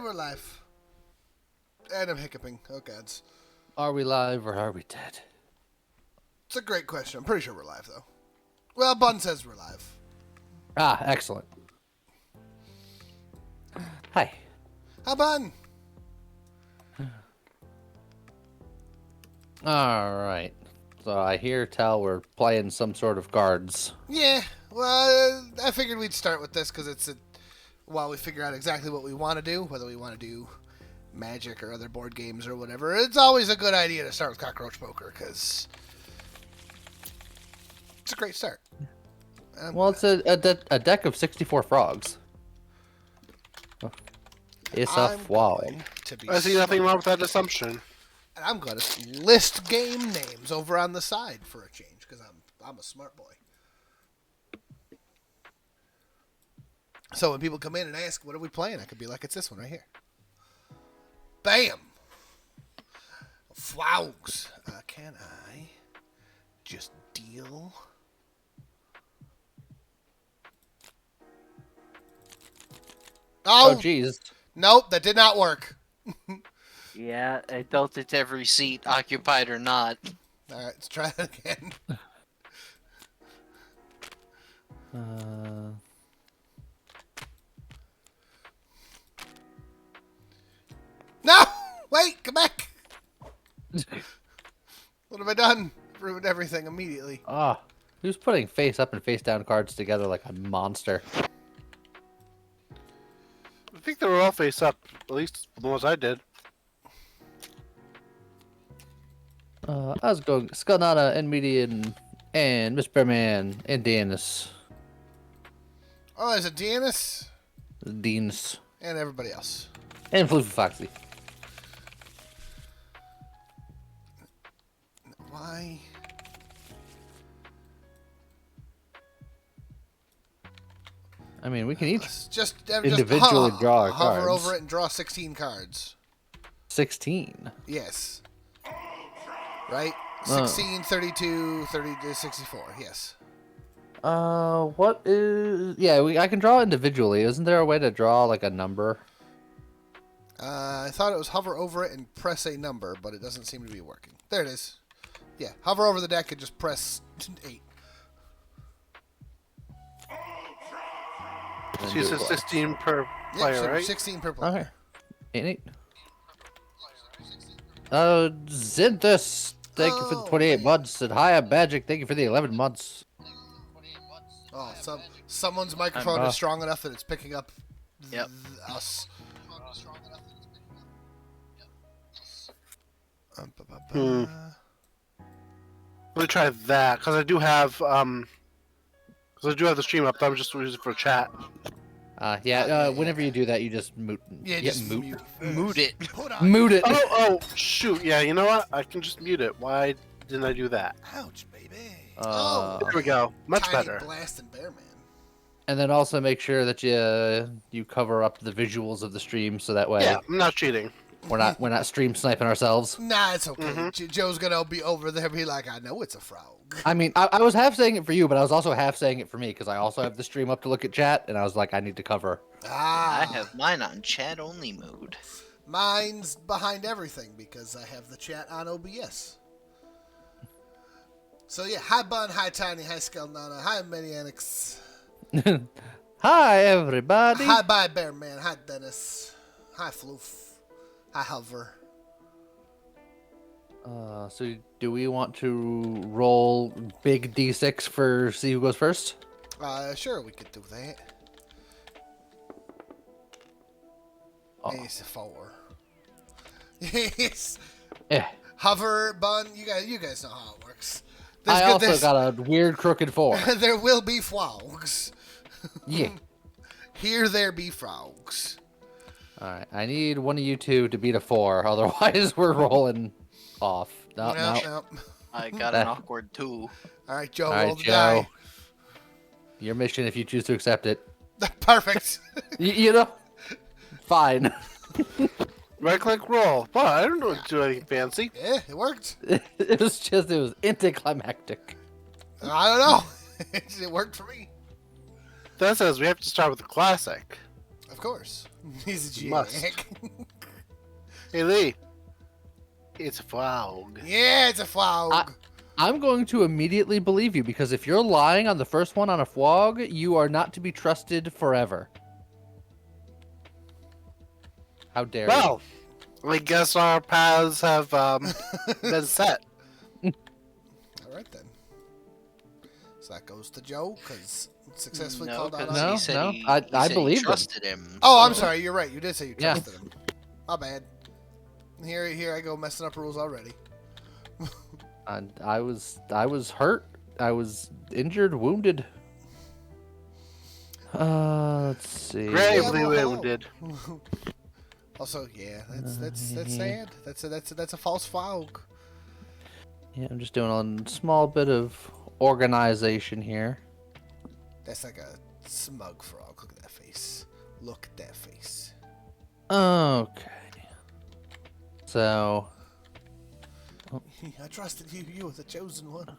we're live. And I'm hiccuping. Oh, gods. Are we live or are we dead? It's a great question. I'm pretty sure we're live, though. Well, Bun says we're live. Ah, excellent. Hi. Hi, Bun. Alright. So I hear tell we're playing some sort of cards. Yeah, well, I figured we'd start with this because while we figure out exactly what we want to do, whether we want to do Magic or other board games or whatever, it's always a good idea to start with Cockroach Poker because it's a great start. Well, it's a deck of 64 frogs. It's a frog. I see nothing wrong with that assumption. And I'm going to list game names over on the side for a change because I'm a smart boy. So when people come in and ask, what are we playing? I could be like, it's this one right here. Bam! Frogs. Can I just deal? Oh, jeez. Nope, that did not work. Yeah, I doubt it's every seat, occupied or not. Alright, let's try it again. No! Wait, come back! What have I done? Ruined everything immediately. Ah, who's putting face up and face down cards together like a monster? I think they were all face up, at least the ones I did. I was going Skalnana and Median and Miss Bearman and Deanus. Oh, there's a Deanus Deans. and everybody else. And Floofy Foxy. Why? I mean, we can each Just individually draw our hover cards. over it and draw 16 cards. 16. Yes. Right? 16, 32, 30 to 64. Yes. What is... Yeah, I can draw individually. Isn't there a way to draw, like, a number? I thought it was hover over it and press a number, but it doesn't seem to be working. There it is. Yeah, hover over the deck and just press 8. So you said 16 per Yeah, player, so right? 16 per player. Okay. 8. Zintus, thank you for the 28 months. And Hiya Magic, thank you for the 11 months. Oh, someone's microphone is strong enough that it's picking up Yep. us. Let me try that, because I do have the stream up, but I'm just using it for chat. Whenever you do that, you just moot. Yeah, just mute. Moot it. Moot it. Oh, shoot, yeah, you know what? I can just mute it. Why didn't I do that? Ouch, baby. There we go. Much Tiny better. Blast and Bearman. And then also make sure that you cover up the visuals of the stream so that way Yeah, I'm not cheating. we're not stream sniping ourselves. Nah, it's okay. Joe's gonna be over there be like, I know it's a frog. I mean, I was half saying it for you, but I was also half saying it for me because I also have the stream up to look at chat, and I was like, I need to cover. I have mine on chat only mode. Mine's behind everything because I have the chat on OBS. So yeah, hi Bun, hi Tiny, hi Skelnana, hi Manianix. Hi everybody. Hi Bye Bearman, hi Dennis, hi Floof, hi Hover. So do we want to roll big D6 for see who goes first? Sure, we could do that. It's a 4. Yes. Hover, Bun, you guys know how it works. I also got a weird crooked 4. There will be frogs. Yeah. Here there be frogs. Alright, I need one of you two to beat a 4, otherwise we're rolling off. No. I got an awkward 2. All right, Joe, All right, roll the Joe. die. Your mission if you choose to accept it. Perfect. You know? Fine. Right click roll. But I don't know do anything fancy. Yeah, it worked. It was anticlimactic. I don't know. It worked for me. That says we have to start with the classic. Of course. He's a Must. jack. Hey Lee, it's a frog. Yeah, it's a frog. I'm going to immediately believe you because if you're lying on the first one on a flog, you are not to be trusted forever. How dare you? Well, I guess our paths have been set. All right then. So that goes to Joe because successfully No, called out. 'cause on No, he said no, he I said he believed him. trusted him. Oh, so- I'm sorry. You're right. You did say you Yeah. trusted him. My bad. Here I go messing up rules already. And I was hurt. I was injured, wounded. Let's see. Gravely Yeah, well, hello. wounded. Also, yeah, that's sad. That's a false frog. Yeah, I'm just doing a small bit of organization here. That's like a smug frog. Look at that face. Look at that face. Okay. So, I trusted you. You were the chosen one.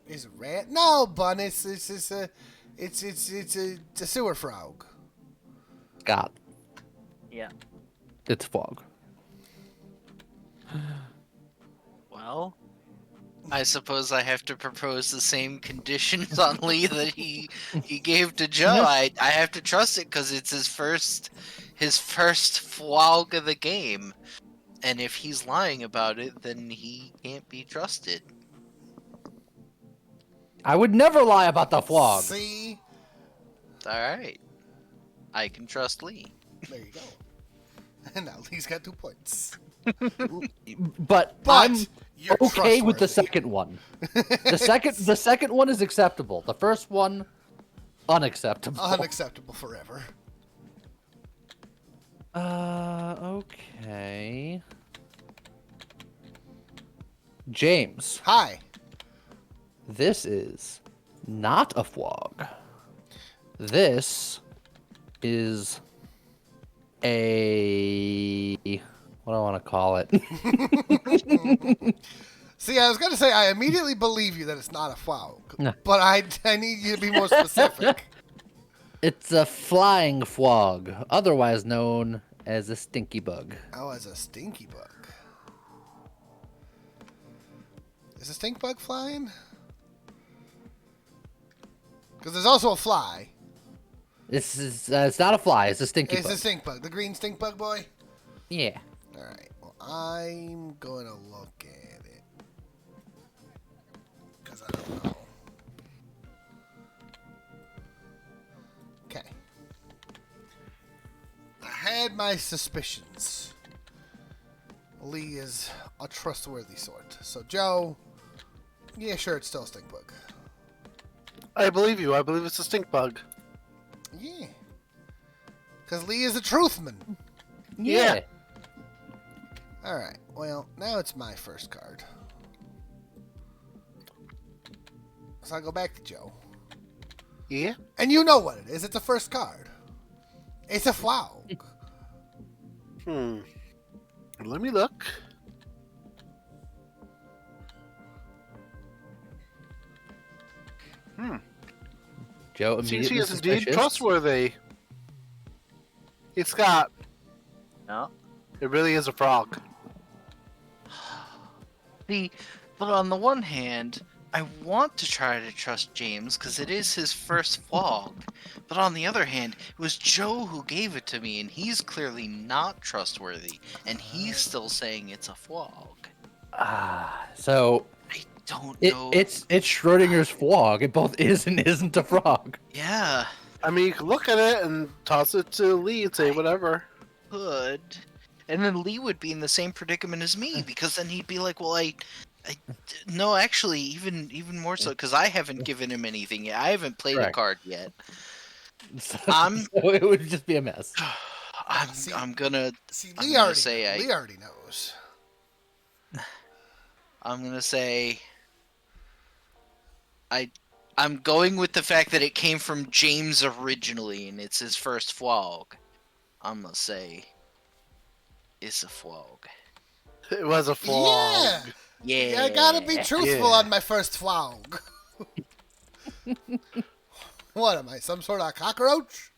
Is it rat? No, bun. It's a sewer frog. Scott, Yeah. it's fog. Well, I suppose I have to propose the same conditions on Lee that he gave to Joe. I have to trust it because it's his first flog of the game, and if he's lying about it, then he can't be trusted. I would never lie about the flog. See? All right, I can trust Lee. There you go. And now Lee's got 2 points. But But I'm you're okay with the trustworthy. second one. The second one is acceptable. The first one, unacceptable. Unacceptable forever. Okay. James, Hi. this is not a flog. This is a... what do I want to call it? See, I was going to say, I immediately believe you that it's not a frog. No. But I need you to be more specific. It's a flying flog, otherwise known as a stinky bug. Oh, as a stinky bug. Is a stink bug flying? Because there's also a fly. This is it's not a fly, it's a stinky It's bug. a stink bug. The green stink bug boy? Yeah. Alright. Well, I'm going to look at it. Because I don't know. Okay. I had my suspicions. Lee is a trustworthy sort. So, Joe, yeah, sure, it's still a stink bug. I believe you. I believe it's a stink bug. Yeah. Because Lee is a truthman. Yeah. Alright, well, now it's my first card. So I'll go back to Joe. Yeah. And you know what it is. It's the first card. It's a frog. Let me look. Joe Seems immediately he is indeed suspicious. trustworthy. It's Scott. No. It really is a frog. See, but on the one hand, I want to try to trust James because it is his first flog. But on the other hand, it was Joe who gave it to me, and he's clearly not trustworthy, and he's still saying it's a flog. So I don't it, know. it's Schrodinger's flog. It both is and isn't a frog. Yeah, I mean, you can look at it and toss it to Lee and say whatever. could. And then Lee would be in the same predicament as me because then he'd be like, "Well, no, actually, even more so because I haven't given him anything yet. I haven't played a Correct. card yet. So, I'm- so it would just be a mess. I'm gonna See, I'm Lee gonna already, say Lee already knows. say I'm going with the fact that it came from James originally and it's his first flog. I'm gonna say it's a flog. It was a frog. Yeah! Yeah, I gotta be truthful Yeah. on my first frog. What am I, some sort of cockroach?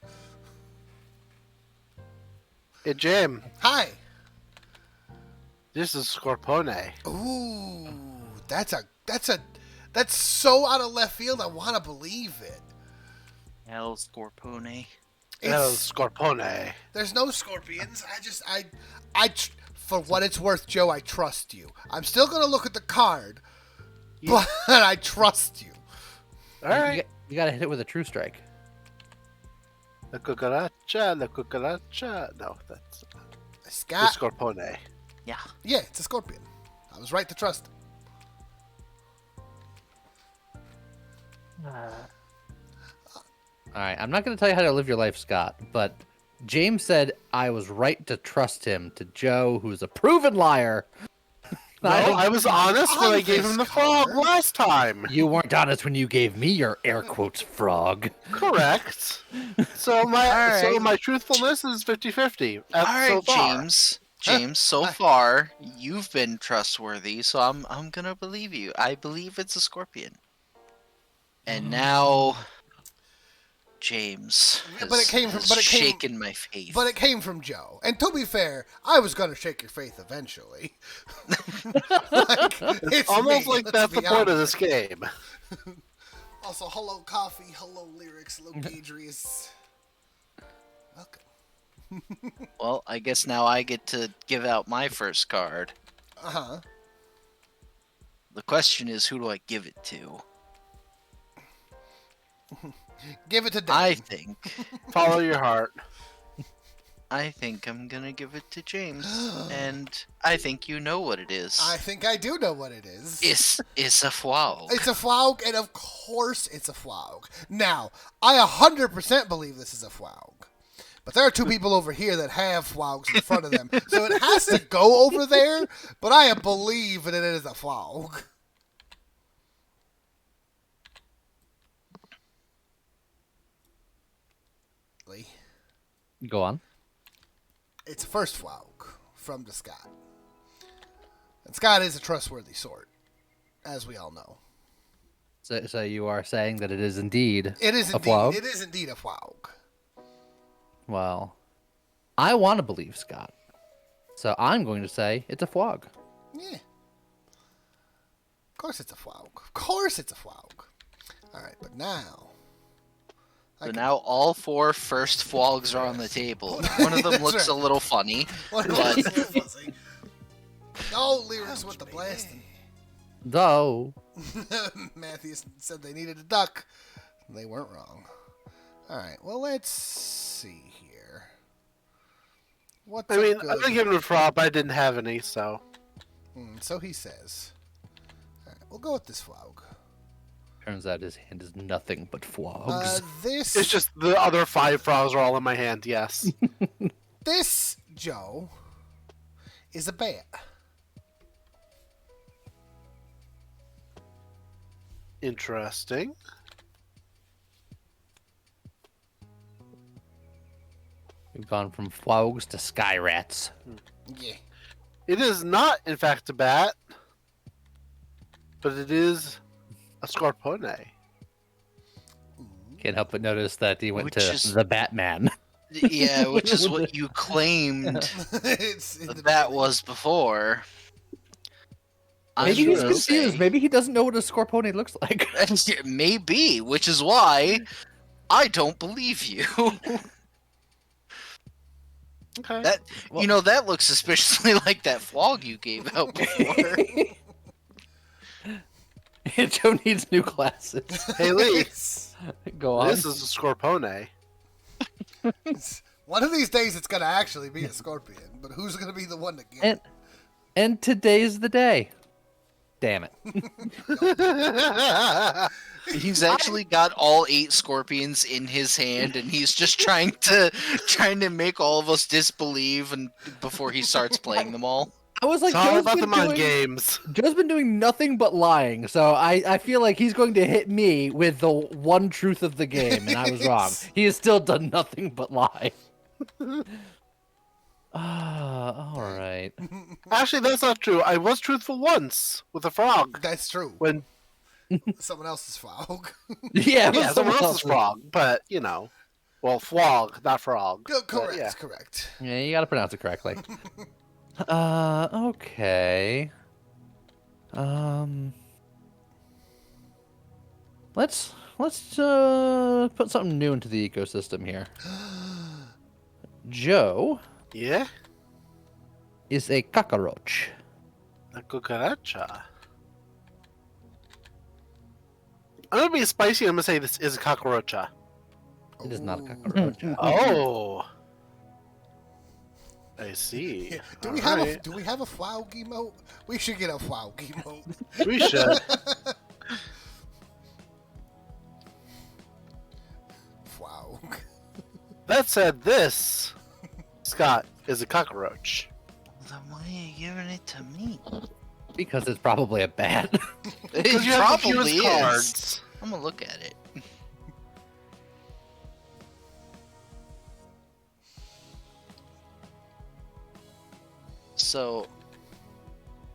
Hey, Jim. Hi. This is Scorpone. Ooh, that's so out of left field. I want to believe it. El Scorpone. El It's, Scorpone. there's no scorpions. For what it's worth, Joe, I trust you. I'm still gonna look at the card, but I trust you. All right. You gotta hit it with a true strike. La cucaracha, la cucaracha. No, that's the Scott. Scorpone. Yeah. Yeah, it's a scorpion. I was right to trust him. All right, I'm not gonna tell you how to live your life, Scott, but James said I was right to trust him to Joe, who's a proven liar. No, I was honest when I gave him the frog card. last time. You weren't honest when you gave me your air quotes frog. Correct. So my truthfulness is 50-50. All right, so far. James. James, so far you've been trustworthy, so I'm gonna believe you. I believe it's a scorpion. And now, James has shaken my faith. But it came from Joe. And to be fair, I was gonna shake your faith eventually. It's Almost me, like let's that's be the point of honest. this game. Also, hello coffee, hello lyrics, hello Gadrius. Welcome. Well, I guess now I get to give out my first card. Uh-huh. The question is, who do I give it to? Give it to Dan. I think Follow your heart. I'm gonna give it to James, and I think you know what it is. I think I do know what it is. It's a flaw. It's a flaug, and of course it's a flaug. Now, I 100% believe this is a flaug. But there are two people over here that have flaugs in front of them, so it has to go over there, but I believe that it is a flaug. Lee, Go on. it's a first flaug from the Scott. And Scott is a trustworthy sort, as we all know. So you are saying that it is indeed It is a indeed, flaug? it is indeed a flaug. Well, I want to believe Scott. So I'm going to say it's a flaug. Yeah. Of course it's a flaug. Of course it's a flaug. All right, but now. So now all four first flogs are on the table. One of them That's looks right. a little funny. What But- is it, fuzzy? No lyrics with the blasting. Though, Matthew said they needed a duck. They weren't wrong. All right, well, let's see here. What's I a mean, good... I'm gonna give him a prop. I didn't have any, so. So he says. All right, we'll go with this flaug. turns out his hand is nothing but flogs. This It's just the other 5 frogs are all in my hand. Yes. this Joe is a bat. Interesting. We've gone from flogs to sky rats. Yeah. It is not, in fact, a bat, but it is a Scorpone. Can't help but notice that he went Which to is- the Batman. Yeah, which is what you claimed It's in the that beginning. was before. I'm Maybe he's gonna confused. say- Maybe he doesn't know what a Scorpone looks like. Maybe, which is why I don't believe you. Okay. That Well- that looks suspiciously like that flog you gave out before. Joe needs new glasses. Hey, Lee. It's- Go on. This is a Scorpone. One of these days it's gonna actually be a scorpion, but who's gonna be the one to get And, it? and today's the day. Damn it. He's actually got all 8 scorpions in his hand, and he's just trying to make all of us disbelieve, and before he starts playing them all. I was like, It's all Joe's about the been, mind doing, games. Joe's been doing nothing but lying, so I feel like he's going to hit me with the one truth of the game, and I was wrong. He has still done nothing but lie. All right. Actually, that's not true. I was truthful once with a frog. That's true. When Someone else's fog. Yeah, it was yeah, someone else's else's. frog, but you know. Well, flog, not frog. Go, but correct, yeah. correct. Yeah, you gotta pronounce it correctly. Okay. Let's put something new into the ecosystem here. Joe Yeah? is a cockroach. A cucaracha. I'm gonna be spicy. I'm gonna say this is a cockroacha. It is not a Ooh. cockroach. Oh. I see. Do we have a Flaug emote? We should get a Flaug emote. We should. Flaug. That said, this Scott is a cockroach. Then why are you giving it to me? Because it's probably a bat. Because It you have the probably fewest is. cards. I'm gonna look at it. So,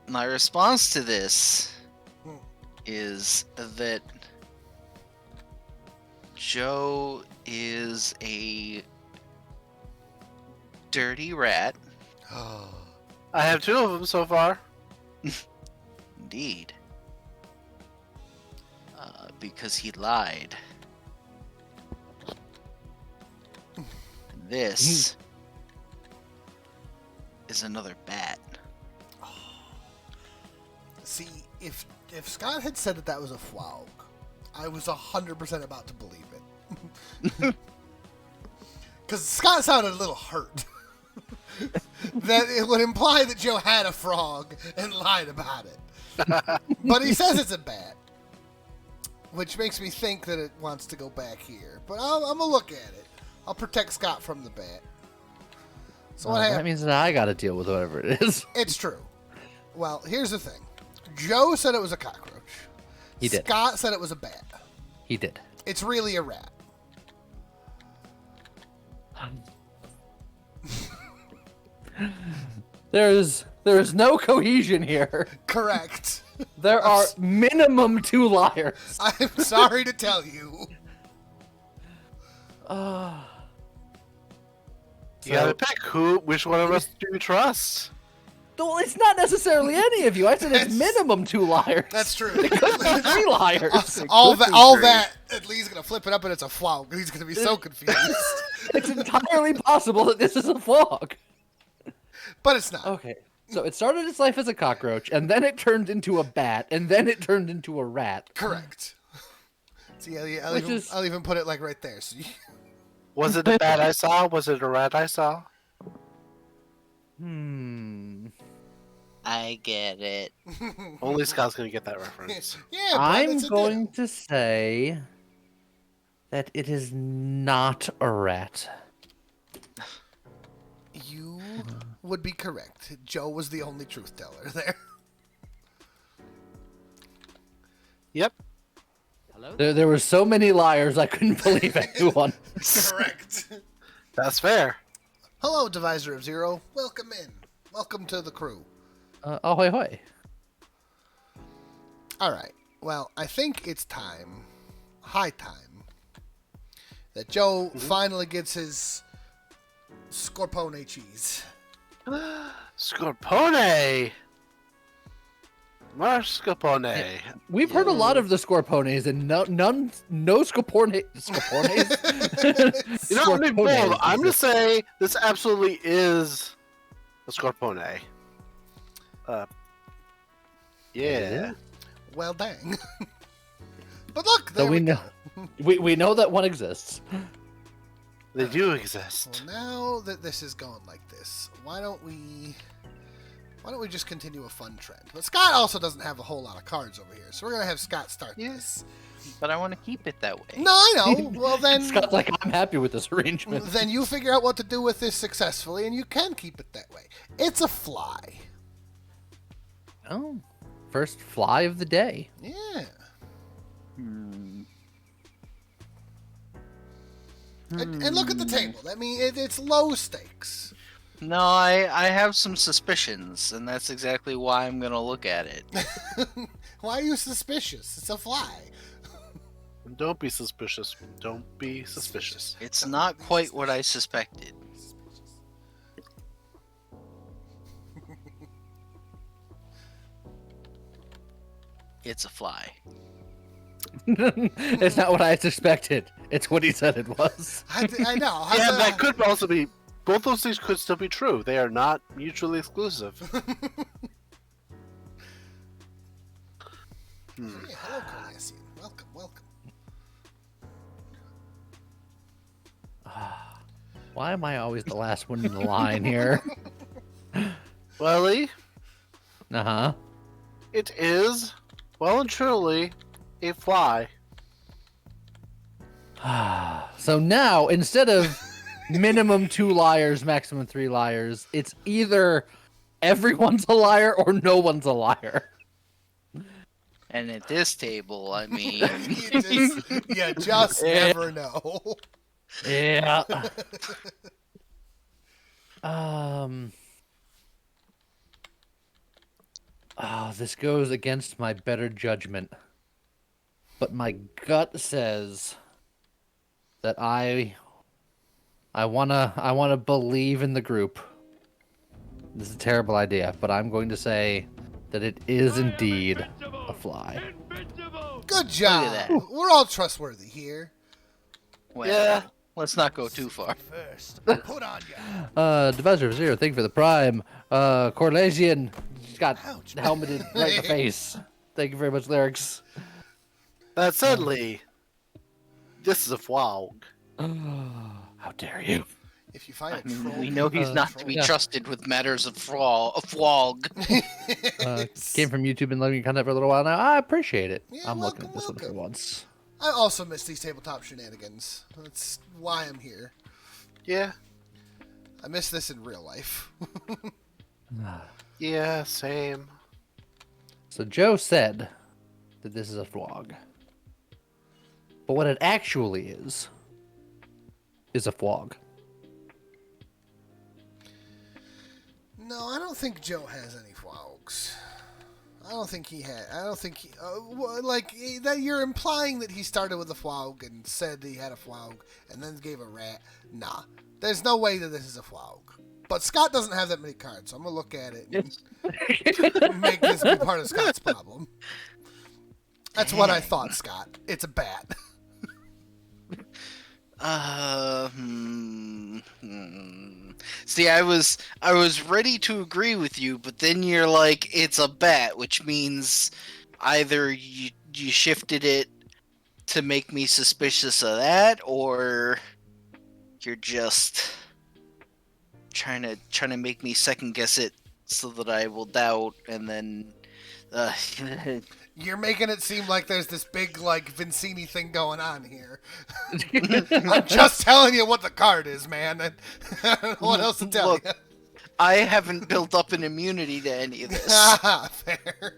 my response to this is that Joe is a dirty rat. I have 2 of them so far. Indeed. Because he lied. This is another bat. See, if Scott had said that was a Flaug, I was 100% about to believe it. Because Scott sounded a little hurt. That it would imply that Joe had a frog and lied about it. But he says it's a bat. Which makes me think that it wants to go back here. But I'm going to look at it. I'll protect Scott from the bat. So what That happened? means that I gotta deal with whatever it is. It's true. Well, here's the thing. Joe said it was a cockroach. He did. Scott said it was a bat. He did. It's really a rat. There is no cohesion here. Correct. There are minimum 2 liars. I'm sorry to tell you. You gotta pick which one of us do you trust? Well, it's not necessarily any of you. I said it's minimum 2 liars. That's true. 3 liars. all could be that, three. at Lee's gonna flip it up and it's a Flaug. He's gonna be so confused. It's entirely possible that this is a flog. But it's not. Okay. So it started its life as a cockroach, and then it turned into a bat, and then it turned into a rat. Correct. See, Which I'll even put it like right there. So Was it a bat I saw? Was it a rat I saw? I get it. Only Scott's gonna get that reference. yeah, but I'm it's a going ditto. to say that it is not a rat. You would be correct. Joe was the only truth teller there. Yep. There were so many liars, I couldn't believe anyone. Correct. That's fair. Hello, Divisor of Zero. Welcome in. Welcome to the crew. Ahoy hoy. All right. Well, I think it's time, high time, that Joe finally gets his Scorpone cheese. Scorpone! Mascarpone. We've heard a lot of the Scorpones, and no Scorpone. Scorpones. You know what, I'm bold. Scorpones I'm gonna exist. say this absolutely is a Scorpone. Yeah. Well, dang. But look, So there we we know go. we know that one exists. They do exist. Well, now that this is going like this, why don't we just continue a fun trend? But Scott also doesn't have a whole lot of cards over here, so we're gonna have Scott start this. But I want to keep it that way. No, I know. Well, then, Scott's like, I'm happy with this arrangement. then you figure out what to do with this successfully, and you can keep it that way. It's a fly. Oh, first fly of the day. Yeah. And look at the table. I mean, it's low stakes. No, I have some suspicions, and that's exactly why I'm gonna look at it. Why are you suspicious? It's a fly. Don't be suspicious. Don't be suspicious. It's not quite what I suspected. It's a fly. It's not what I expected. It's what he said it was. I know. How's Yeah, that could also be. Both those things could still be true. They are not mutually exclusive. Hey, hello, Carnassian. Welcome, welcome. Why am I always the last one in the line here? Welly, Uh it is, well and truly, a fly. huh. So now, instead of minimum 2 liars, maximum 3 liars, it's either everyone's a liar or no one's a liar. And at this table, I mean, You just never know. Yeah. Oh, this goes against my better judgment. But my gut says that I wanna believe in the group. This is a terrible idea, but I'm going to say that it is indeed a fly. Good job. that. We're all trustworthy here. well, Yeah. let's not go too far. First, put on ya. Divisor of Zero, thank you for the prime. Corlesian got Ouch. helmeted right in the face. Thank you very much, Lyrics. That said, Lee, this is a flog. How dare you? If you find I a mean, troll, we know he's not to be yeah. trusted with matters of flog. Came from YouTube and loving your content for a little while now. I appreciate it. Yeah, I'm looking welcome, at this one for welcome. once. I also miss these tabletop shenanigans. That's why I'm here. Yeah. I miss this in real life. Yeah, same. So Joe said that this is a flog. But what it actually is a flog. No, I don't think Joe has any flogs. I don't think he had. I don't think he. That you're implying that he started with a flog and said he had a flog and then gave a rat. Nah, there's no way that this is a flog. But Scott doesn't have that many cards, so I'm gonna look at it and make this be part of Scott's problem. That's what I thought, Scott. It's a bat. See, I was ready to agree with you, but then you're like, it's a bat, which means either you shifted it to make me suspicious of that, or you're just trying to make me second guess it so that I will doubt, and then You're making it seem like there's this big, like, Vincini thing going on here. I'm just telling you what the card is, man. And I don't know what else to tell Look, you. I haven't built up an immunity to any of this. Fair.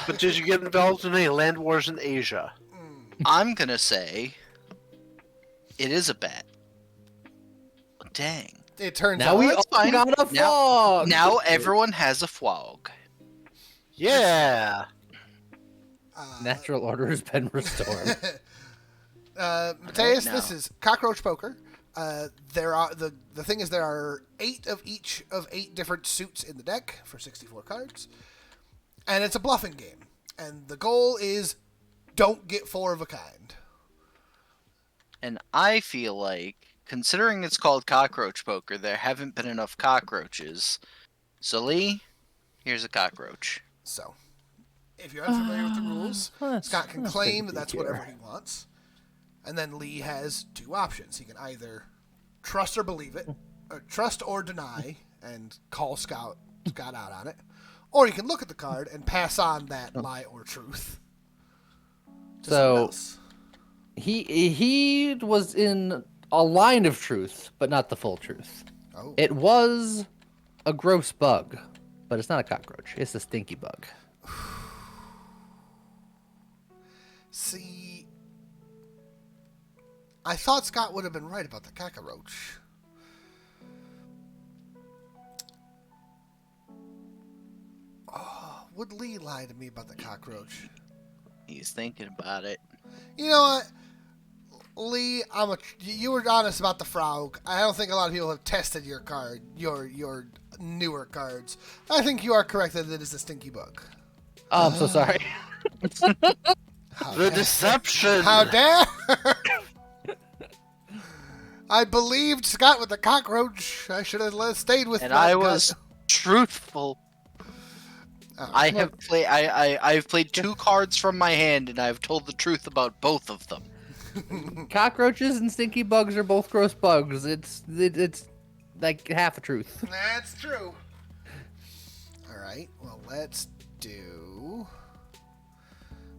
But did you get involved in any land wars in Asia? I'm gonna say it is a bat. Dang. It turns Now out. we that's all fine. got a flog. Now everyone has a flog. Yeah. Natural order has been restored. Mateus, Right this now. is Cockroach Poker. There are the thing is there are 8 of each of 8 different suits in the deck for 64 cards, and it's a bluffing game. And the goal is don't get 4 of a kind. And I feel like, considering it's called cockroach poker, there haven't been enough cockroaches. So Lee, here's a cockroach. So, if you're unfamiliar with the rules, Scott can claim that that's whatever he wants. And then Lee has 2 options. He can either trust or believe it, or trust or deny, and call Scott out on it. Or he can look at the card and pass on that lie or truth to someone So else. he was in a line of truth, but not the full truth. Oh. It was a gross bug, but it's not a cockroach. It's a stinky bug. See, I thought Scott would have been right about the cockroach. Oh, would Lee lie to me about the cockroach? He's thinking about it. You know what, Lee? You were honest about the frog. I don't think a lot of people have tested your card, your newer cards. I think you are correct that it is a stinky bug. Oh, I'm so sorry. How The dare- deception. How dare! I believed Scott with the cockroach. I should have stayed with And my I gut. was truthful. Oh, I have played. I've played 2 cards from my hand, and I've told the truth about both of them. Cockroaches and stinky bugs are both gross bugs. It's like half a truth. That's true. All right. Well, let's do.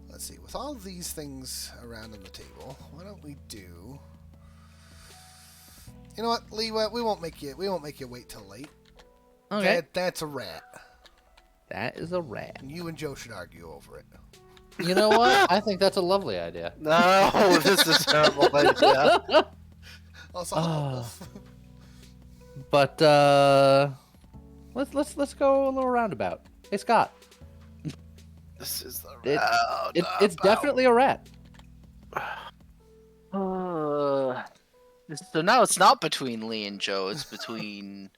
Let's see. With all these things around on the table, why don't we do? You know what, Lee? We won't make you. We won't make you wait till late. Okay. That's a rat. That is a rat. And you and Joe should argue over it. You know what? I think that's a lovely idea. No, this is a terrible idea. Also, But let's go a little roundabout. Hey Scott, This is the it's definitely a rat. So now it's not between Lee and Joe. It's between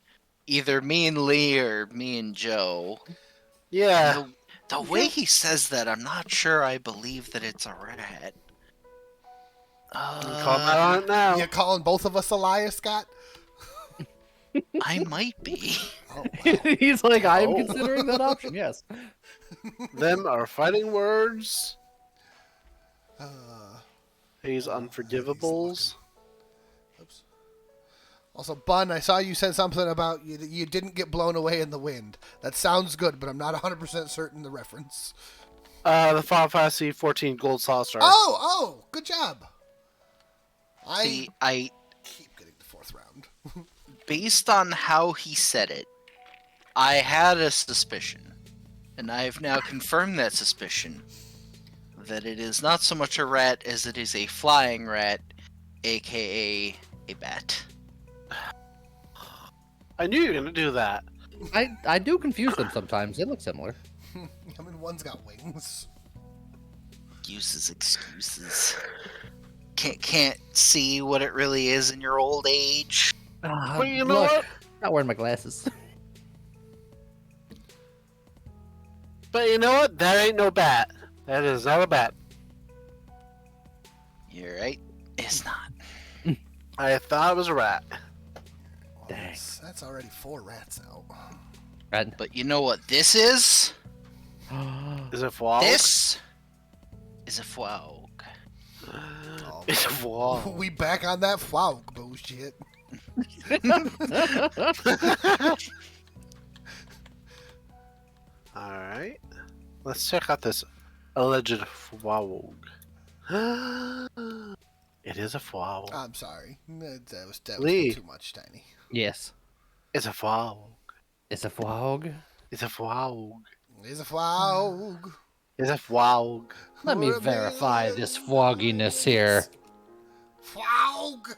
either me and Lee or me and Joe. Yeah. The way he says that, I'm not sure I believe that it's a rat. Comment on it now. you calling both of us a liar, Scott? I might be. Oh, He's like, I am Oh. considering that option. Yes. Them are fighting words. wow. These unforgivables. Oops. Also, Bun, I saw you said something about you didn't get blown away in the wind. That sounds good, but I'm not 100% certain the reference. The Final Fantasy 14 Gold Saucer. Oh, good job. See, I keep getting the 4th round. based on how he said it, I had a suspicion, and I have now confirmed that suspicion, that it is not so much a rat as it is a flying rat, aka a bat. I knew you were gonna do that. I do confuse them sometimes. They look similar. I mean, one's got wings. Excuses. Can't see what it really is in your old age. But you know Look, what? not wearing my glasses. But you know what? That ain't no bat. That is not a bat. You're right. It's not. I thought it was a rat. Well, Dang. that's already 4 rats out. Rat. But you know what this is? Is it Fwog? This is a fwog. Oh, It's a Fwog. we back on that Flauk bullshit. Alright. Let's check out this alleged Fwog. It is a Fwog. I'm sorry. That was Lee. too much, Tiny. Yes. It's a Fwog. It's a fog. It's a Fwog. It's a Flauk. It's a Fwog. Let me verify this fogginess here. Flauk.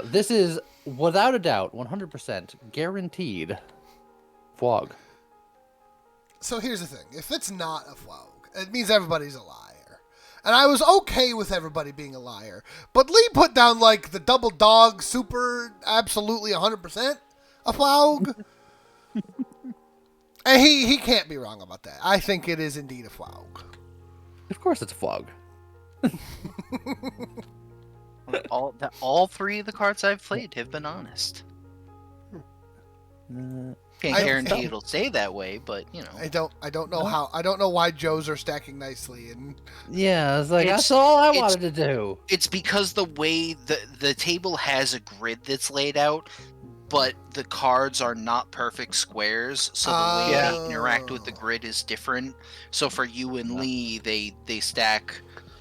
This is, without a doubt, 100% guaranteed fog. So here's the thing. If it's not a Flauk, it means everybody's a liar. And I was okay with everybody being a liar. But Lee put down, like, the double dog, super, absolutely 100% a Flauk. And he can't be wrong about that. I think it is indeed a Flauk. Of course it's a fog. All 3 of the cards I've played have been honest. Can't I- guarantee it'll stay that way, but you know. I don't know how. I don't know why Joe's are stacking nicely. And Yeah, I was like, It's- that's all I it's- wanted to do. It's because the way the table has a grid that's laid out, but the cards are not perfect squares, so the way Yeah. they interact with the grid is different. So for you and Lee, they stack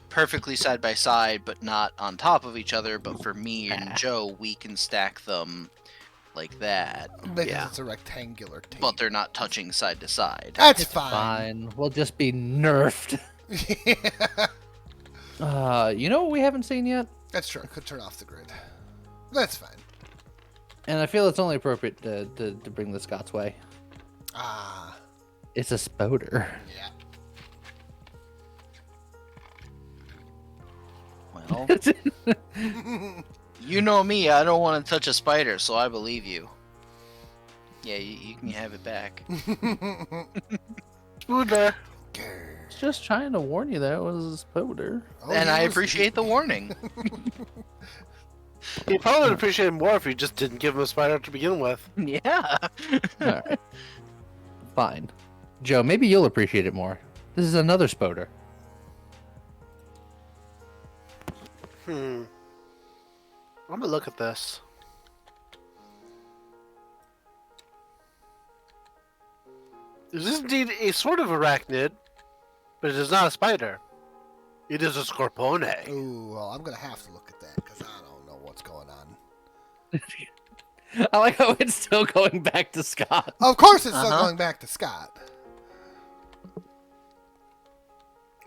perfectly side by side, but not on top of each other. But for me and Joe, we can stack them like that, because Yeah. it's a rectangular table. but they're not touching side to side. That's It's fine. fine. We'll just be nerfed. Yeah. You know what we haven't seen yet? That's true. I could turn off the grid. That's fine. And I feel it's only appropriate to bring the Scots way. Ah, It's a spoder. yeah. Well, you know me. I don't want to touch a spider, so I believe you. Yeah, you can have it back. Spooder. Just trying to warn you that it was a spoder. Oh, And he I was- appreciate the warning. He probably would appreciate it more if you just didn't give him a spider to begin with. Yeah. All right. Fine. Joe, maybe you'll appreciate it more. This is another spoder. I'm gonna look at this. This is indeed a sort of arachnid, but it is not a spider. It is a scorpione. Ooh, well, I'm gonna have to look at that because I don't know what's going on. I like how it's still going back to Scott. Of course, it's still Uh-huh. going back to Scott.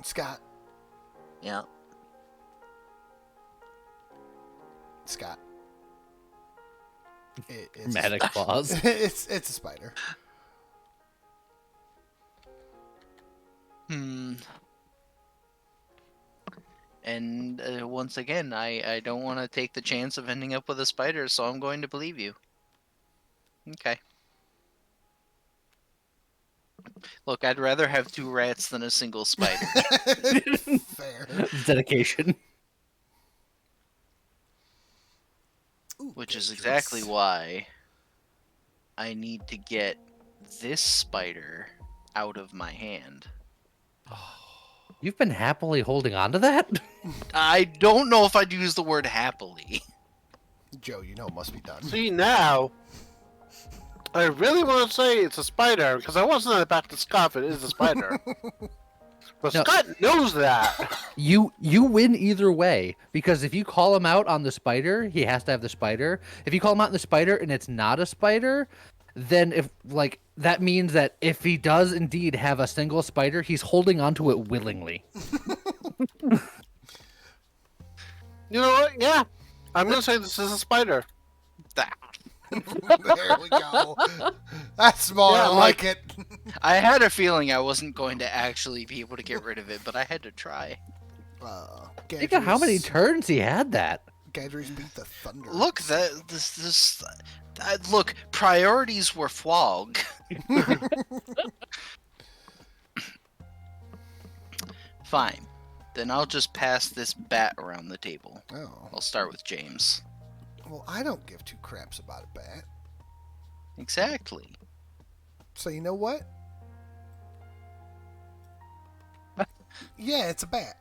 Scott. Yeah. Scott. It's Dramatic pause. it's a spider. And once again, I don't want to take the chance of ending up with a spider, so I'm going to believe you. Okay. Look, I'd rather have 2 rats than a single spider. Fair. Dedication. Ooh, Which is dangerous. exactly why I need to get this spider out of my hand. You've been happily holding on to that? I don't know if I'd use the word happily. Joe, you know it must be done. See, now, I really want to say it's a spider, because I wasn't about to scoff it is a spider. But No. Scott knows that. You win either way, because if you call him out on the spider, he has to have the spider. If you call him out on the spider and it's not a spider, then that means that if he does indeed have a single spider, he's holding onto it willingly. You know what? Yeah. I'm going to say this is a spider. There we go. That's more Yeah, like it. I had a feeling I wasn't going to actually be able to get rid of it, but I had to try. Think of how many turns he had that. Gadris beat the thunder. Look, look, priorities were flawed. Fine. Then I'll just pass this bat around the table. Oh. I'll start with James. Well, I don't give 2 craps about a bat. Exactly. So you know what? Yeah, it's a bat.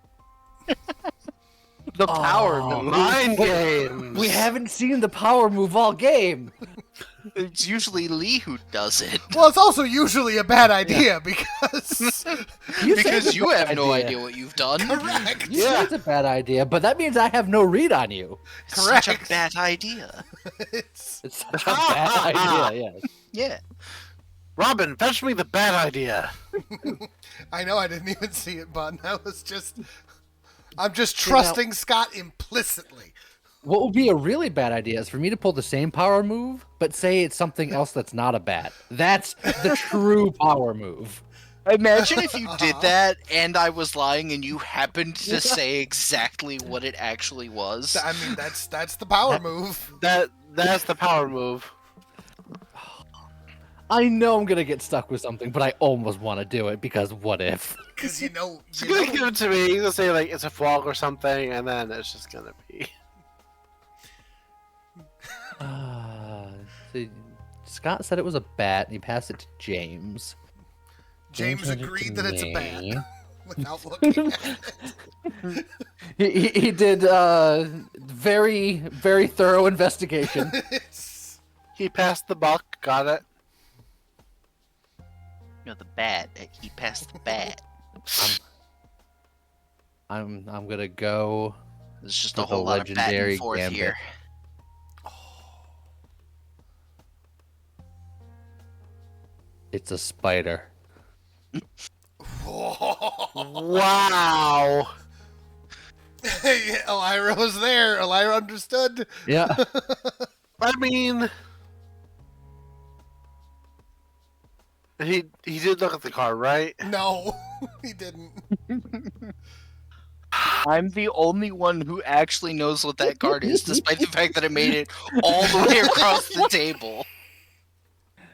The power Oh. move. Mind games. We haven't seen the power move all game. It's usually Lee who does it. Well, it's also usually a bad idea because Because you have no idea what you've done. correct. You say it's a bad idea, but that means I have no read on you. It's such a Correct. bad idea. It's It's such a bad idea, yes. Yeah. Robin, fetch me the bad idea. I know I didn't even see it, bud. I'm just trusting Scott implicitly. What would be a really bad idea is for me to pull the same power move, but say it's something else that's not a bat. That's the true power move. Imagine if you did that and I was lying and you happened to say exactly what it actually was. I mean, that's the power move. That's the power move. I know I'm gonna get stuck with something, but I almost want to do it because what if? Because you know, He's gonna give it to me. He's gonna say like it's a frog or something, and then it's just gonna be. See, Scott said it was a bat, and he passed it to James. James handed it agreed to that it's a me. bat without looking at it. He did very, very thorough investigation. He passed the buck. Got it. No, the bat. He passed the bat. I'm gonna go. There's just For a the whole lot of back legendary and forth gambit. here. It's a spider. Wow. Hey, Elira was there. Elira understood. Yeah. I mean, he did look at the card, right? No, he didn't. I'm the only one who actually knows what that card is, despite the fact that I made it all the way across the table.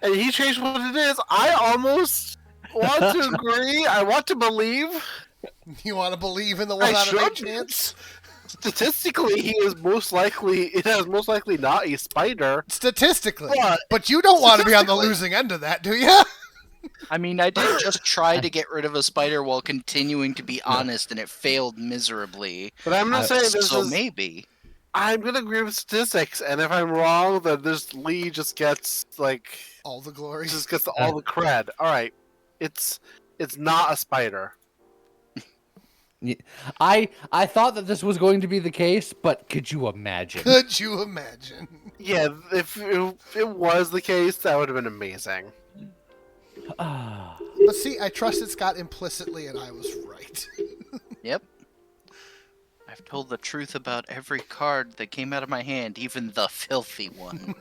And he changed what it is. I almost want to agree. I want to believe. You want to believe in the 1 out of 8 chance? Statistically, he is most likely. It has most likely not a spider. Statistically. But- But you don't want to be on the Statistically. losing end of that, do you? I mean, I did just try to get rid of a spider while continuing to be honest, and it failed miserably. But I'm gonna say this So is. maybe. I'm gonna agree with statistics, and if I'm wrong, then this Lee just gets like All the glory. just gets all the cred. All right, it's not a spider. I thought that this was going to be the case, but could you imagine? Could you imagine? Yeah, if it was the case, that would have been amazing. Ah. But see, I trusted Scott implicitly, and I was right. Yep. I've told the truth about every card that came out of my hand, even the filthy one.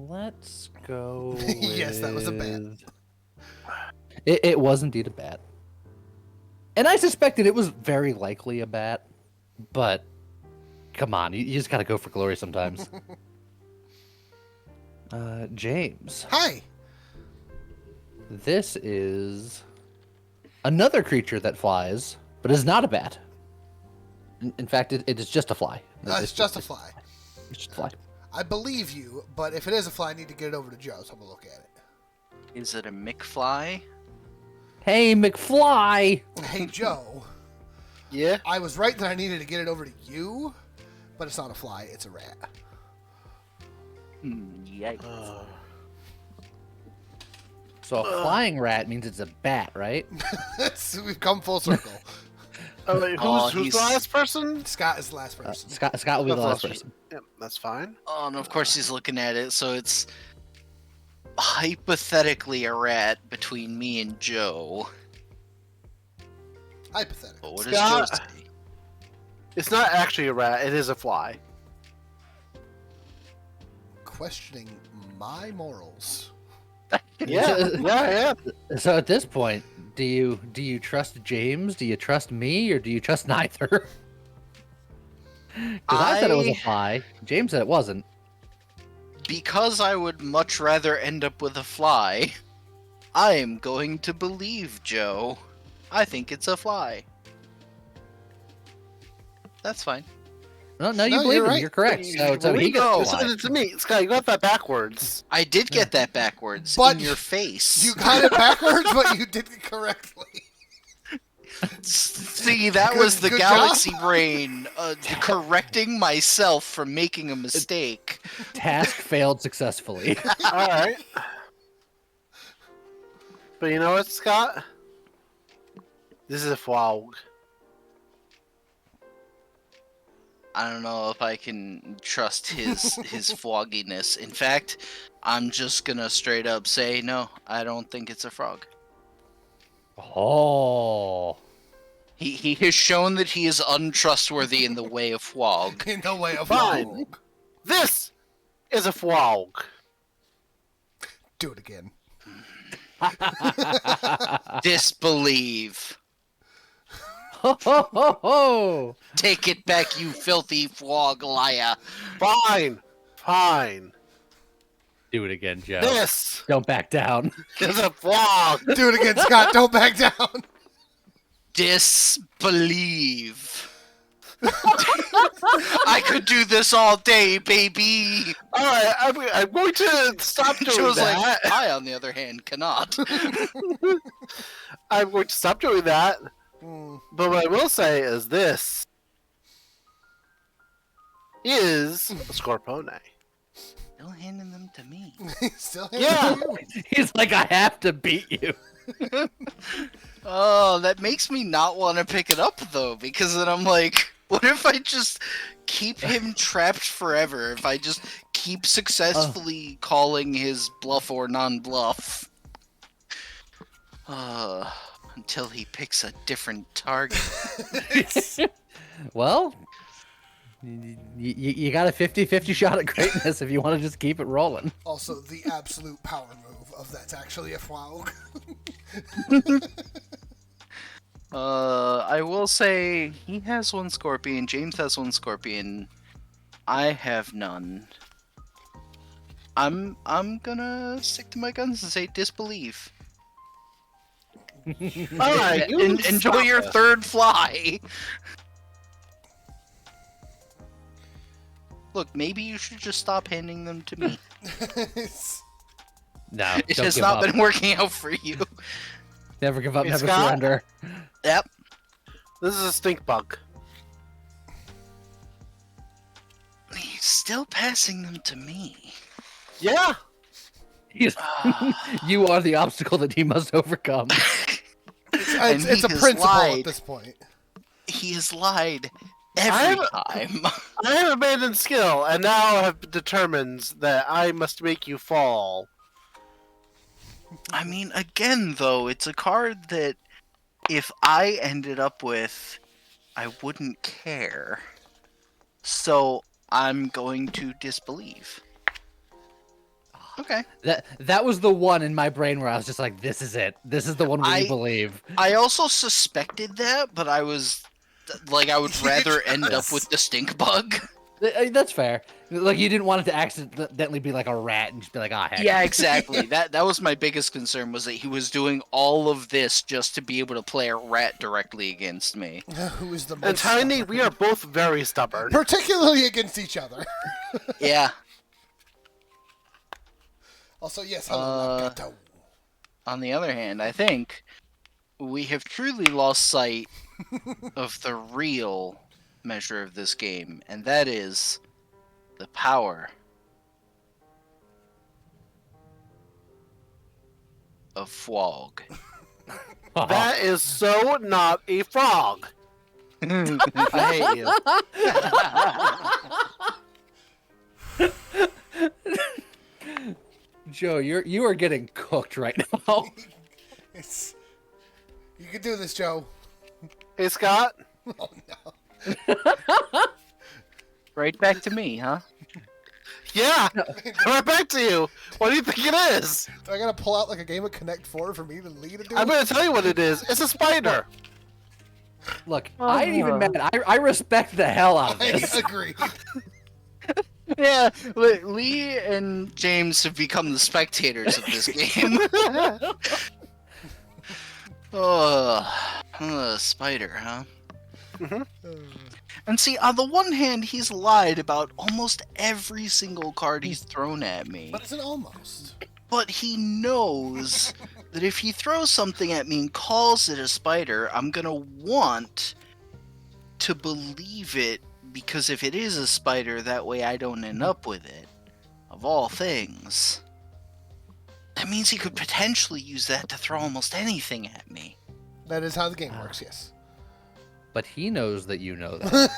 Let's go. Yes, that was a bat. with- It was indeed a bat, and I suspected it was very likely a bat. But come on, you just gotta go for glory sometimes. James, Hi. this is another creature that flies, but is not a bat. In fact, it is just a fly. It's just a fly. It's just a fly. I believe you, but if it is a fly, I need to get it over to Joe, so I'm going to look at it. Is it a McFly? Hey, McFly! Hey, Joe. Yeah. I was right that I needed to get it over to you, but it's not a fly, it's a rat. Yikes. So a flying rat means it's a bat, right? We've come full circle. Wait, Oh, who's he's- the last person? Scott is the last person. Scott will be the last person. Yep, that's fine. Oh, and of course he's looking at it, so it's hypothetically a rat between me and Joe. Hypothetical. But what does Joe Scott. say? It's not actually a rat. It is a fly. Questioning my morals. Yeah. So at this point, do you trust James? Do you trust me, or do you trust neither? Because I said it was a I- fly. James said it wasn't. Because I would much rather end up with a fly, I am going to believe Joe. I think it's a fly. That's fine. No, No, you you're believe him. right. You're correct. So he go. gets the fly. Listen to me, Scott. You got that backwards. I did get that backwards But in your face. You got it backwards, but you did it correctly. See, that Good- was the good galaxy brain correcting myself for making a mistake. Task failed successfully. All right. But you know what, Scott? This is a frog. I don't know if I can trust his fogginess. In fact, I'm just gonna straight up say no. I don't think it's a frog. Oh. He has shown that he is untrustworthy in the way of fog. In the way of Fine. frog. This is a frog. Do it again. Disbelieve. Ho ho ho ho! Take it back, you filthy frog liar. Fine. Do it again, Joe. This Don't back down. is a frog. Do it again, Scott. Don't back down. Disbelieve. I could do this all day, baby. All right, I'm going to stop doing Joe's that. like, I, on the other hand, cannot. I'm going to stop doing that. Hmm. But what I will say is this is a Scorpone. Still handing them to me. Still Yeah. you. He's like, I have to beat you. Oh, that makes me not want to pick it up, though, because then I'm like, what if I just keep him trapped forever? If I just keep successfully calling his bluff or non-bluff? Until he picks a different target. Well, you got a 50-50 shot at greatness if you want to just keep it rolling. Also, the absolute power move of that's actually a frog. I will say he has one scorpion. James has one scorpion. I have none. I'm gonna stick to my guns and say disbelieve. Alright, you Enjoy stop your it. third fly. Look, maybe you should just stop handing them to me. No, It don't has give not up. been working out for you. Never give up, Hey, never Scott? surrender. Yep. This is a stink bug. He's still passing them to me. Yeah. You are the obstacle that he must overcome. And It's a he has principle lied. at this point. He has lied I every haven't- time. I have abandoned skill, and now have determined that I must make you fall. I mean, again, though, it's a card that if I ended up with, I wouldn't care. So I'm going to disbelieve. Okay. That was the one in my brain where I was just like, this is it. This is the one where you believe. I also suspected that, but I was like, I would rather end up with the stink bug. That's fair. Like, you didn't want it to accidentally be like a rat and just be like, ah, heck. Yeah, exactly. That was my biggest concern, was that he was doing all of this just to be able to play a rat directly against me. Who is the most And Tiny, stubborn? we are both very stubborn. Particularly against each other. Yeah. Also, yes, hello, Nagato. On the other hand, I think we have truly lost sight of the real measure of this game, and that is the power of Fwog. That is so not a frog. I hate you. Joe, you are getting cooked right now. It's... You can do this, Joe. Hey, Scott. Oh, no. Right back to me, huh? Yeah. Right back to you. What do you think it is? Do I gotta pull out like a game of Connect 4 for me to lead it? I'm going to tell you what it is. It's a spider. Look, I ain't even mad. I respect the hell out of I this. agree. Yeah, Lee and James have become the spectators of this game. Spider, huh? And see, on the one hand, he's lied about almost every single card he's thrown at me. But it's an almost. But he knows that if he throws something at me and calls it a spider, I'm gonna want to believe it, because if it is a spider, that way I don't end up with it. Of all things. That means he could potentially use that to throw almost anything at me. That is how the game works, yes. But he knows that you know that.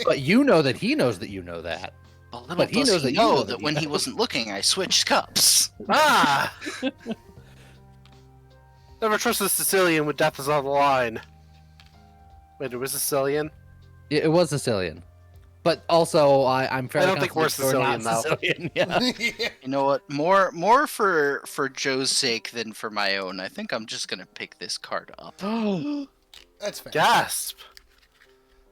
But you know that he knows that you know that. But little But he does knows he that you know know that that when he he wasn't looking, I switched cups. Ah. Never trust a Sicilian when death is on the line. Wait, it was Sicilian? Yeah, it was Sicilian. But also, I'm fairly I don't think we're confident you're not Sicilian, Sicilian. Yeah. Yeah. You know what? More for Joe's sake than for my own. I think I'm just gonna pick this card up. That's fair. Gasp.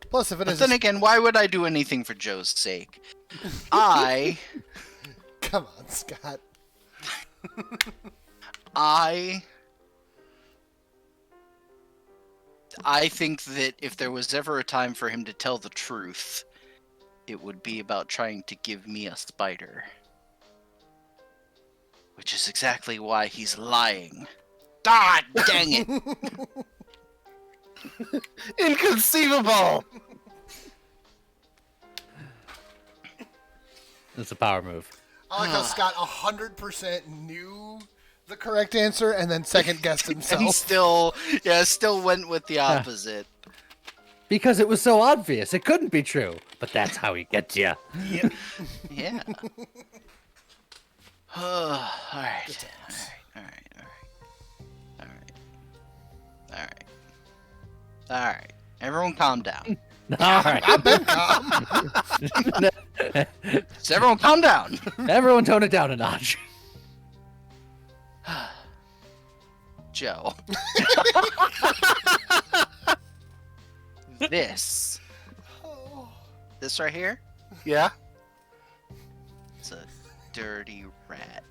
Plus, if it But is... then again, why would I do anything for Joe's sake? I Come on, Scott. I think that if there was ever a time for him to tell the truth, it would be about trying to give me a spider. Which is exactly why he's lying. God dang it! Inconceivable! It's a power move. I like how Scott 100% knew the correct answer and then second guessed And himself. still went with the opposite. Because it was so obvious. It couldn't be true. But that's how he gets you. Yep. Yeah. Alright. Alright. Everyone calm down. All right. I've been calm. So everyone calm down. Everyone tone it down a notch. Joe. this. Oh. This right here? Yeah. It's a dirty rat.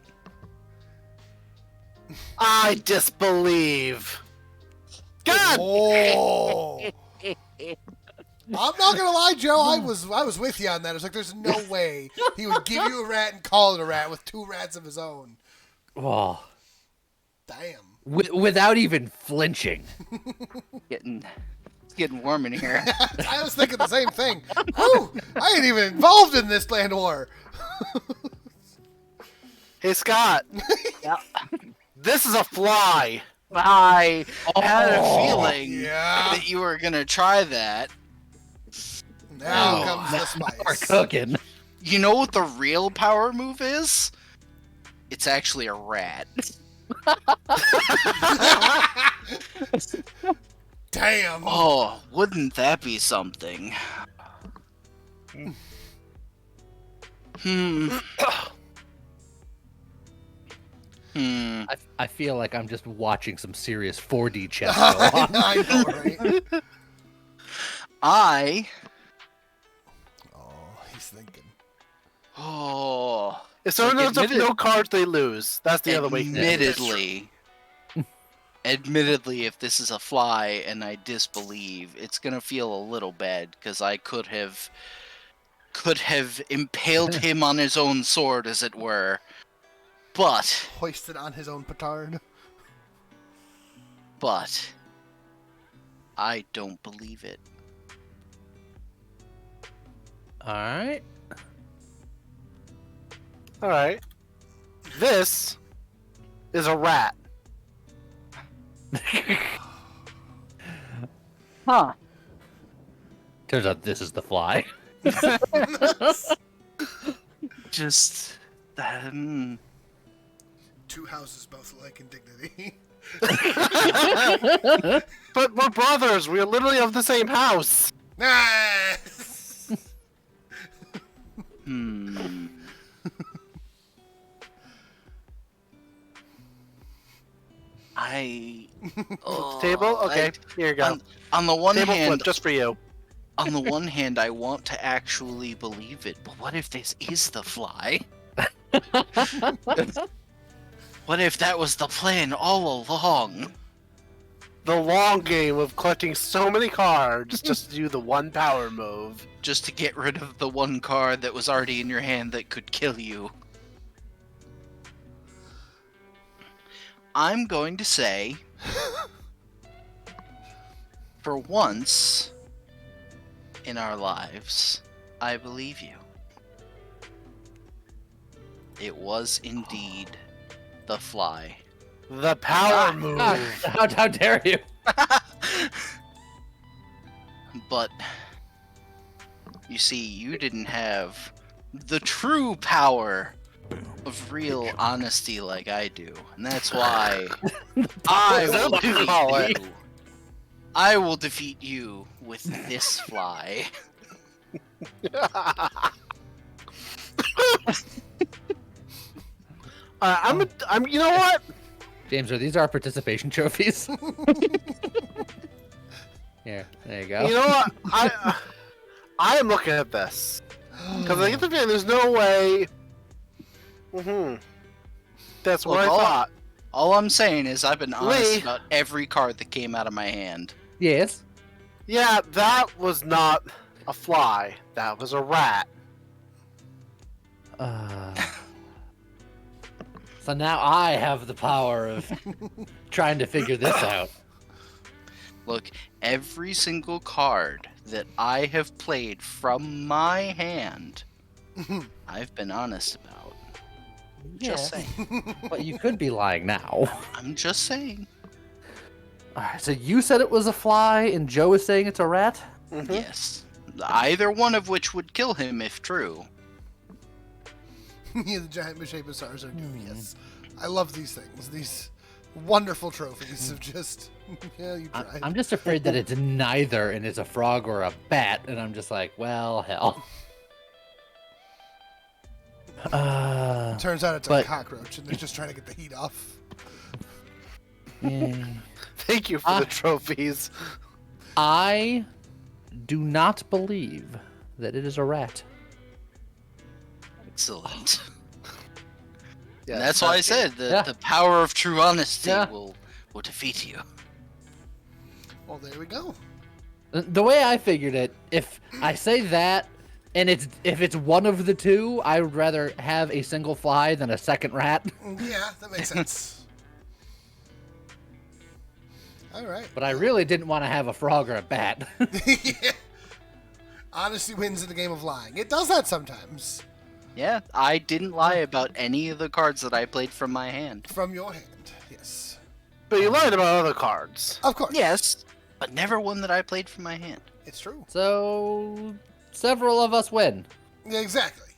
I disbelieve. God. Oh. I'm not gonna lie, Joe. I was with you on that. I was like, "There's no way he would give you a rat and call it a rat with 2 rats of his own." Oh, Damn. without even flinching. It's getting warm in here. I was thinking the same thing. Whew, I ain't even involved in this land war. Hey, Scott. Yeah. This is a fly. I had a feeling Yeah. that you were gonna try that. Now Oh, comes the We're spice. cooking. You know what the real power move is? It's actually a rat. Damn. Oh, wouldn't that be something? Hmm. I feel like I'm just watching some serious 4D chess go on. I know, right? Oh, he's thinking. Oh. If someone knows Admitted- no cards, they lose. That's the other way. Admittedly, if this is a fly and I disbelieve, it's gonna feel a little bad because I could have impaled him on his own sword, as it were. But Hoisted on his own petard. I don't believe it. All right. All right. This is a rat. Huh. Turns out this is the fly. Just. 2 houses both alike in dignity. But we're brothers. We're literally of the same house. Ah! Hmm. Oh, Table? Okay, here you go. On the one Table hand, flip just for you. on the one hand, I want to actually believe it, but what if this is the fly? What if that was the plan all along? The long game of collecting so many cards just to do the one power move. Just to get rid of the one card that was already in your hand that could kill you. I'm going to say, for once in our lives, I believe you. It was indeed the fly. The power move. How dare you? But you see, you didn't have the true power of real honesty like I do, and that's why I will That's what you call it. defeat you. I will defeat you with this fly. I'm. You know what? James, are these our participation trophies? Here, there you go. You know what? I am looking at this because I get the feeling there's no way. That's what Look, I thought. All I'm saying is I've been honest Lee. about every card that came out of my hand. Yes. Yeah, that was not a fly. That was a rat. So now I have the power of trying to figure this out. Look, every single card that I have played from my hand, I've been honest about. Just saying. But you could be lying now. I'm just saying. Alright, so you said it was a fly, and Joe is saying it's a rat? Yes. Either one of which would kill him if true. Yeah, the giant misshapen stars are new, yes. I love these things. These wonderful trophies of just... yeah, you tried. I'm just afraid that it's neither, and it's a frog or a bat, and I'm just like, well, hell. Turns out it's a but- cockroach, and they're just trying to get the heat off. Yeah. Thank you for the trophies. I do not believe that it is a rat. Excellent. Yeah, And that's why I said Yeah. the power of true honesty Yeah. will defeat you. Well, there we go. The way I figured it, if I say that, and if it's one of the two, I would rather have a single fly than a second rat. Yeah, that makes sense. All right. But I really didn't want to have a frog or a bat. Yeah. Honesty wins in the game of lying. It does that sometimes. Yeah, I didn't lie about any of the cards that I played from my hand. From your hand, yes. But you lied about other cards. Of course. Yes, but never one that I played from my hand. It's true. So several of us win. Yeah, exactly.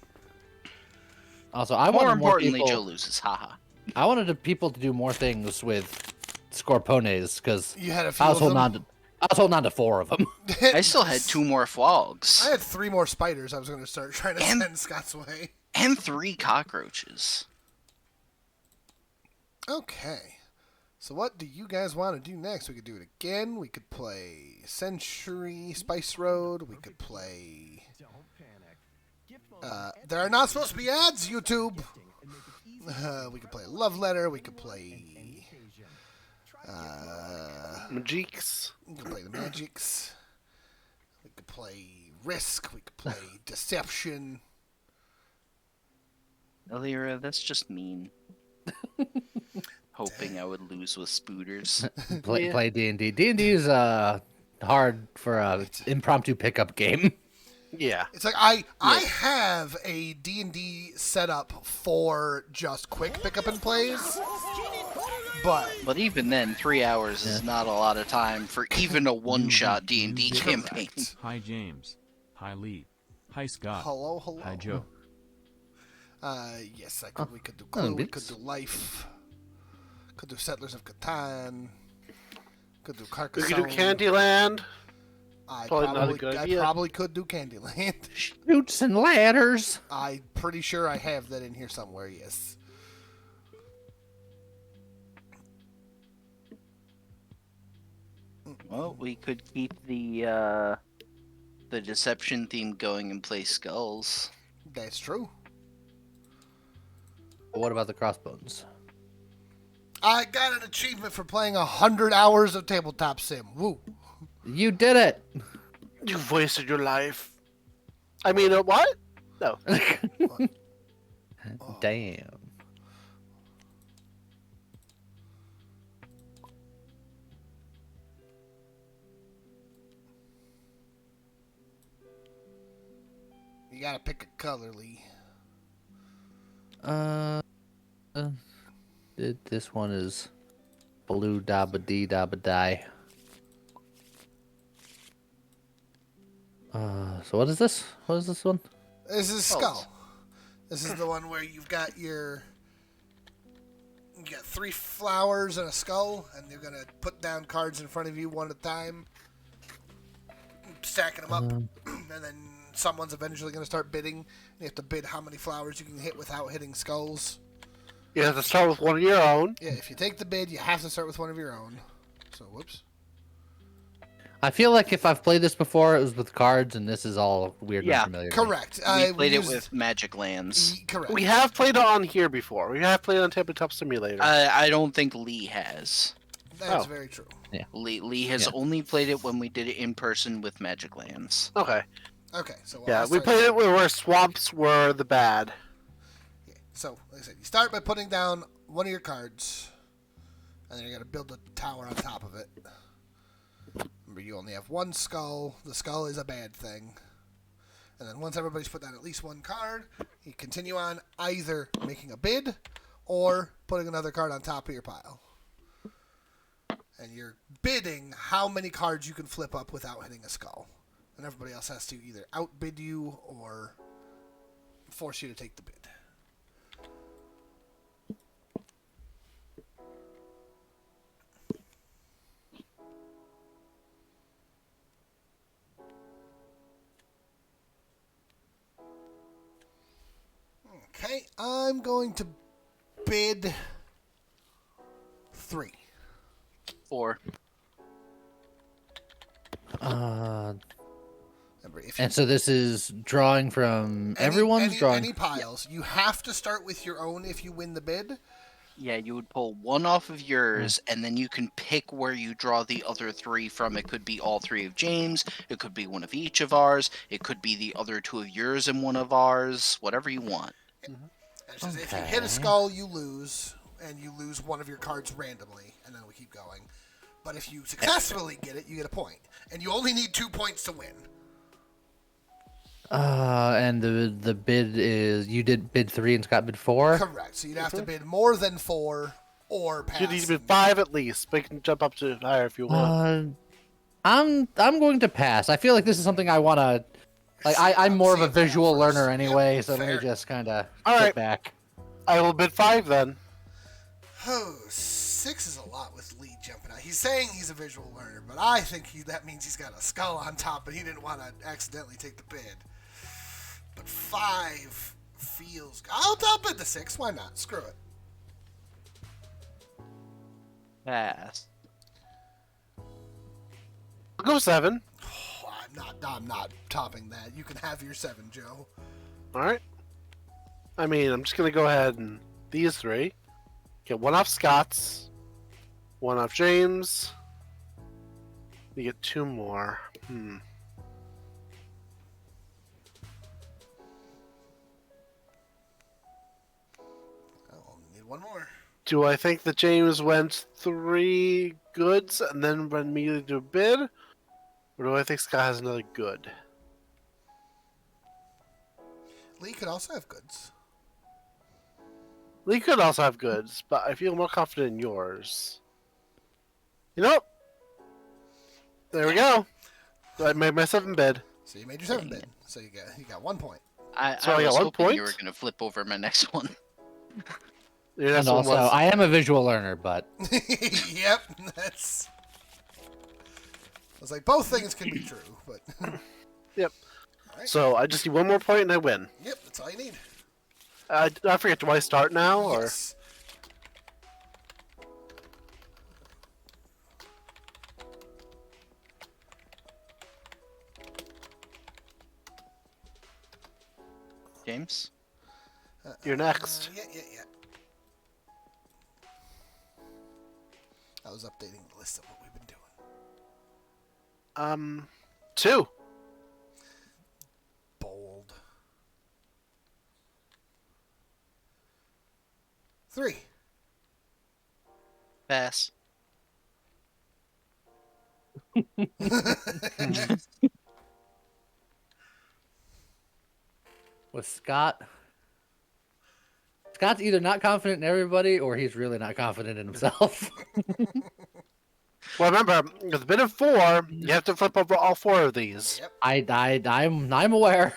Also, I More wanted more importantly, people. Joe loses. Haha. I wanted people to do more things with Scorpones because You had a few I was of them. I was holding on to 4 of them. I still had 2 more flogs I had 3 more spiders I was going to start trying to And- send Scott's way. and 3 cockroaches. Okay. So what do you guys want to do next? We could do it again. We could play Century Spice Road. We could play... there are not supposed to be ads, YouTube. We could play Love Letter. We could play... Majiks. we could play the Magics. We could play Risk. We could play Deception. Alira, that's just mean. Hoping I would lose with spooters. Play D&D. D&D is hard for a impromptu pickup game. Yeah. It's like I have a D&D setup for just quick pickup and plays, but even then, 3 hours is not a lot of time for even a one-shot D&D campaign. correct. Hi, James. Hi, Lee. Hi, Scott. Hello. Hi, Joe. Yes, we could do Clue, we could bits. do Life, could do Settlers of Catan, could do We Carcassonne. could do Candyland. I Probably not a probably, good I idea. probably could do Candyland. Shoots and ladders. I'm pretty sure I have that in here somewhere. Yes. Well, we could keep the deception theme going and play skulls. That's true. But what about the crossbones? I got an achievement for playing 100 hours of tabletop sim. Woo. You did it. You've wasted your life. I mean, what? No. Damn. You gotta pick a color, Lee. This one is blue dabba dee dabba die. So what is this? What is this one? This is Skull. This is the one where you got 3 flowers and a skull, and you're gonna put down cards in front of you one at a time, stacking them up, and then someone's eventually gonna start bidding. And you have to bid how many flowers you can hit without hitting skulls. You have to start with one of your own. Yeah, if you take the bid, you have to start with one of your own. So, whoops. I feel like if I've played this before, it was with cards, and this is all weird and Yeah, unfamiliar. to me. Correct. We played it used- with Magic Lands. Correct. We have played it on here before. We have played on Tabletop Simulator. I don't think Lee has. That's Oh. very true. Lee has Yeah. only played it when we did it in person with Magic Lands. Okay. Okay, so Yeah, I'll we start- played it where swamps were the bad. Yeah. So, like I said, you start by putting down one of your cards, and then you're gonna build a tower on top of it. Remember, you only have one skull. The skull is a bad thing. And then once everybody's put down at least one card, you continue on either making a bid or putting another card on top of your pile. And you're bidding how many cards you can flip up without hitting a skull. And everybody else has to either outbid you or force you to take the bid. Okay, I'm going to bid 3. Or Uh, Remember, if you, And so this is drawing from everyone's drawing. any piles. You have to start with your own if you win the bid. Yeah, you would pull one off of yours, and then you can pick where you draw the other 3 from. It could be all 3 of James. It could be one of each of ours. It could be the other 2 of yours and one of ours. Whatever you want. And it says if you hit a skull, you lose, and you lose one of your cards randomly, and then we keep going. But if you successfully get it, you get a point, and you only need 2 points to win. And the bid is you did bid 3 and Scott bid 4. Correct. So you'd have to bid more than 4 or pass. You need to be 5 at least, but you can jump up to higher if you want. I'm going to pass. I feel like this is something I want to. Like I'm more of a visual learner anyway, Yep, so let fair. me just kind of All sit right. back. I will bid 5 then. Oh, 6 is a lot with Lee jumping out. He's saying he's a visual learner, but I think that means he's got a skull on top, and he didn't want to accidentally take the bid. But 5 feels. I'll bid the 6. Why not? Screw it. Pass. I'll go 7. Oh, I'm not topping that. You can have your 7, Joe. All right. I mean, I'm just gonna go ahead and these 3 get 1 off Scott's, 1 off James. You get 2 more. I'll need 1 more. Do I think that James went 3 goods and then went immediately to a bid? Or do I think Scott has another good? Lee could also have goods. Lee could also have goods, but I feel more confident in yours. You know what? There we go. I made my 7 bid. So you made your 7 bid. So you got 1 point. So I got was 1 hoping point? you were going to flip over my next one. Your And next one also, was- I am a visual learner, but Yep, that's. I was like, both things can be true, but. Yep. Alright. So I just need 1 more point and I win. Yep, that's all you need. I forget, do I start now? Or Yes. James? you're next? Yeah. I was updating the list of what we've been doing. 2. Bold. 3. Pass. with Scott, Scott's either not confident in everybody or he's really not confident in himself. Well, remember, with a bid of 4, you have to flip over all 4 of these. Yep. I'm aware.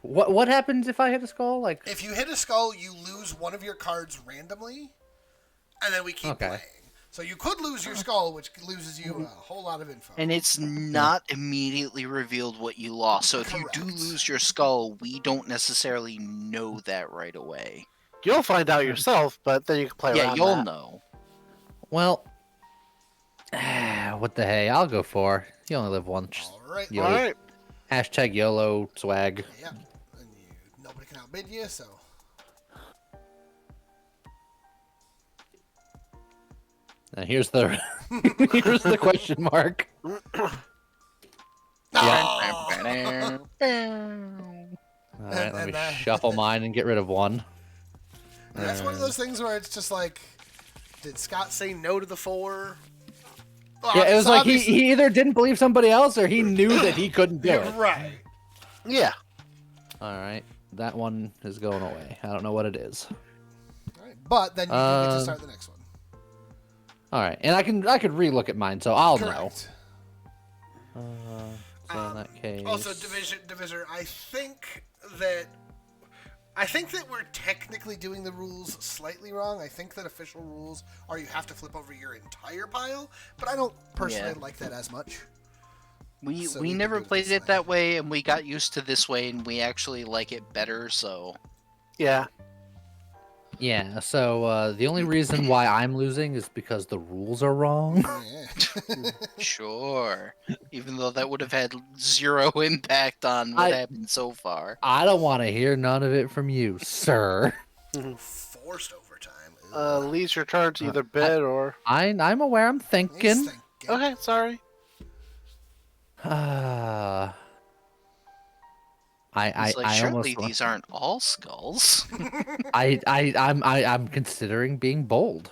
What happens if I hit a skull? Like, If you hit a skull, you lose one of your cards randomly, and then we keep playing. So you could lose your skull, which loses you a whole lot of info. And it's not immediately revealed what you lost. So if you do Correct. lose your skull, we don't necessarily know that right away. You'll find out yourself, but then you can play Yeah, around you'll that. know. well, what the hey? I'll go 4. You only live once. All right. You All right. Hashtag YOLO swag. Yeah. And nobody can outbid you, so. And here's the here's the question mark. No! All right, let me shuffle mine and get rid of 1. That's one of those things where it's just like, did Scott say no to the 4? Well, Yeah, it was it's like obviously- he either didn't believe somebody else or he knew that he couldn't do You're it. right. Yeah. All right, that one is going away. I don't know what it is. All right. But then you can get to start the next one. All right, and I could relook at mine, so I'll Correct. know. So in that case, Also, Divisor, I think that we're technically doing the rules slightly wrong. I think that official rules are you have to flip over your entire pile, but I don't personally Yeah. like that as much. We So we we can never do it played this it way. that way, and we got used to this way, and we actually like it better. So Yeah. Yeah, so the only reason why I'm losing is because the rules are wrong. Yeah. Sure. Even though that would have had zero impact on what I- happened so far. I don't want to hear none of it from you, sir. Forced overtime. Ugh. Lee's your turn to either bid or. I'm aware. I'm He's thinking. thinking. Okay, sorry. I It's like, I surely almost these aren't all skulls. I'm considering being bold.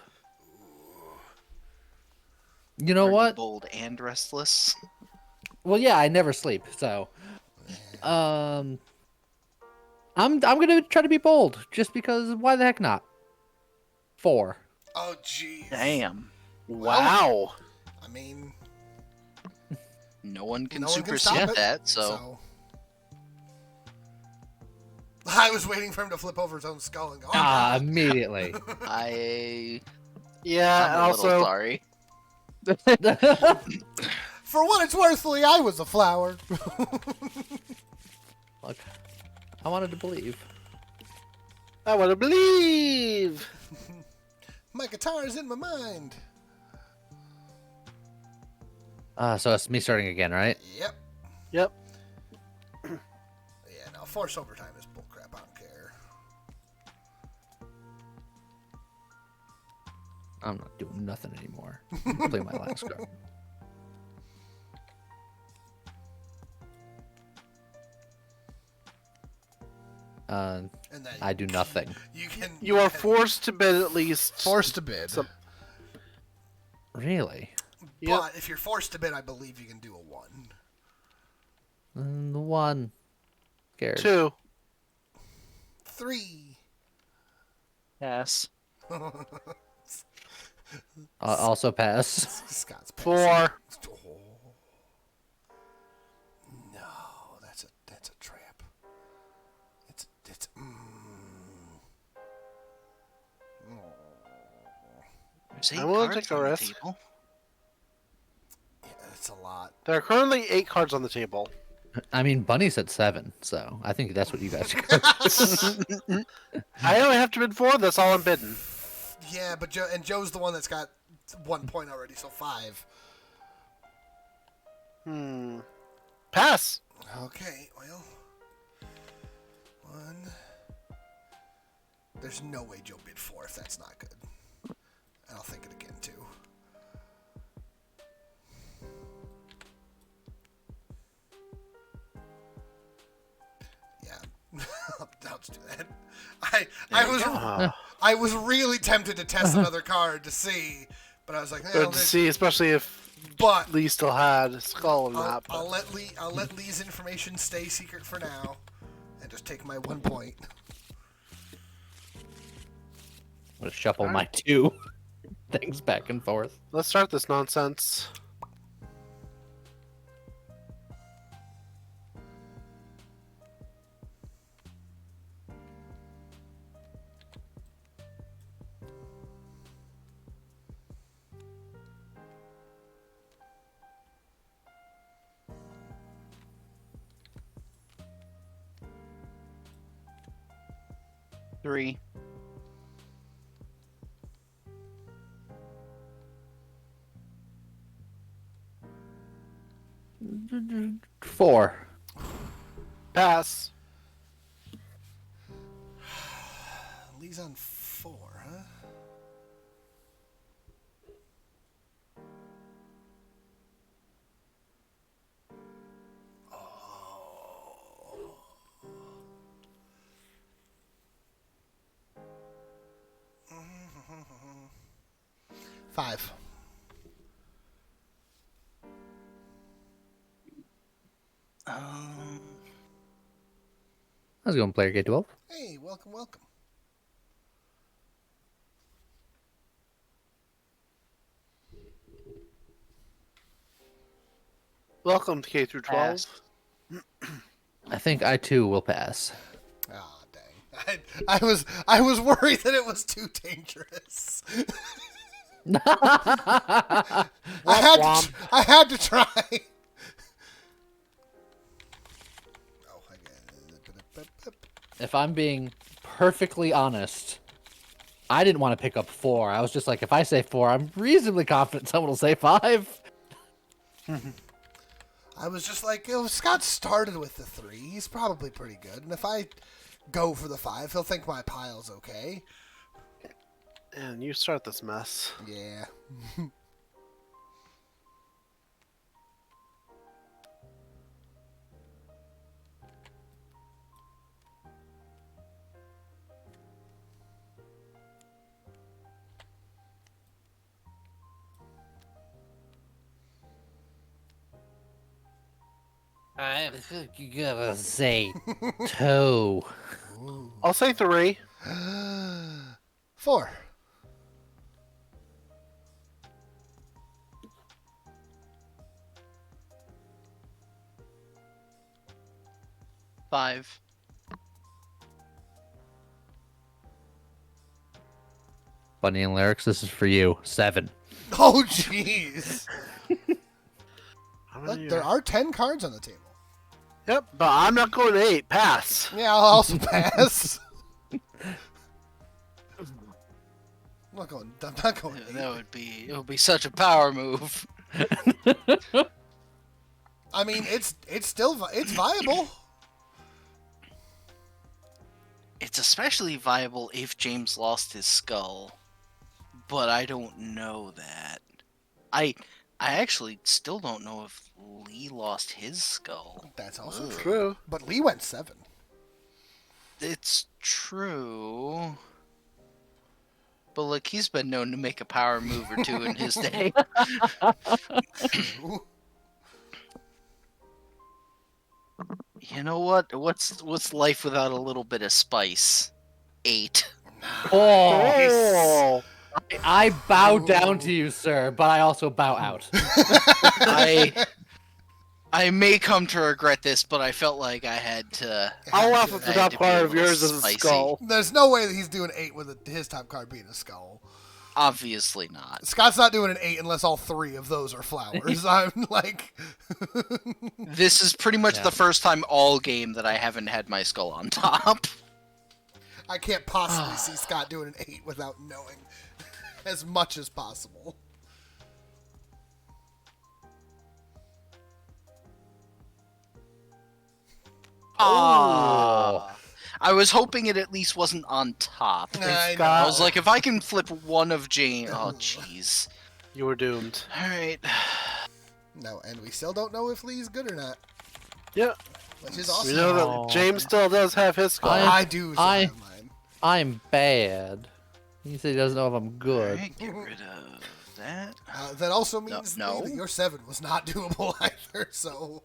You know Are you what? bold and restless? Well, yeah, I never sleep, so I'm gonna try to be bold, just because. Why the heck not? 4. Oh, jeez. Damn. Wow. I mean, No one can no one can supersede stop it. that, so. I was waiting for him to flip over his own skull and go, oh, God. Immediately. Yeah, and I'm a little also. sorry. For what it's worth, Lee, I was a flower. Look, I wanted to believe. I want to believe. My guitar's in my mind. So it's me starting again, right? Yep. Yep. Yeah, no, forced overtime is bullcrap. I don't care. I'm not doing nothing anymore. Play my last card. And then I do nothing. You are forced to bid at least. forced to bid. Some- Really? Yep. But if you're forced to bid, I believe you can do a 1. The 1. Scared. 2. 3. Yes. Also pass. Scott's 4. passing. Oh. No, that's a trap. It's There's 8 I'm willing to cards take a on the risk. table. yeah, it's a lot. There are currently 8 cards on the table. I mean, Bunny said 7, so I think that's what you guys got. I only have to bid 4. That's all I'm bidding. Yeah, but Joe's the one that's got 1 point already, so 5. Pass. Okay, well, 1. There's no way Joe bid 4 if that's not good. And I'll think it again too. Yeah, I'll just do that. I was really tempted to test another card to see, but I was like, Good to see, especially if But Lee still had a skull or not. I'll let Lee's information stay secret for now, and just take my 1 point. I'm gonna shuffle my 2 things back and forth. Let's start this nonsense. Three. Four. Pass. Lee's on 4, huh? Oh. 5. How's it going, player K12? Hey, welcome, welcome. Welcome to K through 12. Pass. I think I too will pass. Ah, dang. I was worried that it was too dangerous. I had to try. Oh, If I'm being perfectly honest, I didn't want to pick up 4. I was just like, if I say 4, I'm reasonably confident someone will say 5. I was just like, Scott started with the 3. He's probably pretty good. And if I go for the 5, he'll think my pile's okay. And you start this mess. Yeah. I think you gotta say 2. I'll say 3. 4. Five. Bunny and Lyrics, this is for you. 7. Oh, jeez. How Look, many there are 10 cards on the table. Yep, but I'm not going to 8. Pass. Yeah, I'll also pass. I'm not going. It would be such a power move. I mean, it's still it's viable. It's especially viable if James lost his skull, but I don't know that. I actually still don't know if Lee lost his skull. That's also true. True. But Lee went 7. It's true. But look, he's been known to make a power move or two in his day. True. You know what? What's life without a little bit of spice? 8. Oh! I bow down to you, sir, but I also bow out. I may come to regret this, but I felt like I had to. I'll laugh at the I had top to be card a of little yours as a spicy. skull. There's no way that he's doing 8 with his top card being a skull. Obviously not. Scott's not doing an 8 unless all 3 of those are flowers. I'm like, This is pretty much the first time all game that I haven't had my skull on top. I can't possibly see Scott doing an 8 without knowing as much as possible. Ah. I was hoping it at least wasn't on top. I Scott- I was like, if I can flip one of Jane. Oh, jeez. You were doomed. Alright. No, and we still don't know if Lee's good or not, Yeah. which is We awesome. know Oh. that James still does have his skull. I do. I- have mine. I'm bad. He said he doesn't know if I'm good. Alright, get rid of that. That also means No. Lee, that your 7 was not doable either. So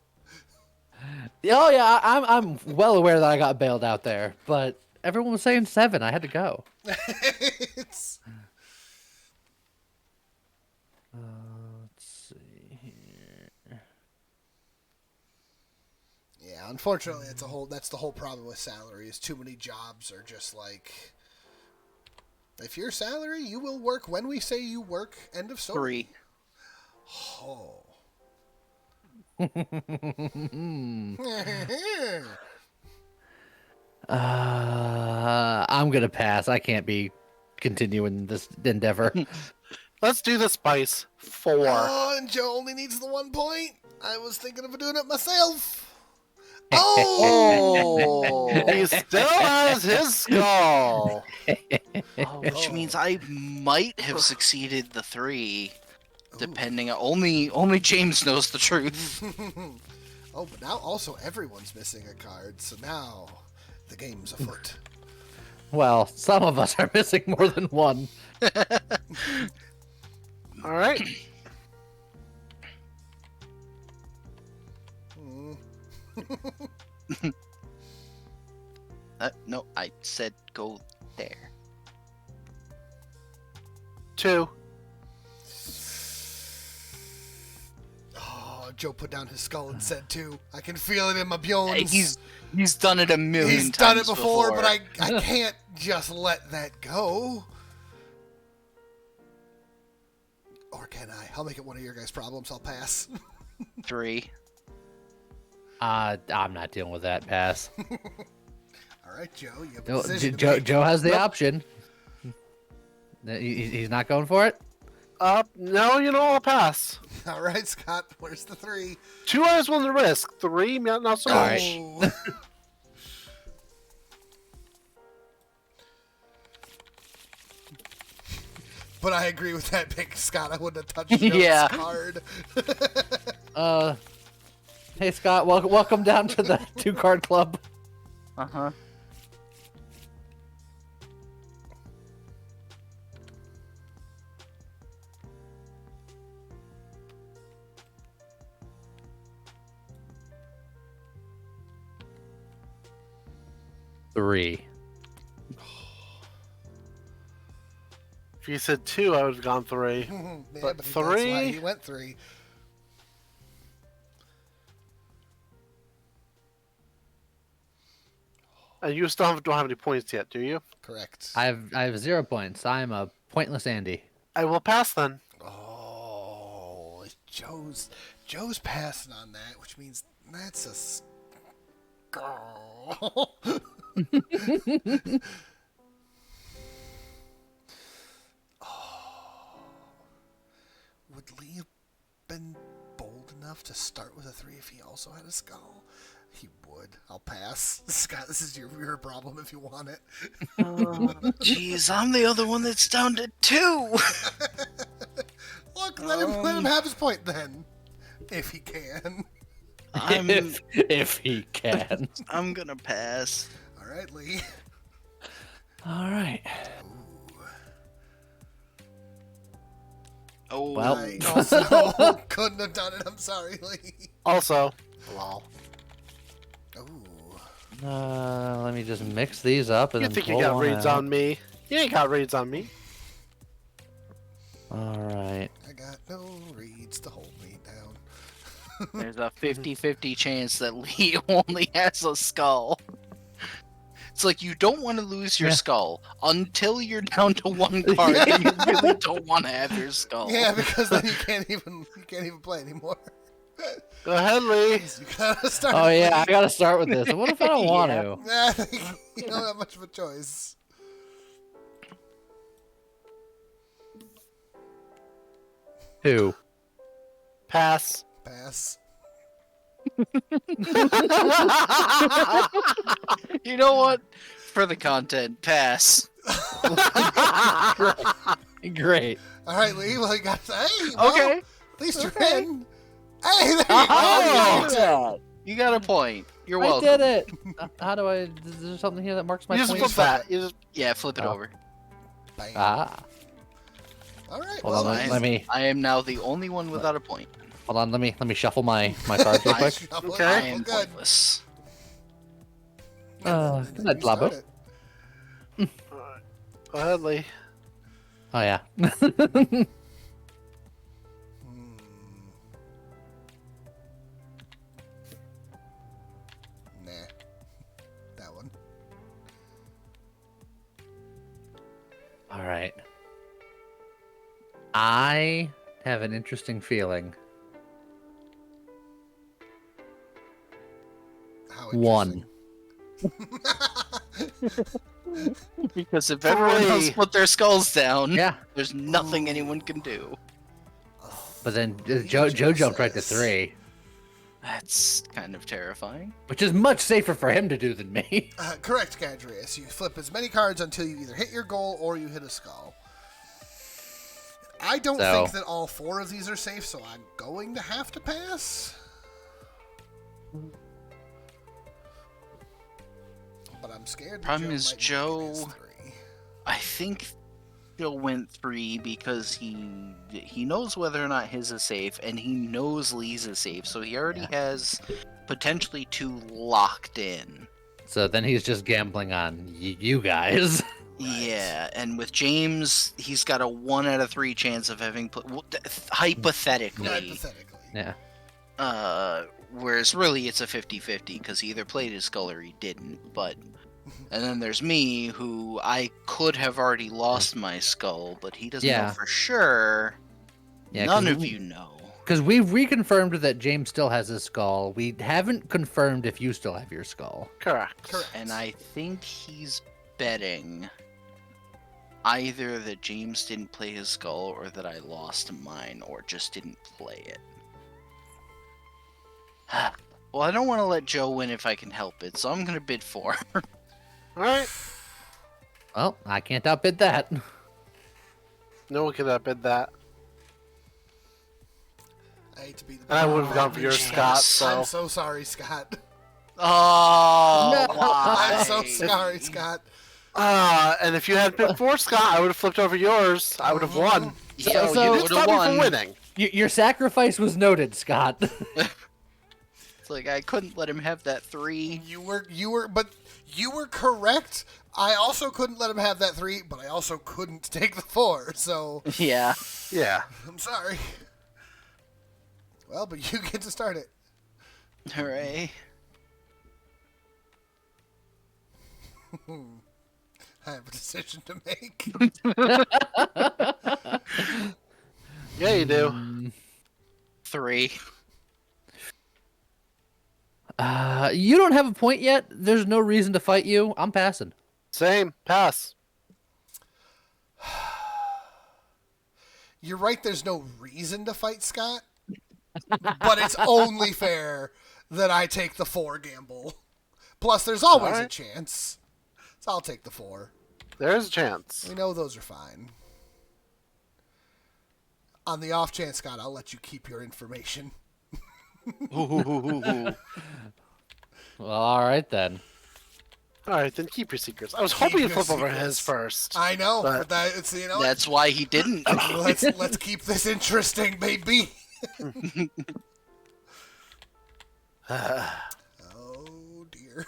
Oh yeah, I'm well aware that I got bailed out there, but everyone was saying 7. I had to go. it's Let's see here. yeah. Unfortunately, that's the whole problem with salary. Is too many jobs are just like, if you're salary, you will work when we say you work. End of story. 3. Oh. I'm gonna pass. I can't be continuing this endeavor. Let's do the spice. 4. Oh, and Joe only needs the 1 point. I was thinking of doing it myself. Oh! He still has his skull. Which means I might have succeeded the 3. Depending on only James knows the truth. Oh, but now also everyone's missing a card, so now the game's afoot. Well, some of us are missing more than one. All right. No, I said go there. 2. Oh, Joe put down his skull and said 2. I can feel it in my bones. He's done it a million He's times done it before, but I can't just let that go. Or can I? I'll make it one of your guys' problems. I'll pass. 3. I'm not dealing with that. Pass. All right, Joe. You have a No, decision to Joe, make. Joe has the option. He's not going for it? No, I'll pass. All right, Scott, where's the 3? 2 I was willing to risk. 3, not so All much. right. Oh. But I agree with that pick, Scott. I wouldn't have touched Joe's Yeah. card. Hey Scott, welcome down to the 2-card club. Uh-huh. Three. If you said 2, I would have gone 3. Yeah, But that's why 3? he went 3. And you still don't have any points yet, do you? Correct. I have 0 points. I'm a pointless Andy. I will pass then. Oh, Joe's passing on that, which means that's a skull. Would Lee have been bold enough to start with a 3 if he also had a skull? He would. I'll pass. Scott, this is your problem if you want it. Jeez, I'm the other one that's down to 2. Look, let him have his point then. If he can. If he can. I'm gonna pass. All right, Lee. All right. Oh, Well. I also couldn't have done it. I'm sorry, Lee. Also, lol. Ooh. Let me just mix these up and You then think pull you got one raids out. on me? You ain't got raids on me. All right. I got no reeds to hold me down. there's a 50-50 chance that Lee only has a skull. It's like you don't want to lose your Yeah. skull until you're down to 1 card, and you really don't want to have your skull. Yeah, because then you can't even play anymore. Go ahead, Lee. You gotta start. Oh yeah, I Lee. gotta start with this. What if I don't want Yeah. to? You don't have much of a choice. Two. Pass. Pass. You know what? For the content, pass. Great. All right, Lee. Well, you got. Hey. Well, Okay. At least you're Okay. in. Hey, there you go. Oh, you got a point. You're I welcome. did it. How do I? Is there something here that marks my You just point? flip that. You just Yeah, flip it Oh. over. Bam. Ah. All right. Hold well, on. I- Let me. I am now the only one without a point. Hold on. Let me shuffle my cards real quick. shuffle it, Okay. I shuffle am good. pointless. And Good then night, you start Blabbo. it. go ahead, Lee. Oh yeah. Hmm. Nah. That one. All right. I have an interesting feeling. How One. Because if everyone else Three. put their skulls down, Yeah, there's nothing anyone can do. but then Joe jumped right to 3, That's kind of terrifying. which is much safer for him to do than me. Correct, Gadrius. You flip as many cards until you either hit your goal or you hit a skull. I don't So- think that all 4 of these are safe, so I'm going to have to pass. But I'm scared. That Problem Joe is, might make it Joe- his 3. I think Bill went 3 because he knows whether or not his is safe, and he knows Lee's is safe, so he already has potentially 2 locked in. So then he's just gambling on you guys. Right. Yeah, and with James, he's got a 1 out of 3 chance of having hypothetically. Hypothetically. Yeah. Whereas really it's a 50-50 because he either played his skull or he didn't. But and then there's me who I could have already lost my skull, but he doesn't know Yeah. for sure. Yeah, None 'cause of we- you know. Because we've reconfirmed that James still has his skull. We haven't confirmed if you still have your skull. Correct. Correct. And I think he's betting. either that James didn't play his skull or that I lost mine or just didn't play it. Well, I don't want to let Joe win if I can help it, so I'm going to bid 4. All right. Well, I can't outbid that. No one could outbid that. I hate to be the And I would have gone for yours, Scott. I'm So so sorry, Scott. Oh, No. why? I'm so sorry, Scott. and if you had picked 4, Scott, I would have flipped over yours. I would have won. Yeah, So- you Didn't would stop have me won. from winning. Your sacrifice was noted, Scott. It's like I couldn't let him have that 3. You were correct. I also couldn't let him have that 3, but I also couldn't take the 4. So Yeah. Yeah. I'm sorry. Well, but you get to start it. Hooray. I have a decision to make. Yeah, you do. 3. You don't have a point yet. There's no reason to fight you. I'm passing. Same. Pass. You're right, there's no reason to fight Scott. But it's only fair that I take the 4 gamble. Plus, there's always a Alright. chance. So I'll take the 4. There's a chance. We know those are fine. On the off chance, Scott, I'll let you keep your information. Well, all right then. All right, then keep your secrets. I was Keep hoping you'd your flip over secrets. his first. I know, But- but that, it's, you know, That's why he didn't. let's keep this interesting, baby. Oh dear.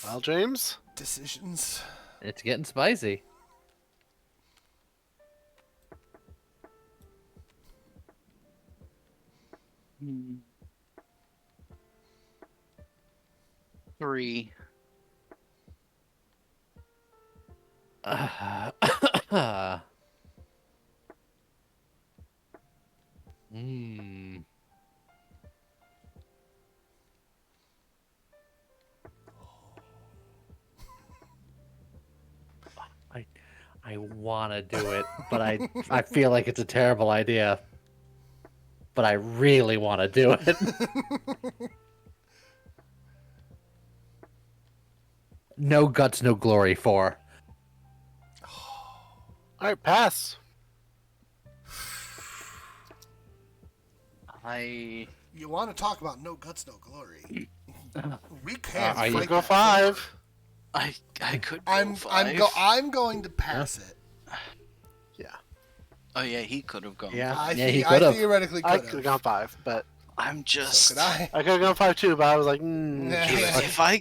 Well, James. Decisions. It's getting spicy. Three. Hmm. I want to do it, but I feel like it's a terrible idea. But I really want to do it. No guts, no glory 4. All right, pass. I You want to talk about no guts, no glory? We can't. Are you- fight Go that. 5. I could go I'm 5. I'm going to pass it. Yeah. Oh yeah, he could have gone. Yeah. I, he I could've. theoretically I could could have have. gone 5, but I'm So just. could I. I could have gone 5 too. But I was like, If I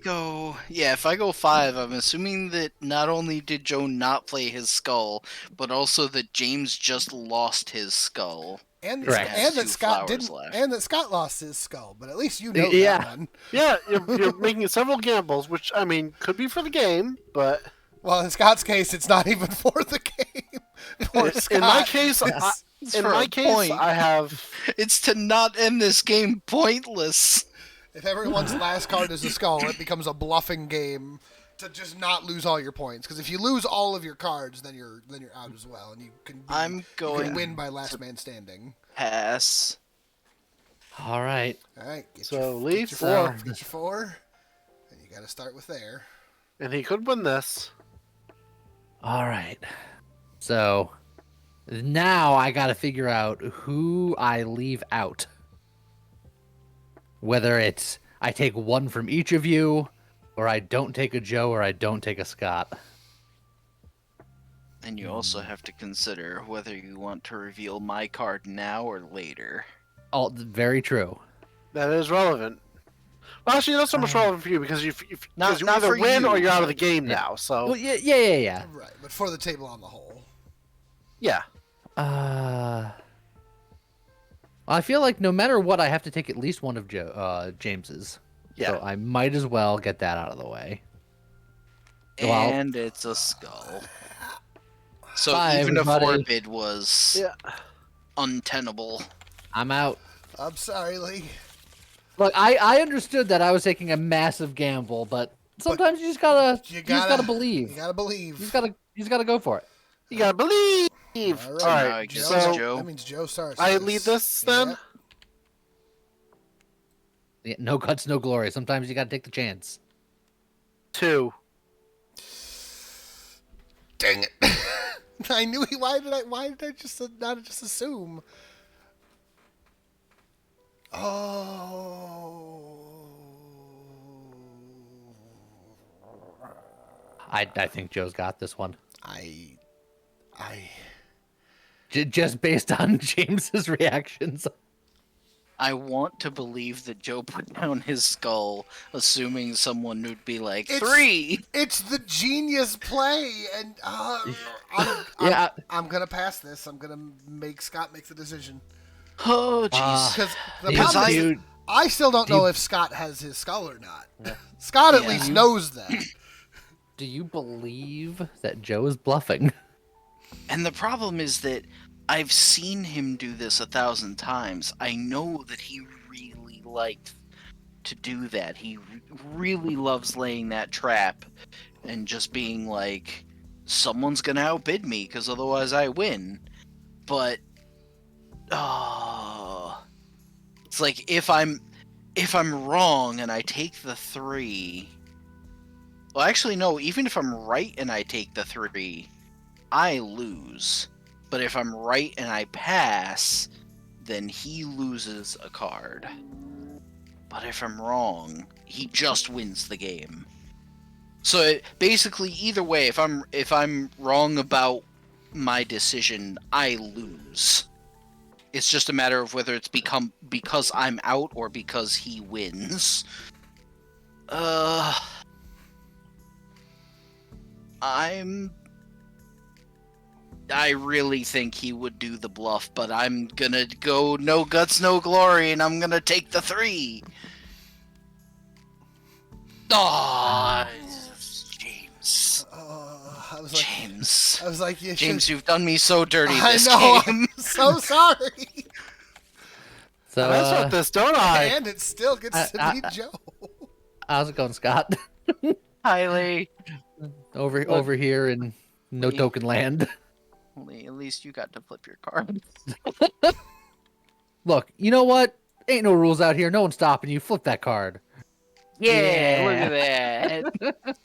go 5, I'm assuming that not only did Joe not play his skull, but also that James just lost his skull. And Correct. and that Two Scott flowers didn't. left. And that Scott lost his skull. But at least you know Yeah. that one. yeah, you're making several gambles, which I mean could be for the game, but Well, in Scott's case, it's not even for the game. Poor Scott. in my case, It's in for my a case, point. I have. It's to not end this game pointless. If everyone's last card is a skull, it becomes a bluffing game to just not lose all your points. Because if you lose all of your cards, then you're out as well, and you can I'm you going can win by last man standing. pass. All right. All right, get So your, leave get your 4. Get your 4, and you got to start with there. And he could win this. All right. So now I got to figure out who I leave out. Whether it's I take one from each of you, or I don't take a Joe, or I don't take a Scott. And you also have to consider whether you want to reveal my card now or later. Oh, very true. That is relevant. Well, actually, not so much relevant for you because you Not either for win you, or you're out of the but- game now. So Well, yeah. Right, but for the table on the whole. yeah, I feel like no matter what, I have to take at least one of James's. yeah. So I might as well get that out of the way. Well- And it's a skull. So Bye, even a everybody. 4 bid was Yeah. untenable. I'm out. I'm sorry, Lee. Look, I understood that I was taking a massive gamble, but sometimes you just gotta You gotta gotta believe. You gotta believe. You just gotta He's got to go for it. You gotta believe. All All right, right, now I guess so Joe. That means Joe starts. I lead this then. Yep. Yeah, no guts, no glory. Sometimes you got to take the chance. 2. Dang it! I knew he. Why did I just not just assume? Oh. I think Joe's got this one. I. Just based on James's reactions. I want to believe that Joe put down his skull, assuming someone would be like, It's- 3! It's the genius play, and Yeah. I'm gonna pass this. I'm gonna make Scott make the decision Oh, jeez. because the Because problem is, you- I still don't know if Scott has his skull or not. Scott at Yeah. least knows that. Do you believe that Joe is bluffing? And the problem is that I've seen him do this 1,000 times. I know that he really liked to do that. He really loves laying that trap and just being like, someone's gonna outbid me because otherwise I win. But it's like if I'm wrong and I take the 3. Well, actually no. Even if I'm right and I take the 3, I lose. But if I'm right and I pass, then he loses a card. But if I'm wrong, he just wins the game. So basically, either way, if I'm wrong about my decision, I lose. It's just a matter of whether it's because I'm out or because he wins. I really think he would do the bluff, but I'm gonna go no guts, no glory, and I'm gonna take the 3. Oh, James. I was like, James. you James, should. you've done me so dirty I this know. game. I'm so sorry. So, I mess with this, don't I? And it still gets to be Joe. how's it going, Scott? Highly. over here in no token land. At least you got to flip your card. Look, you know what? Ain't no rules out here. No one's stopping you. Flip that card. Yeah, look at that.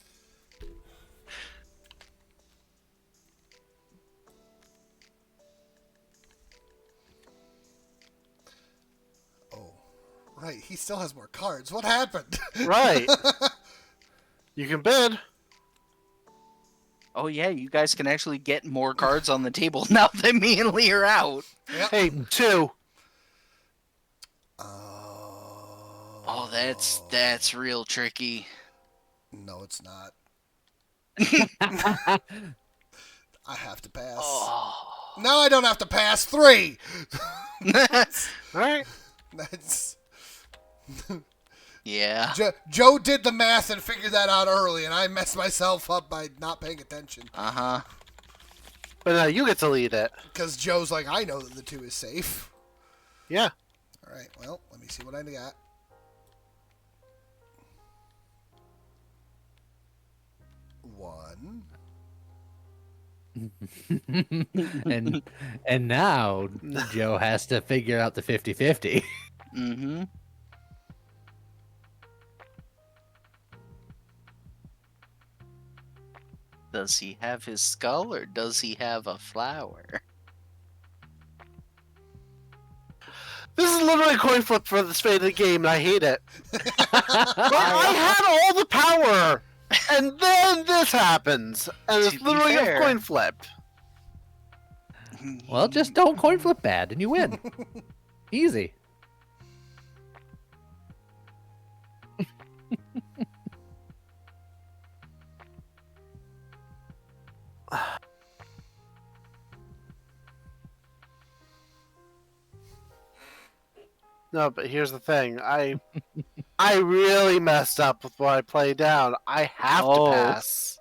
Oh, right. He still has more cards. What happened? Right. You can bid. Oh yeah, you guys can actually get more cards on the table now that me and Lee are out. Yep. Hey, 2. Oh, that's real tricky. No, it's not. I have to pass. Oh. No, I don't have to pass. 3. All right. That's. Yeah. Joe did the math and figured that out early, and I messed myself up by not paying attention. Uh-huh. But now you get to lead it. Because Joe's like, I know that the 2 is safe. Yeah. All right, well, let me see what I got. One. and now Joe has to figure out the 50-50. Mm-hmm. Does he have his skull or does he have a flower? This is literally a coin flip for the fate of the game, and I hate it. I had all the power, and then this happens, and it's To be literally fair. a coin flip. Well, just don't coin flip bad and you win. Easy. No, but here's the thing. I really messed up with what I played down. I have Oh. to pass.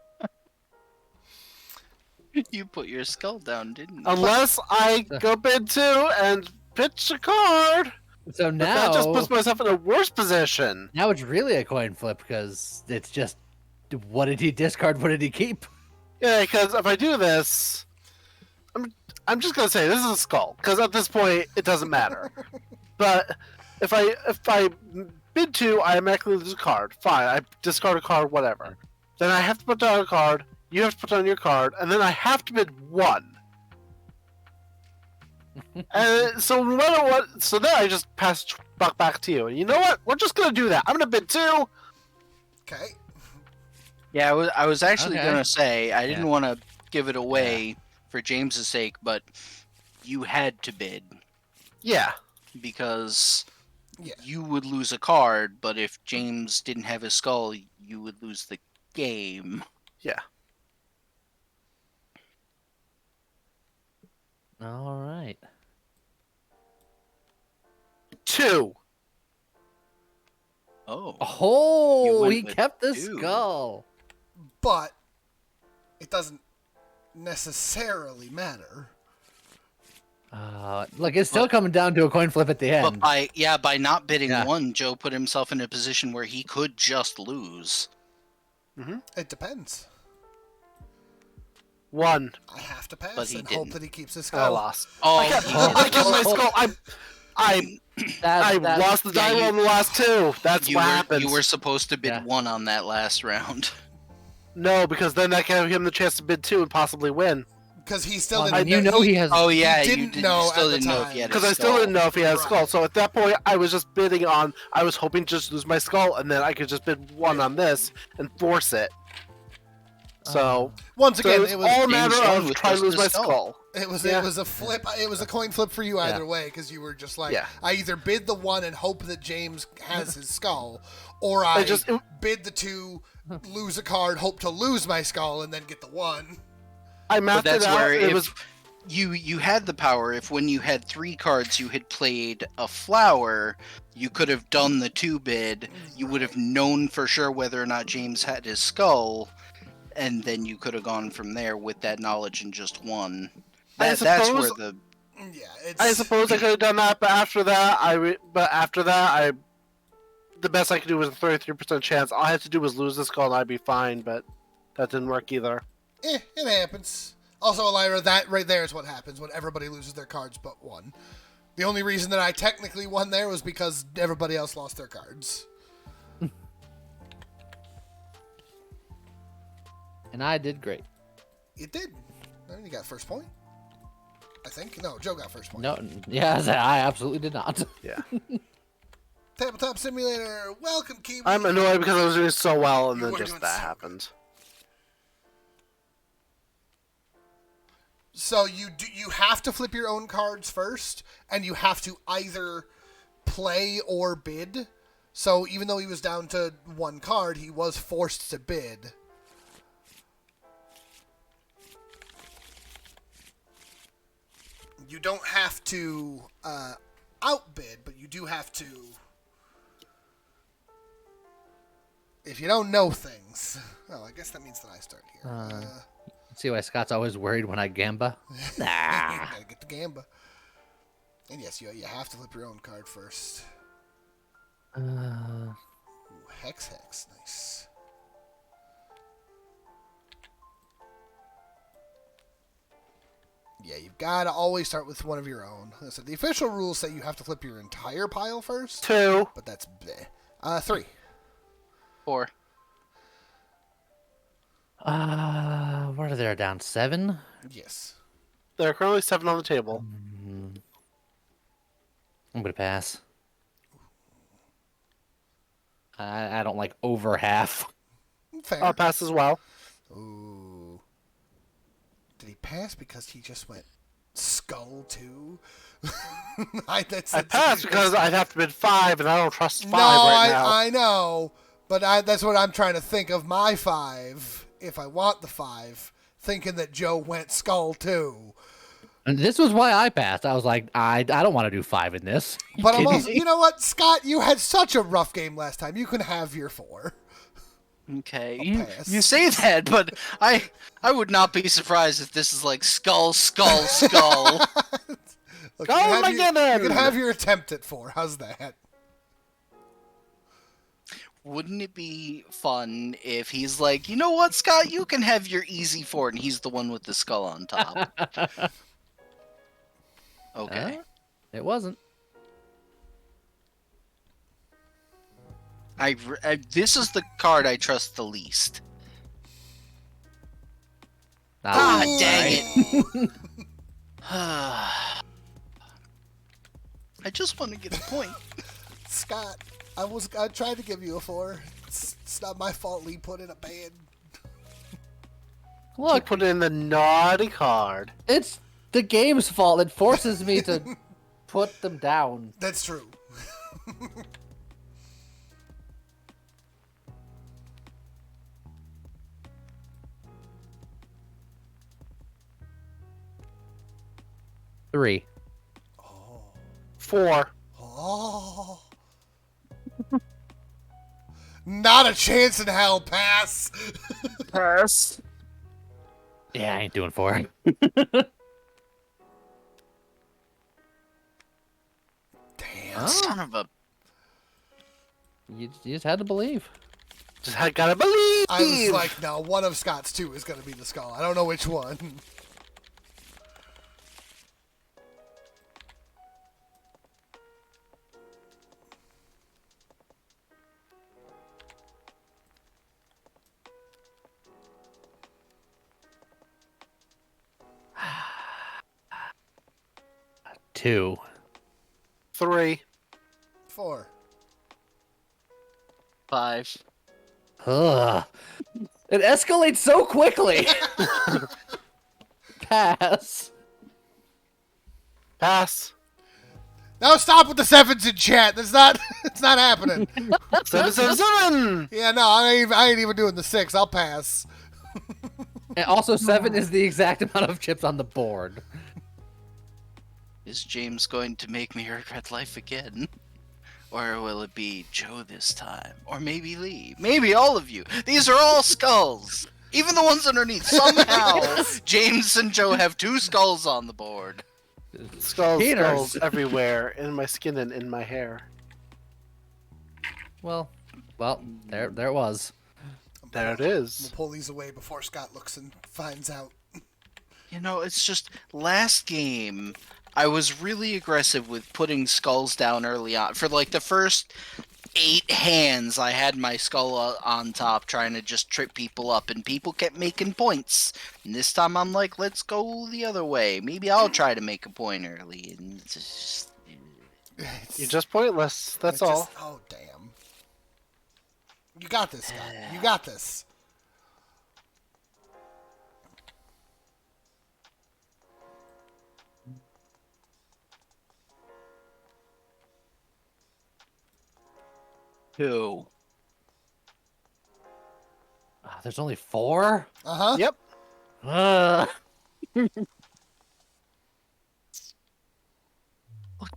You put your skull down, didn't you? Unless I go bid 2 and pitch a card. So But that now, just puts myself in a worse position. now it's really a coin flip because it's just what did he discard? What did he keep? Yeah, because if I do this, I'm just gonna say this is a skull because at this point it doesn't matter. But if I bid 2, I automatically lose a card. Fine, I discard a card, whatever. Then I have to put down a card. You have to put down your card, and then I have to bid 1. And so no matter what, so then I just pass back to you. And you know what? We're just gonna do that. I'm gonna bid 2. Okay. Yeah, I was actually Okay. gonna say I didn't Yeah. want to give it away for James's sake, but you had to bid Yeah. because Yeah. you would lose a card, but if James didn't have his skull, you would lose the game. Yeah. All right. 2. Oh. You Oh, went he with kept the 2. skull. But it doesn't necessarily matter. Look, it's still coming down to a coin flip at the But end. by not bidding Yeah. 1, Joe put himself in a position where he could just lose. It depends. 1. I have to pass But he and hope didn't. that he keeps his I skull. lost. Oh, I kept, he I did. kept my skull. I lost the die roll in the last 2. That's You what were, happened. you were supposed to bid Yeah. 1 on that last round. No, because then that gave him the chance to bid 2 and possibly win. Because he still Well, didn't you know he has. Oh yeah, didn't you know still at the didn't know if time. he had Because his I still didn't know if he had a skull. Right. So at that point, I was just bidding on. I was hoping to just lose my skull, and then I could just bid 1 on this and force it. So, Once so again, it was all a matter James won of with trying to just lose the my skull. skull. It was Yeah. it was a flip. It was a coin flip for you either way because you were just like, Yeah. I either bid the 1 and hope that James has his skull, or I it- bid the 2, lose a card, hope to lose my skull, and then get the 1. I But mapped that's it out. where It if was you had the power, if when you had 3 cards you had played a flower, you could have done the 2 bid. You would have known for sure whether or not James had his skull, and then you could have gone from there with that knowledge and just won. That's where suppose- the Yeah, it's. I suppose I could have done that, but after that, the best I could do was a 33% chance. All I had to do was lose the skull, and I'd be fine. But that didn't work either. It happens. Also, Elira, that right there is what happens when everybody loses their cards but 1. The only reason that I technically won there was because everybody else lost their cards. And I did great. It did. And you got first point. I think. No, Joe got first point. No, yeah, I absolutely did not. Yeah, Tabletop Simulator. Welcome, Kiwi. I'm annoyed because I was doing so well, and You then were just doing that so happened. So you have to flip your own cards first, and you have to either play or bid. So even though he was down to 1 card, he was forced to bid. You don't have to outbid, but you do have to. If you don't know things, well, I guess that means that I start here. See why Scott's always worried when I gamba? Nah. Gotta get the gamba. And yes, you have to flip your own card first. Ooh, hex, nice. Yeah, you've got to always start with one of your own. So the official rules say you have to flip your entire pile first, 2. but that's bleh. 3. 4. What are they down? 7? Yes. There are currently 7 on the table. I'm gonna pass. I don't like over half. Fair. I'll pass as well. Ooh. Did he pass because he just went skull too? I passed because I'd have to bid 5, and I don't trust 5 No, right now. I know, but that's what I'm trying to think of my 5. If I want the 5, thinking that Joe went skull too. And this was why I passed. I was like, I don't want to do 5 in this. But I'm kidding also, me? you know what, Scott, you had such a rough game last time. You can have your 4. Okay, I'll pass. you say that, but I would not be surprised if this is like skull, skull, skull. Look, Go, you McGinnon! can have your attempt at 4. How's that? Wouldn't it be fun if he's like, you know what, Scott, you can have your easy fort, and he's the one with the skull on top. Okay. It wasn't. This is the card I trust the least. Ah, dang it. I just want to get a point. Scott, I tried to give you a 4. It's not my fault Lee put in a band. He Look, put in the naughty card. it's the game's fault. It forces me to put them down. That's true. Three. 4. Oh. Not a chance in hell. Pass. Pass. Yeah, I ain't doing 4. Damn. Son of a... You just had to believe. Just gotta believe. I was like, no, one of Scott's 2 is going to be the skull. I don't know which one. Two. 3. 4. 5. Ugh. It escalates so quickly. Pass. Pass. Now stop with the 7s in chat. That's not. It's not happening. 7, 7, 7. Yeah, no, I ain't even doing the 6. I'll pass. And also, 7 is the exact amount of chips on the board. Is James going to make me regret life again? Or will it be Joe this time? Or maybe Lee? Maybe all of you. These are all skulls. Even the ones underneath. Somehow, James and Joe have 2 skulls on the board. Skulls Haters. everywhere in my skin and in my hair. Well, there it was. There it We'll is. pull these away before Scott looks and finds out. You know, it's just last game I was really aggressive with putting skulls down early on. For like the first 8 hands, I had my skull on top trying to just trip people up, and people kept making points. And this time I'm like, let's go the other way. Maybe I'll try to make a point early. And it's just... You're just pointless. That's It's all. just- oh, damn. You got this, Scott. You got this. Two. There's only 4? Uh-huh. Yep. Ugh. Look,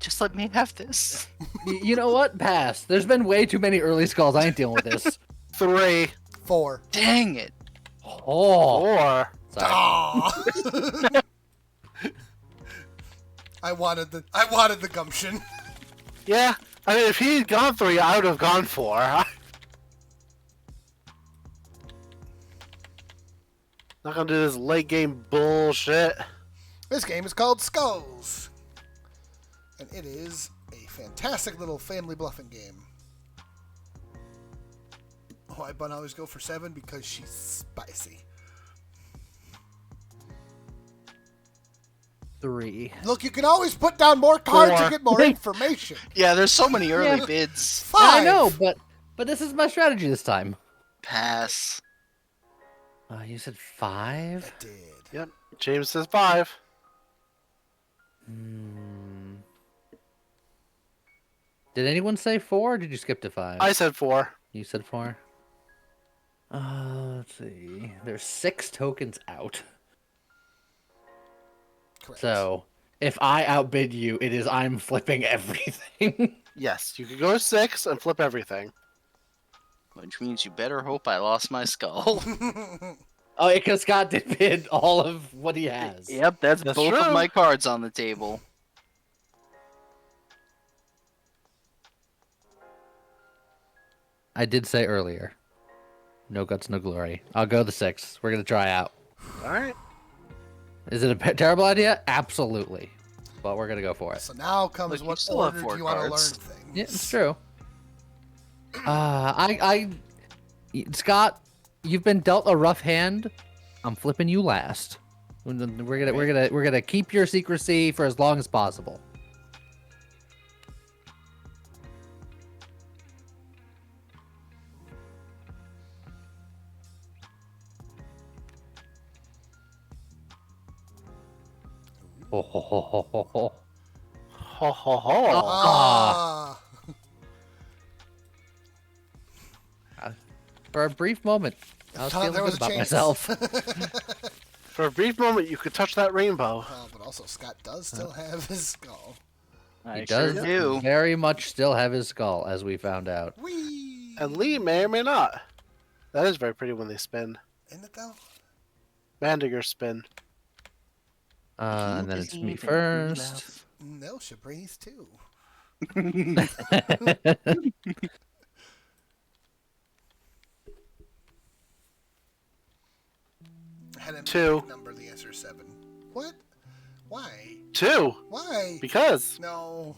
just let me have this. You know what? Pass. There's been way too many early skulls. I ain't dealing with this. 3. 4. Dang it. Oh. 4. Sorry. Aw. I wanted the gumption. Yeah. I mean, if he had gone 3, I would have gone 4. Not gonna do this late game bullshit. This game is called Skulls. And it is a fantastic little family bluffing game. Oh, I but always go for 7 because she's spicy. 3. Look, you can always put down more cards 4. to get more information. Yeah, there's so many early Yeah. bids. 5. I know, but this is my strategy this time. Pass. You said 5? Did. Yep. James says 5. Did anyone say 4 or did you skip to 5? I said 4. You said 4? Let's see. There's 6 tokens out. Correct. So, if I outbid you, it is I'm flipping everything. Yes, you could go 6 and flip everything. Which means you better hope I lost my skull. Oh, because Scott did bid all of what he has. Yep, that's That's both true. of my cards on the table. I did say earlier. No guts, no glory. I'll go the 6. We're gonna try out. All right. Is it a terrible idea? Absolutely. But we're gonna go for it. So now comes Look, you what still have order 4 do you want to learn cards. things? Yeah, it's true. Scott, you've been dealt a rough hand. I'm flipping you last. We're gonna keep your secrecy for as long as possible. Ho, ho, ho, ho, ho, ho. Ho ho ho. Ah. For a brief moment, I was Thought feeling there good was a about chance. myself. For a brief moment, you could touch that rainbow. But also, Scott does still have his skull. He I does sure do. very much still have his skull, as we found out. Whee! And Lee may or may not. That is very pretty when they spin. Isn't it though? Mandiggers spin. And then it's me first. No, Shabriz too. Had a 2. number. The answer is 7. What? Why? 2. Why? Because. No.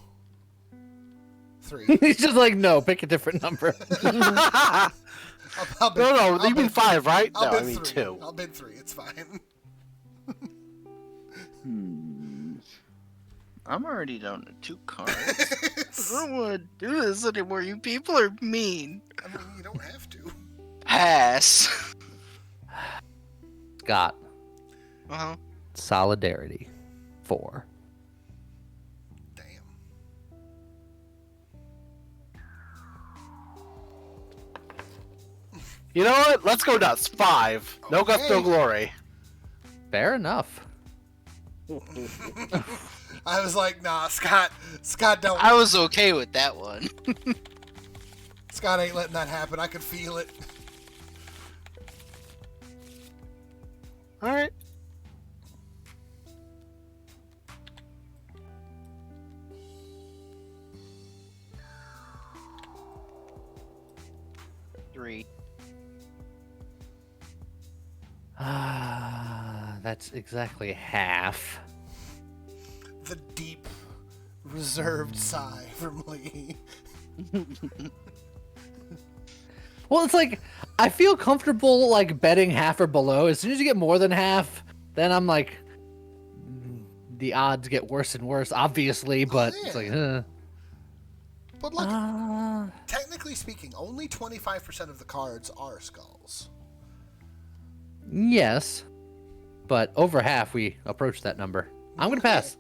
3. He's just like, no, pick a different number. I'll bid, No, I'll you mean bid 5, right? I'll No, bid I mean 3. 2. I'll bid 3. It's fine. I'm already down to 2 cards. I don't want to do this anymore. You people are mean. I mean, you don't have to. Pass. Scott, Uh-huh. solidarity. 4. Damn. You know what? Let's go nuts. 5. No guts, no Okay. glory. Fair enough. I was like, nah, Scott, don't. I was okay with that one. Scott ain't letting that happen. I could feel it. All right. Three. That's exactly half. The deep, reserved sigh from Lee. Well, it's like, I feel comfortable, like, betting half or below. As soon as you get more than half, then I'm like, the odds get worse and worse, obviously, but it's like, But look, technically speaking, only 25% of the cards are skulls. yes. But over half, we approach that number. I'm going to pass.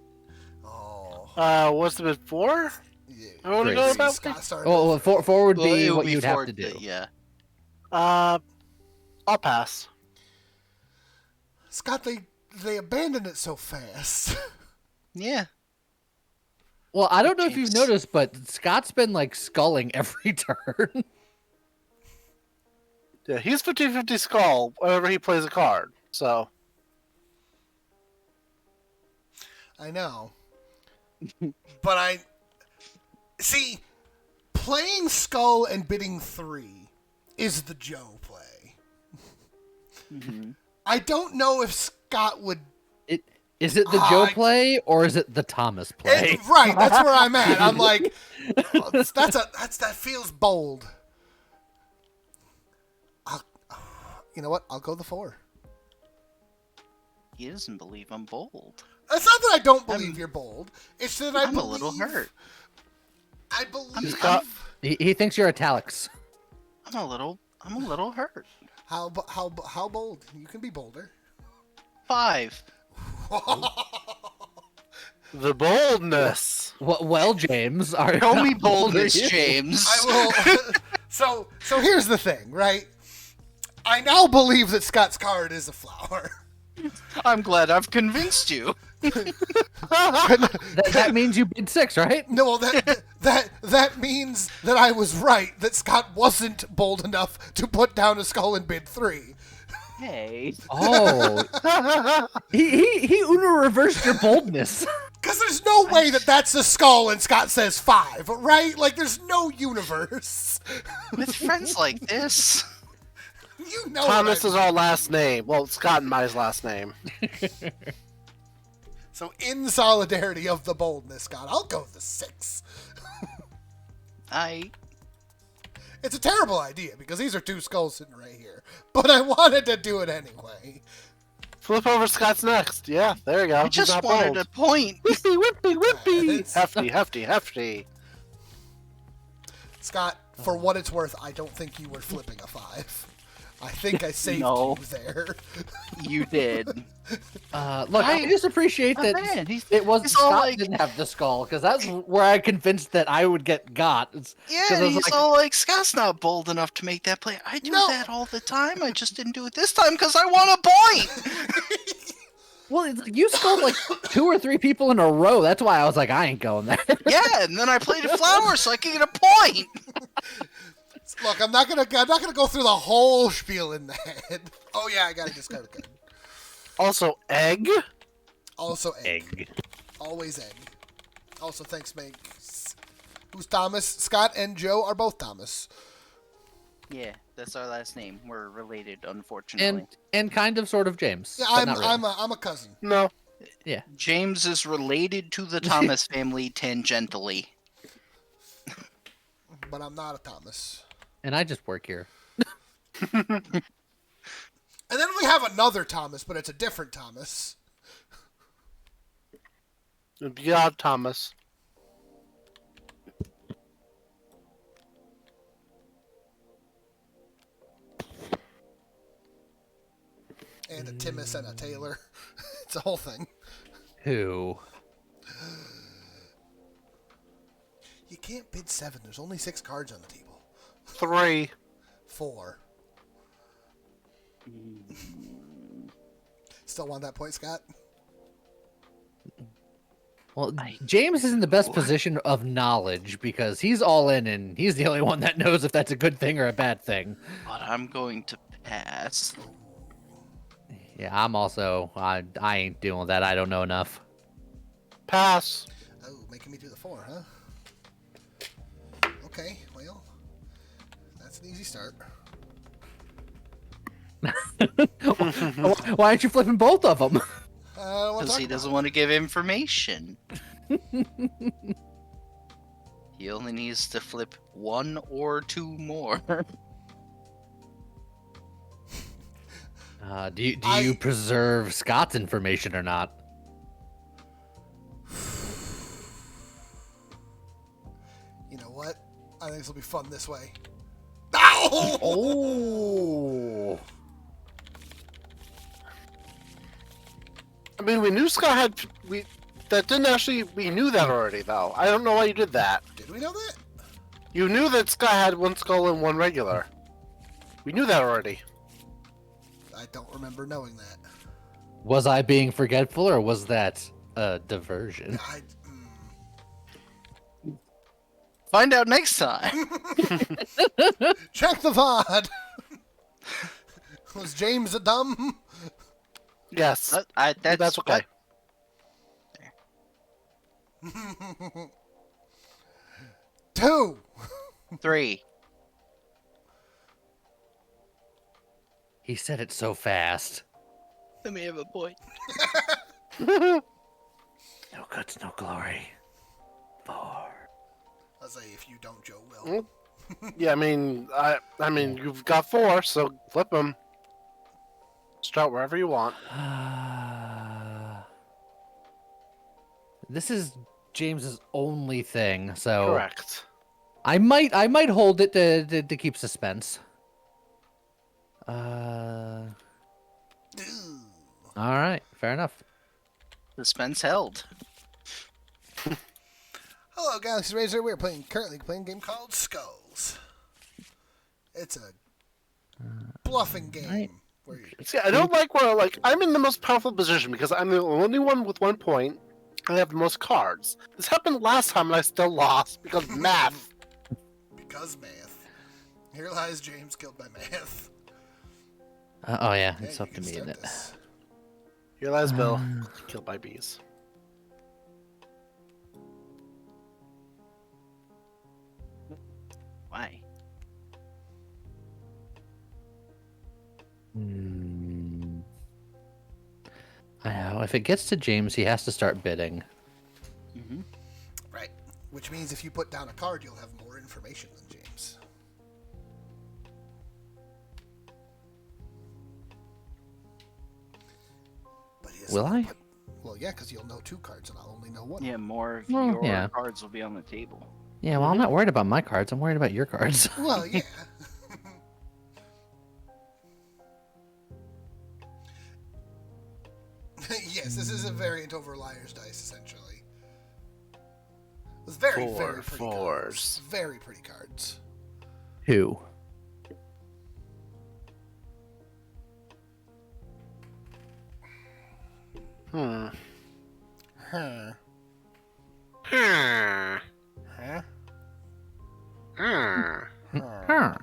Oh. What's the bid 4? Yeah. I want to Great. go about. Scott started. Oh, well, 4 would Well, be it would what be you'd have four, to do. Yeah. I'll pass. Scott, they abandoned it so fast. Yeah. Well, I don't know if you've Jeez. noticed, but Scott's been, like, sculling every turn. Yeah, he's 50-50 skull whenever he plays a card. So I know. But I see playing skull and bidding 3 is the Joe play. I don't know if Scott would. Is it the Joe play or is it the Thomas play? Right, that's where I'm at. I'm like, that feels bold. You know what? I'll go the 4. He doesn't believe I'm bold. It's not that I don't believe you're bold. It's that I'm a little hurt. I believe. Scott- He thinks you're italics. I'm a little hurt. How bold? You can be bolder. 5. the boldness. Well, James, are Show how me bold are boldness, you? James. I will. So here's the thing, right? I now believe that Scott's card is a flower. I'm glad I've convinced you. That means you bid 6, right? No, that means that I was right. That Scott wasn't bold enough to put down a skull and bid 3. Hey. Oh, he Uno reversed your boldness. Because there's no way that that's the skull and Scott says 5, right? Like, there's no universe. With friends like this. You know Thomas what is our last name. Well, Scott and my last name. So, in solidarity of the boldness, Scott, I'll go with the 6. It's a terrible idea because these are 2 skulls sitting right here. But I wanted to do it anyway. Flip over Scott's next. Yeah, there you go. I He's just not wanted bold. a point. Whippy, whippy, whippy. It's- Hefty, hefty, hefty. Scott, for what it's worth, I don't think you were flipping a 5. I think I saved No. you there. You did. Look, I just appreciate that man, it was he's all Scott like- didn't have the skull because that's where I convinced that I would get got. Yeah, 'cause I and was he's like, all like, Scott's not bold enough to make that play. I do No. that all the time. I just didn't do it this time because I want a point. well, it's like you skulled like 2 or 3 people in a row. That's why I was like, I ain't going there. Yeah, and then I played a flower so I could get a point. Look, I'm not gonna go through the whole spiel in that. Oh yeah, I gotta discard a card. Also, egg. Also egg. Always egg. Also, thanks, Meg. Who's Thomas? Scott and Joe are both Thomas. Yeah, that's our last name. We're related, unfortunately. and kind of sort of James. Yeah, but not really. I'm a cousin. No. James is related to the Thomas family tangentially. But I'm not a Thomas. And I just work here. And then we have another Thomas, but it's a different Thomas. Yeah, Thomas. And a Timus and a Taylor. It's a whole thing. Who? You can't bid 7. There's only 6 cards on the table. 3. 4. Still want that point, Scott? Well, James is in the best position of knowledge because he's all in and he's the only one that knows if that's a good thing or a bad thing. But I'm going to pass. Yeah, I'm also, I ain't doing that. I don't know enough. Pass. Oh, making me do the 4, huh? Okay, well, that's an easy start. Why aren't you flipping both of them? Because he doesn't want to give information. He only needs to flip 1 or 2 more. Do you preserve Scott's information or not? You know what? I think this will be fun this way. Ow! Oh. I mean, we knew Scott had. That didn't actually. We knew that already, though. I don't know why you did that. Did we know that? You knew that Scott had 1 skull and 1 regular. We knew that already. I don't remember knowing that. Was I being forgetful or was that a diversion? Find out next time. Check the VOD! Was James a dumb? Yes. That's That's okay. Two! 3. He said it so fast. Let me have a point. No guts, no glory. 4. I'll say if you don't, Joe will. Yeah, I mean, you've got 4, so flip them. Start wherever you want. This is James's only thing, so Correct. I might hold it to keep suspense. All right, fair enough. Suspense held. Hello, Galaxy Razor. We're currently playing a game called Skulls. It's a bluffing game. Where you, See, I don't like where I'm in the most powerful position because I'm the only one with 1 point. And I have the most cards. This happened last time and I still lost because of math. because math. Here lies James killed by math. Oh yeah, Okay, it's you up to can me, start isn't it? this. Here lies Bill, killed by bees. Why? I know. If it gets to James, he has to start bidding. Mm-hmm. Right. Which means if you put down a card, you'll have more information than James. But he Will I? Well, yeah, because you'll know 2 cards and I'll only know 1. Yeah, more of Well, your yeah. cards will be on the table. Yeah, well, I'm not worried about my cards. I'm worried about your cards. Well, yeah. Yes, this is a variant over Liar's Dice, essentially. With very, Four very pretty fours. cards. Very pretty cards. Who? Hmm. Huh. Hmm. Huh? Hmm. Huh.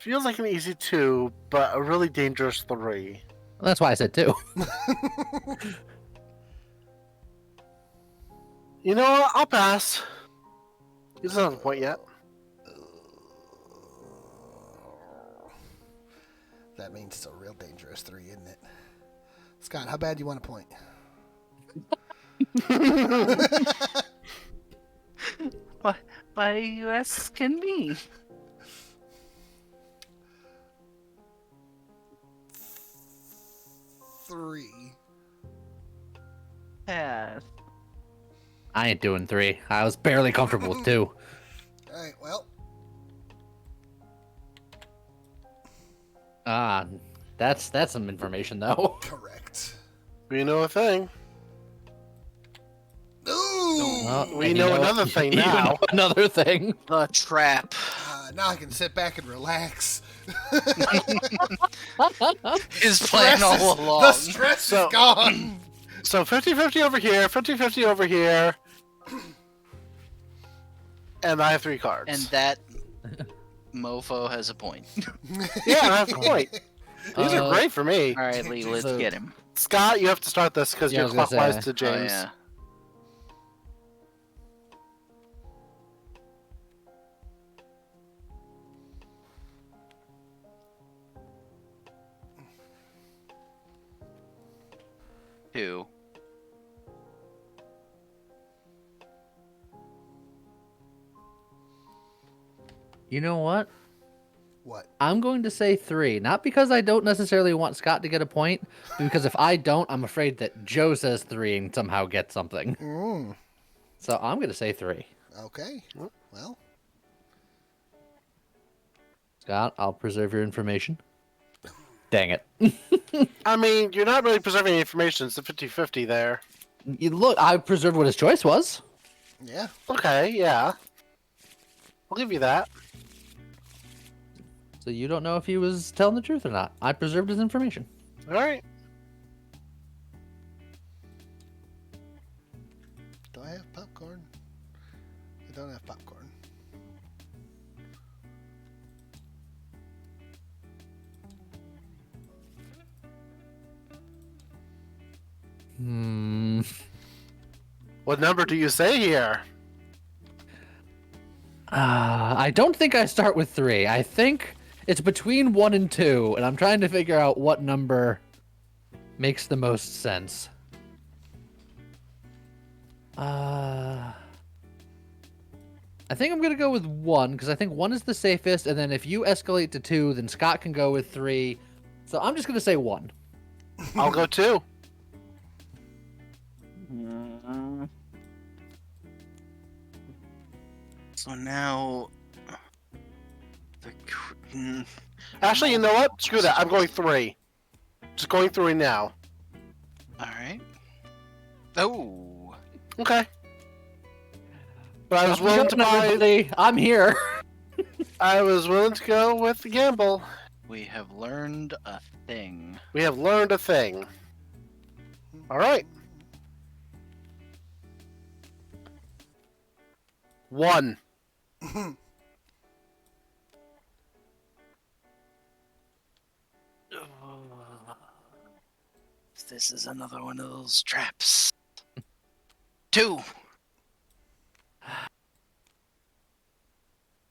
Feels like an easy 2, but a really dangerous 3. That's why I said 2. You know what? I'll pass. He doesn't have a point yet. That means it's a real dangerous 3, isn't it? Scott, how bad do you want a point? Why are you asking me? Three. Pass. I ain't doing 3. I was barely comfortable with 2. Alright, well. Ah, that's some information though. Correct. We know a thing. Ooh! Well, We and you know another thing you know now. another thing. The trap. Now I can sit back and relax. Is playing all The along. stress So- is gone. So 50-50 over here, 50-50 over here. And I have 3 cards. And that mofo has a point. Yeah, I have a point. These are great for me. All right, Lee, let's So- get him. Scott, you have to start this because Yeah, I you're was gonna clockwise say. to James. Oh, yeah. Two. You know what? What? I'm going to say 3. Not because I don't necessarily want Scott to get a point, but because if I don't, I'm afraid that Joe says 3 and somehow gets something. Mm, So I'm going to say 3. okay. Well, Scott, I'll preserve your information. Dang it. I mean, you're not really preserving information. It's a 50-50 there. You look, I preserved what his choice was. yeah. Okay, yeah. I'll give you that. So you don't know if he was telling the truth or not. I preserved his information. All right. Do I have popcorn? I don't have popcorn. What number do you say here? I don't think I start with 3. I think it's between 1 and 2, and I'm trying to figure out what number makes the most sense. I think I'm going to go with 1, because I think 1 is the safest, and then if you escalate to 2, then Scott can go with 3. So I'm just going to say 1. I'll go 2. Mm, So now. Actually, you know what? Screw that. I'm going 3. Just going 3 now. Alright. Oh. Okay. But I was willing to Go, buy. everybody. I'm here. I was willing to go with the gamble. We have learned a thing. We have learned a thing. All right. 1. This is another one of those traps. 2.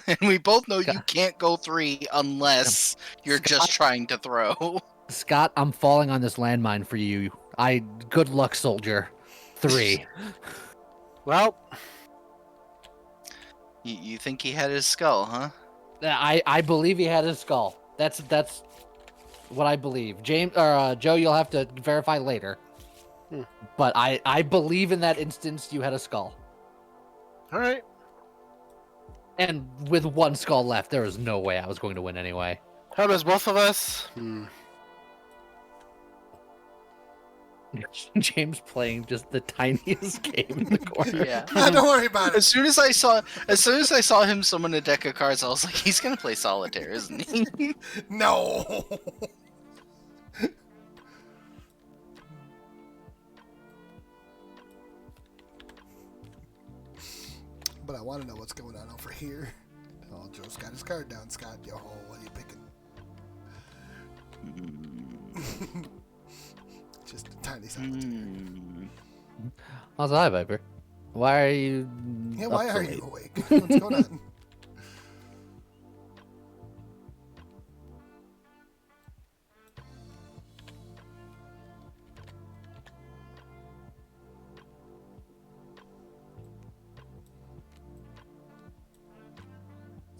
And we both know you can't go 3 unless you're just trying to throw. Scott, I'm falling on this landmine for you. Good luck, soldier. 3. Well, You think he had his skull, huh? I believe he had his skull. That's what I believe. James or Joe, you'll have to verify later. But I believe in that instance you had a skull. all right. And with 1 skull left, there was no way I was going to win anyway. How does both of us? James playing just the tiniest game in the corner. Yeah. Don't worry about it. As soon as I saw him summon a deck of cards, I was like, he's gonna play solitaire, isn't he? No. But I want to know what's going on over here. Oh, Joe's got his card down, Scott. Yo, what are you picking? Just a tiny solitaire. Also, hi, Viper. Why are you? Yeah, up why so are late? you awake? What's going on?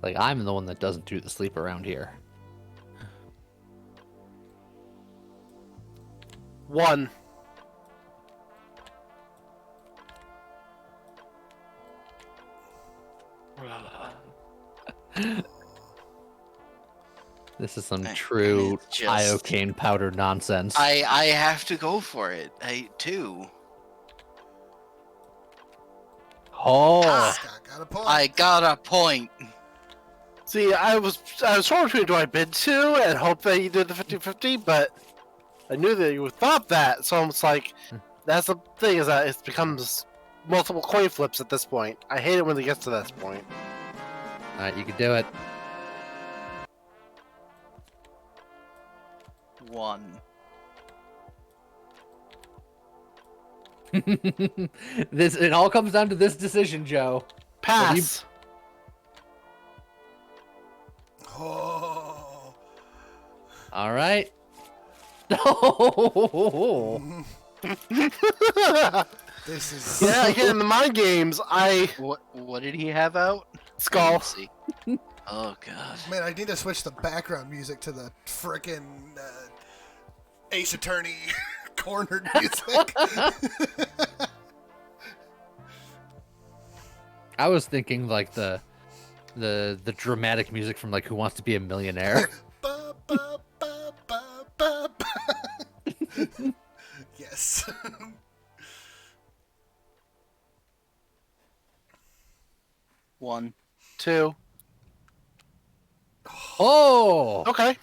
Like, I'm the one that doesn't do the sleep around here. 1. This is some And true it's just- iocane powder nonsense. I have to go for it. I too. Oh, Scott got a point. I got a point. See, I was torn between do I bid 2 and hope that you did the 50-50, but I knew that you thought that, so it's like, that's the thing, is that it becomes multiple coin flips at this point. I hate it when it gets to this point. all right, you can do it. 1. It all comes down to this decision, Joe. Pass. Oh. All right. No. This is. Yeah, again, in the mind games, What did he have out? Skull. Let's see. Oh god. Man, I need to switch the background music to the frickin' Ace Attorney cornered music. I was thinking like the dramatic music from like Who Wants to Be a Millionaire. Ba, ba, ba, ba, ba, ba. Yes. 1. 2. Oh, Okay.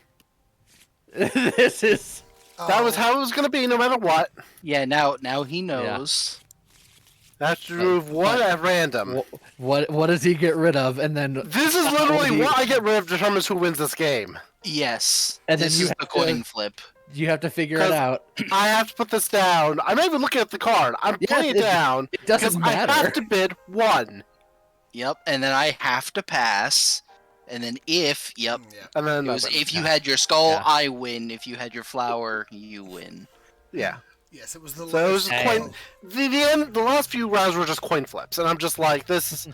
this is That was how it was going to be, no matter what. Yeah, now he knows. I have to remove 1 at random. what does he get rid of, and then This is literally what I get rid of determines who wins this game. Yes. And then this you is have the to- coin flip. you have to figure it 'Cause- out. I have to put this down. I'm not even looking at the card. I'm Yeah, putting it down. It doesn't because I matter. have to bid 1. Yep, and then I have to pass. And then if Yeah. And then it was, I win. if you had your skull, Yeah. I win. If you had your flower, you win. Yeah. Yes, it was the So it was last. just coin. The last few rounds were just coin flips, and I'm just like, this is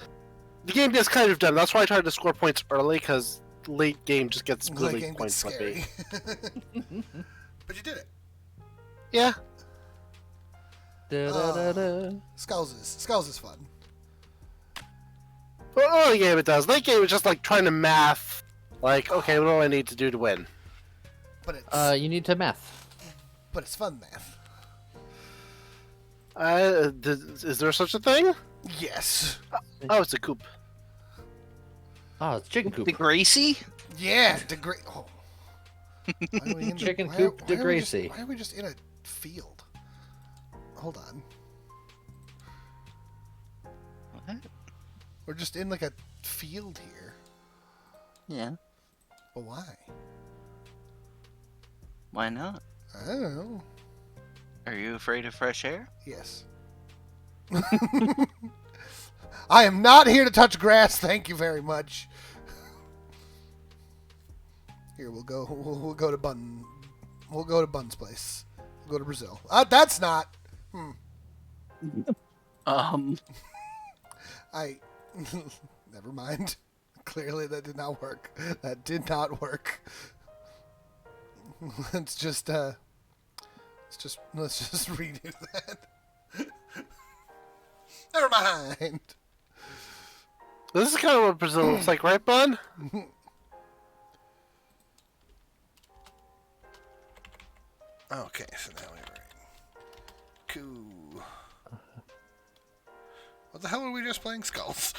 the game is kind of done. That's why I tried to score points early, because late game just gets That really game coin gets flippy. scary. But you did it. Yeah. Da-da-da-da. Skulls is fun. But early game it does. Late game is just like trying to math. Like, okay, what do I need to do to win? But it's You need to math. but it's fun math. Is there such a thing? Yes. Oh, it's a coop. Oh, it's chicken coop. The Gracie? Yeah. Degree. Oh. Why are we in the- Chicken why coop why are we just- DeGracie. Why are we just in a field? Hold on. What? We're just in like a field here. Yeah. But why? Why not? I don't know. Are you afraid of fresh air? Yes. I am not here to touch grass. Thank you very much. Here we'll go. We'll go to Bun. We'll go to Bun's place. We'll go to Brazil. That's not. I. Never mind. Clearly, that did not work. That did not work. Let's just redo that. Never mind. This is kind of what Brazil looks like, right, Bun? Okay, so now we're right. Cool. What the hell were we just playing? Skulls.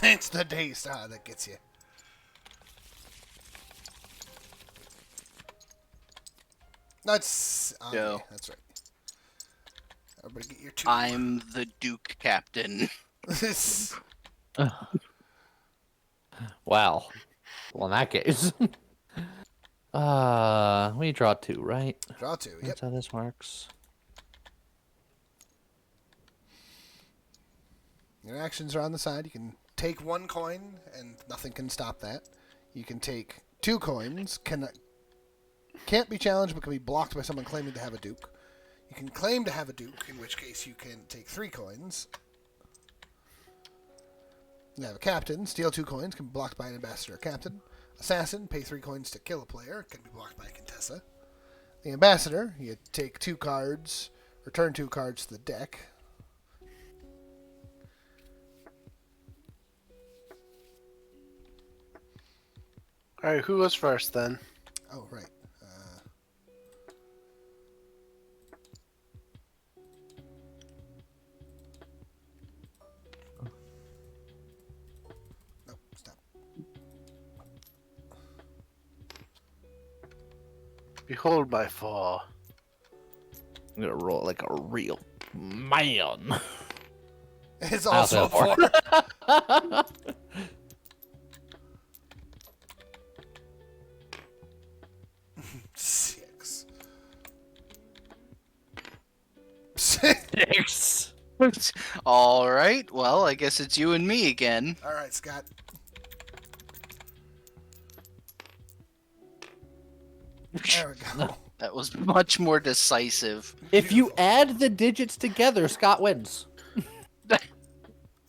It's the day star that gets you. That's okay, Yo. that's right. Everybody get your two. I'm the Duke captain. This. Wow. Well, in that case. We draw 2, right? Draw 2. Yep. That's how this works. Your actions are on the side. You can take 1 coin, and nothing can stop that. You can take 2 coins. Can't be challenged, but can be blocked by someone claiming to have a duke. You can claim to have a duke, in which case you can take 3 coins. You have a captain. Steal 2 coins. Can be blocked by an ambassador or captain. Assassin. Pay 3 coins to kill a player. Can be blocked by a contessa. The ambassador. You take 2 cards. Return 2 cards to the deck. Alright, who goes first then? Oh, right. Nope, stop. Behold my fall. I'm gonna roll like a real man. It's I also also have 4. 6. 6. All right. Well, I guess it's you and me again. All right, Scott. There we go. That was much more decisive. If you add the digits together, Scott wins.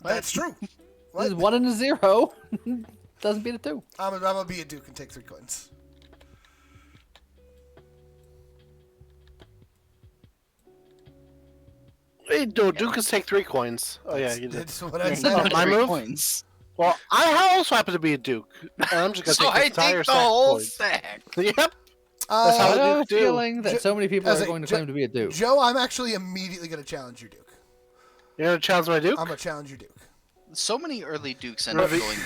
That's true. This What? is 1 and a 0. Doesn't beat a 2. I'm gonna be a duke and take 3 coins. Wait, no, Duke can take 3 coins. Oh yeah, you did. That's what I Yeah, said. you got my 3 move? coins. Well, I also happen to be a Duke. And I'm just gonna So take the I entire take the stack of whole coins. stack. Yep. I how have the a Duke do. feeling that so many people As are a- going to claim to be a duke. Joe, I'm actually immediately gonna challenge your duke. You're gonna challenge my Duke? I'm gonna challenge your duke. So many early Dukes end up Ravi- going.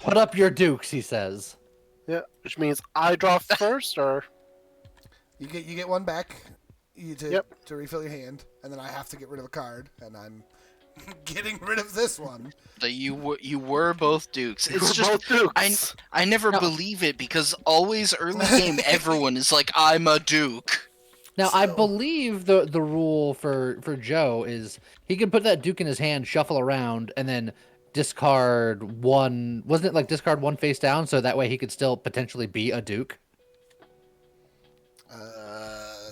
Put up your dukes, he says. Yeah, which means I draw first, or You get 1 back. To Yep. to refill your hand, and then I have to get rid of a card, and I'm getting rid of this one. You were both Dukes. It's we're just both Dukes. I never No. believe it because always early game everyone is like I'm a Duke. Now, I So- believe the rule for Joe is he can put that duke in his hand, shuffle around, and then discard 1. Wasn't it like discard 1 face down, so that way he could still potentially be a duke?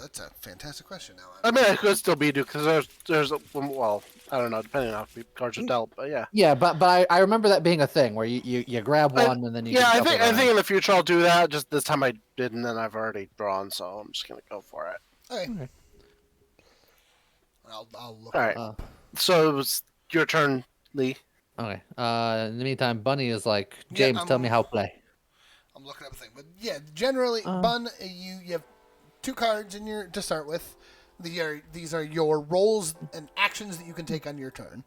That's a fantastic question. Now I mean, I could still be a Duke because there's well, I don't know, depending on how cards are dealt, but yeah. Yeah, but I remember that being a thing where you grab I- 1 and then you Yeah, can I shuffle think around. in the future I'll do that. Just this time I didn't, and I've already drawn, so I'm just gonna go for it. okay. Okay. I'll look. All right. Uh, So it was your turn, Lee. Okay. In the meantime, Bunny is like, James, I'm- tell me how to play. I'm looking up a thing, but yeah, generally, Uh. Bun, you have 2 cards in your to start with. These are your roles and actions that you can take on your turn.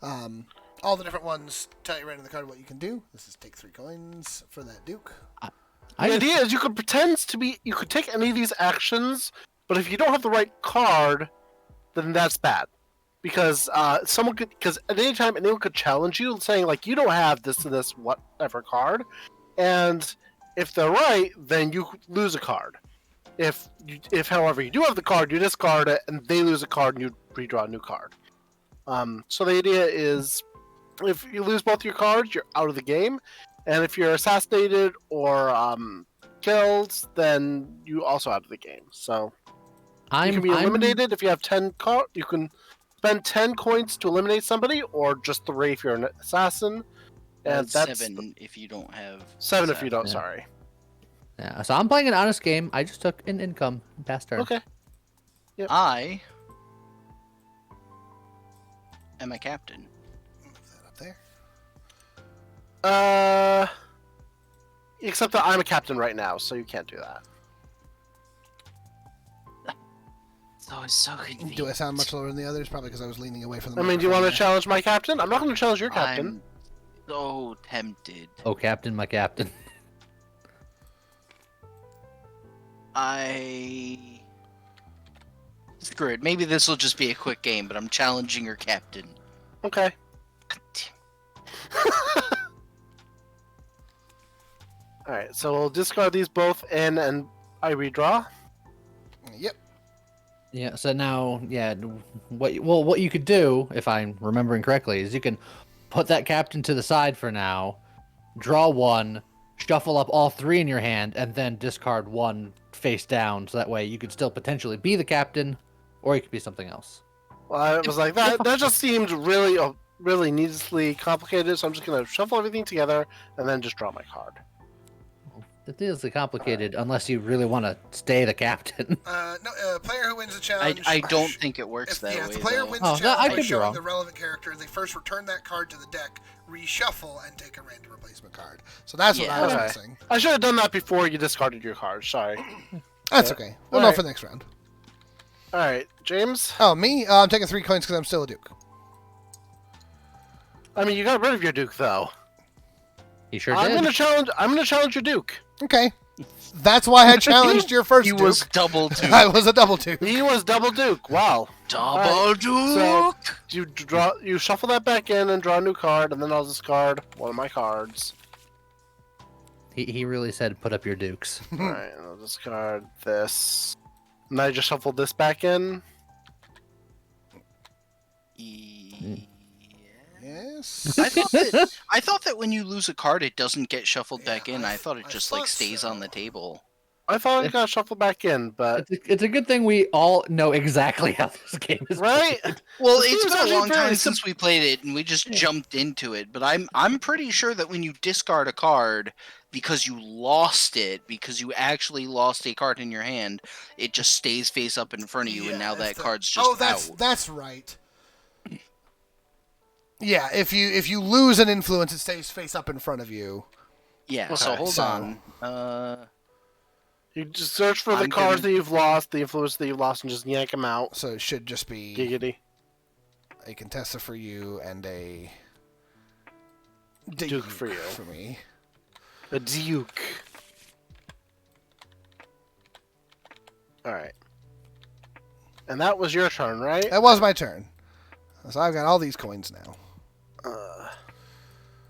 All the different ones tell you right on the card what you can do. This is take 3 coins for that duke. I The just- idea is you could pretend to be. You could take any of these actions, but if you don't have the right card, then that's bad. because someone could, because at any time anyone could challenge you, saying like you don't have this to this whatever card, and if they're right, then you lose a card. If however you do have the card, you discard it, and they lose a card, and you redraw a new card. So the idea is, if you lose both your cards, you're out of the game, and if you're assassinated or killed, then you also out of the game. So you can be eliminated if you have 10 cards. You can spend 10 coins to eliminate somebody, or just 3 if you're an assassin. And that's 7 if you don't have. 7 if you don't. Yeah. Sorry. Yeah, so I'm playing an honest game. I just took an income past turn. Okay. Yep. I am a captain. Move that up there. Except that I'm a captain right now, so you can't do that. It's always so convenient. Do I sound much lower than the others? Probably because I was leaning away from the I mean, do you want to microphone challenge my captain? I'm not going to challenge your captain. I'm so tempted. Oh, captain, my captain. Screw it. Maybe this will just be a quick game, but I'm challenging your captain. Okay. God damn. Alright, so we'll discard these both in, and I redraw. Yep. Yeah, so now, yeah, what you could do, if I'm remembering correctly, is you can put that captain to the side for now, draw 1, shuffle up all 3 in your hand, and then discard 1 face down, so that way you could still potentially be the captain, or you could be something else. Well, I was like, that just seemed really needlessly complicated, so I'm just going to shuffle everything together, and then just draw my card. It is complicated unless you really want to stay the captain. No, player who wins the challenge. I don't think it works that way. If the player though. wins Oh, the no, I challenge could by be showing wrong. the relevant character, they first return that card to the deck, reshuffle, and take a random replacement card. So that's what Yeah. I was Okay. missing. I should have done that before you discarded your card. Sorry. That's Yeah. okay. We'll know Alright. for the next round. Alright, James? Oh, me? I'm taking 3 coins because I'm still a Duke. I mean, you got rid of your Duke, though. He sure I'm did. gonna challenge your Duke. Okay. That's why I challenged your first He Duke. was double Duke. I was a double Duke. He was double Duke. Wow. Double Duke. So you shuffle that back in and draw a new card, and then I'll discard one of my cards. He really said put up your dukes. Alright, and I'll discard this. And I just shuffled this back in. Yes. I thought that when you lose a card, it doesn't get shuffled back in. I I thought it just thought like stays so. on the table. I thought I got shuffled back in, but It's a good thing we all know exactly how this game is right? played. Well, This it's game's been a actually long fairly time since we played it, and we just jumped into it. But I'm pretty sure that when you discard a card because you lost it, because you actually lost a card in your hand, it just stays face up in front of you, and now that card's just out. That's right. Yeah, if you lose an influence, it stays face up in front of you. Yeah. So Okay, hold so- on. You just search for the I'm cards gonna- that you've lost, the influence that you've lost, and just yank them out. So it should just be Giggity. a Contessa for you and a Duke for you. For me. A Duke. Alright. And that was your turn, right? That was my turn. So I've got all these coins now.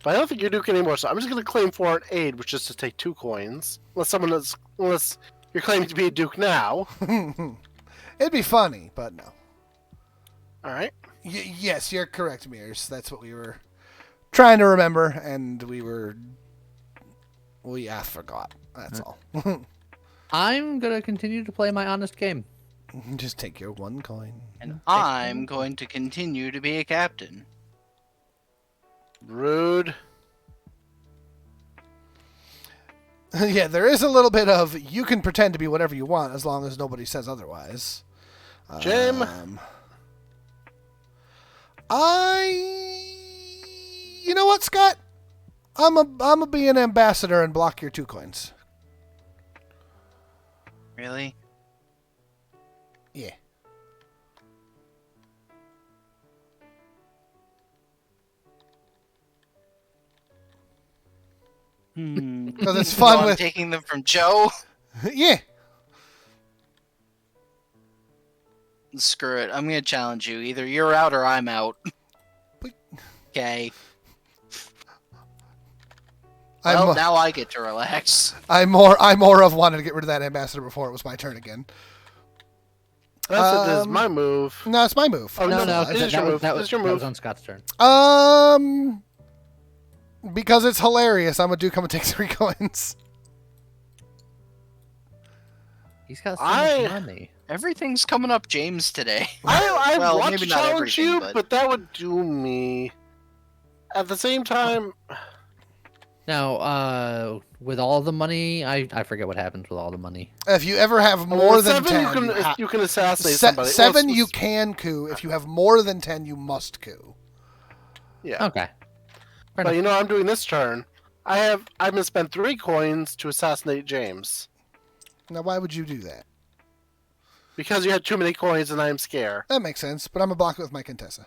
But I don't think you're Duke anymore, so I'm just going to claim for an aid, which is to take 2 coins. Unless you're claiming to be a Duke now. It'd be funny, but no. Alright. Yes, you're correct, Mears. That's what we were trying to remember, and we forgot. That's all. I'm gonna continue to play my honest game. Just take your 1 coin. And I'm going to continue to be a captain. Rude. Yeah, there is a little bit of you can pretend to be whatever you want as long as nobody says otherwise. Jim? You know what, Scott? I'm a be an ambassador and block your 2 coins. Really? Yeah. Because it's fun So I'm with taking them from Joe. yeah. Screw it. I'm gonna challenge you. Either you're out or I'm out. But- Okay. I'm, Well, now I get to relax. I'm more of wanting to get rid of that ambassador before it was my turn again. That's it is my move. No, it's my move. Oh, No, no, no, it is that your was move. that It was is your that was move. on Scott's turn. Because it's hilarious, I'm gonna do come and take 3 coins. He's got so I- much money. Everything's coming up James today. I Well, want maybe to not challenge everything, you, but- but that would do me. At the same time, Now, with all the money, I forget what happens with all the money. If you ever have more than 7, 10, you can assassinate Se- somebody. 7 Well, you can coup. If you have more than 10, you must coup. Yeah. Okay. Fair But enough. you know what I'm doing this turn? I'm gonna spend 3 coins to assassinate James. Now, why would you do that? Because you had too many coins and I'm scared. That makes sense, but I'm gonna block it with my Contessa.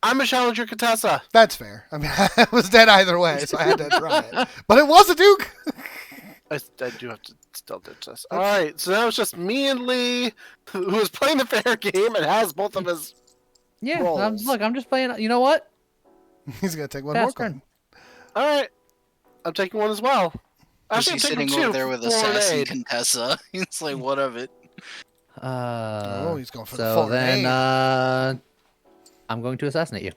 I'm a challenger Contessa. That's fair. I mean, I was dead either way, so I had to try it. But it was a Duke! I do have to still do this. Alright, so now it's just me and Lee, who is playing the fair game and has both of his. Yeah. rolls. Look, I'm just playing. You know what? He's gonna take one more Fast turn. coin. Alright, I'm taking one as well. She's I'm taking sitting 2 over there with for Assassin aid. Contessa. It's like, what of it? Oh, he's going for the So foreign then, aid. I'm going to assassinate you.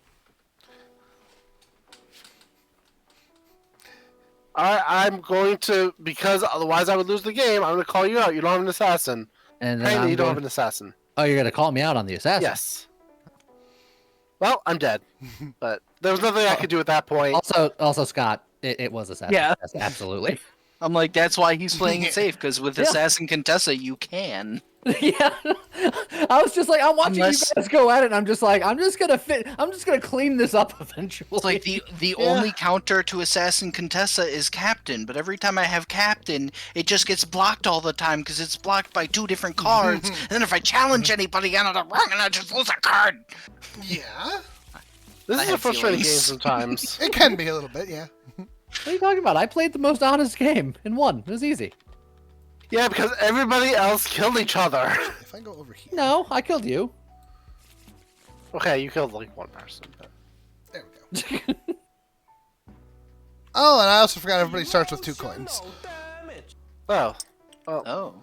Alright, I'm going to, because otherwise I would lose the game, I'm going to call you out. You don't have an assassin. And then Hey, I'm you don't going... have an assassin. Oh, you're gonna call me out on the assassin? Yes. Well, I'm dead. But there was nothing I could do at that point. Also, Scott, it was assassin. Yeah. Yes, absolutely. I'm like, that's why he's playing it safe, because with Yeah. Assassin Contessa, you can. Yeah. I was just like, I'm watching Unless- you guys go at it, and I'm just like, I'm just gonna clean this up eventually. It's like the Yeah. only counter to Assassin Contessa is Captain, but every time I have Captain, it just gets blocked all the time because it's blocked by 2 different cards. And then if I challenge anybody out of the wrong, and I just lose a card. Yeah, This I is a have frustrating game feelings. sometimes. it can be a little bit, yeah. What are you talking about? I played the most honest game and won. It was easy. Yeah, because everybody else killed each other. If I go over here, No, I killed you. Okay, you killed like 1 person. But... there we go. Oh, and I also forgot everybody starts with 2 coins. Oh. Oh.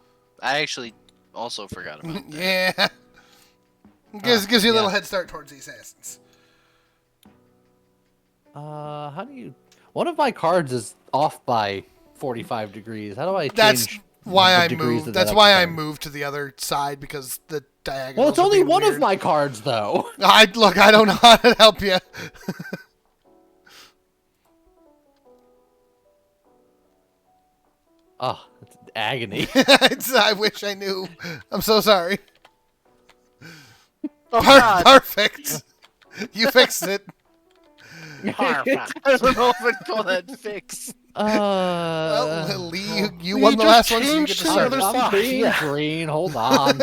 I actually also forgot about that. Yeah. Gives you a little yeah. head start towards the assassins. How do you? One of my cards is off by 45 degrees. How do I change? That's why the I degrees moved. that That's I why can I turn? moved to the other side because the diagonal. Well, it's only one of my cards, though. I don't know how to help you. Oh, it's agony. I wish I knew. I'm so sorry. Oh, God. Perfect. You fixed it. Perfect. I don't know if I'd call that fix. Well, Lee, you we won the last just one, so you get changed to the start. other it. side. being yeah. green. Hold on.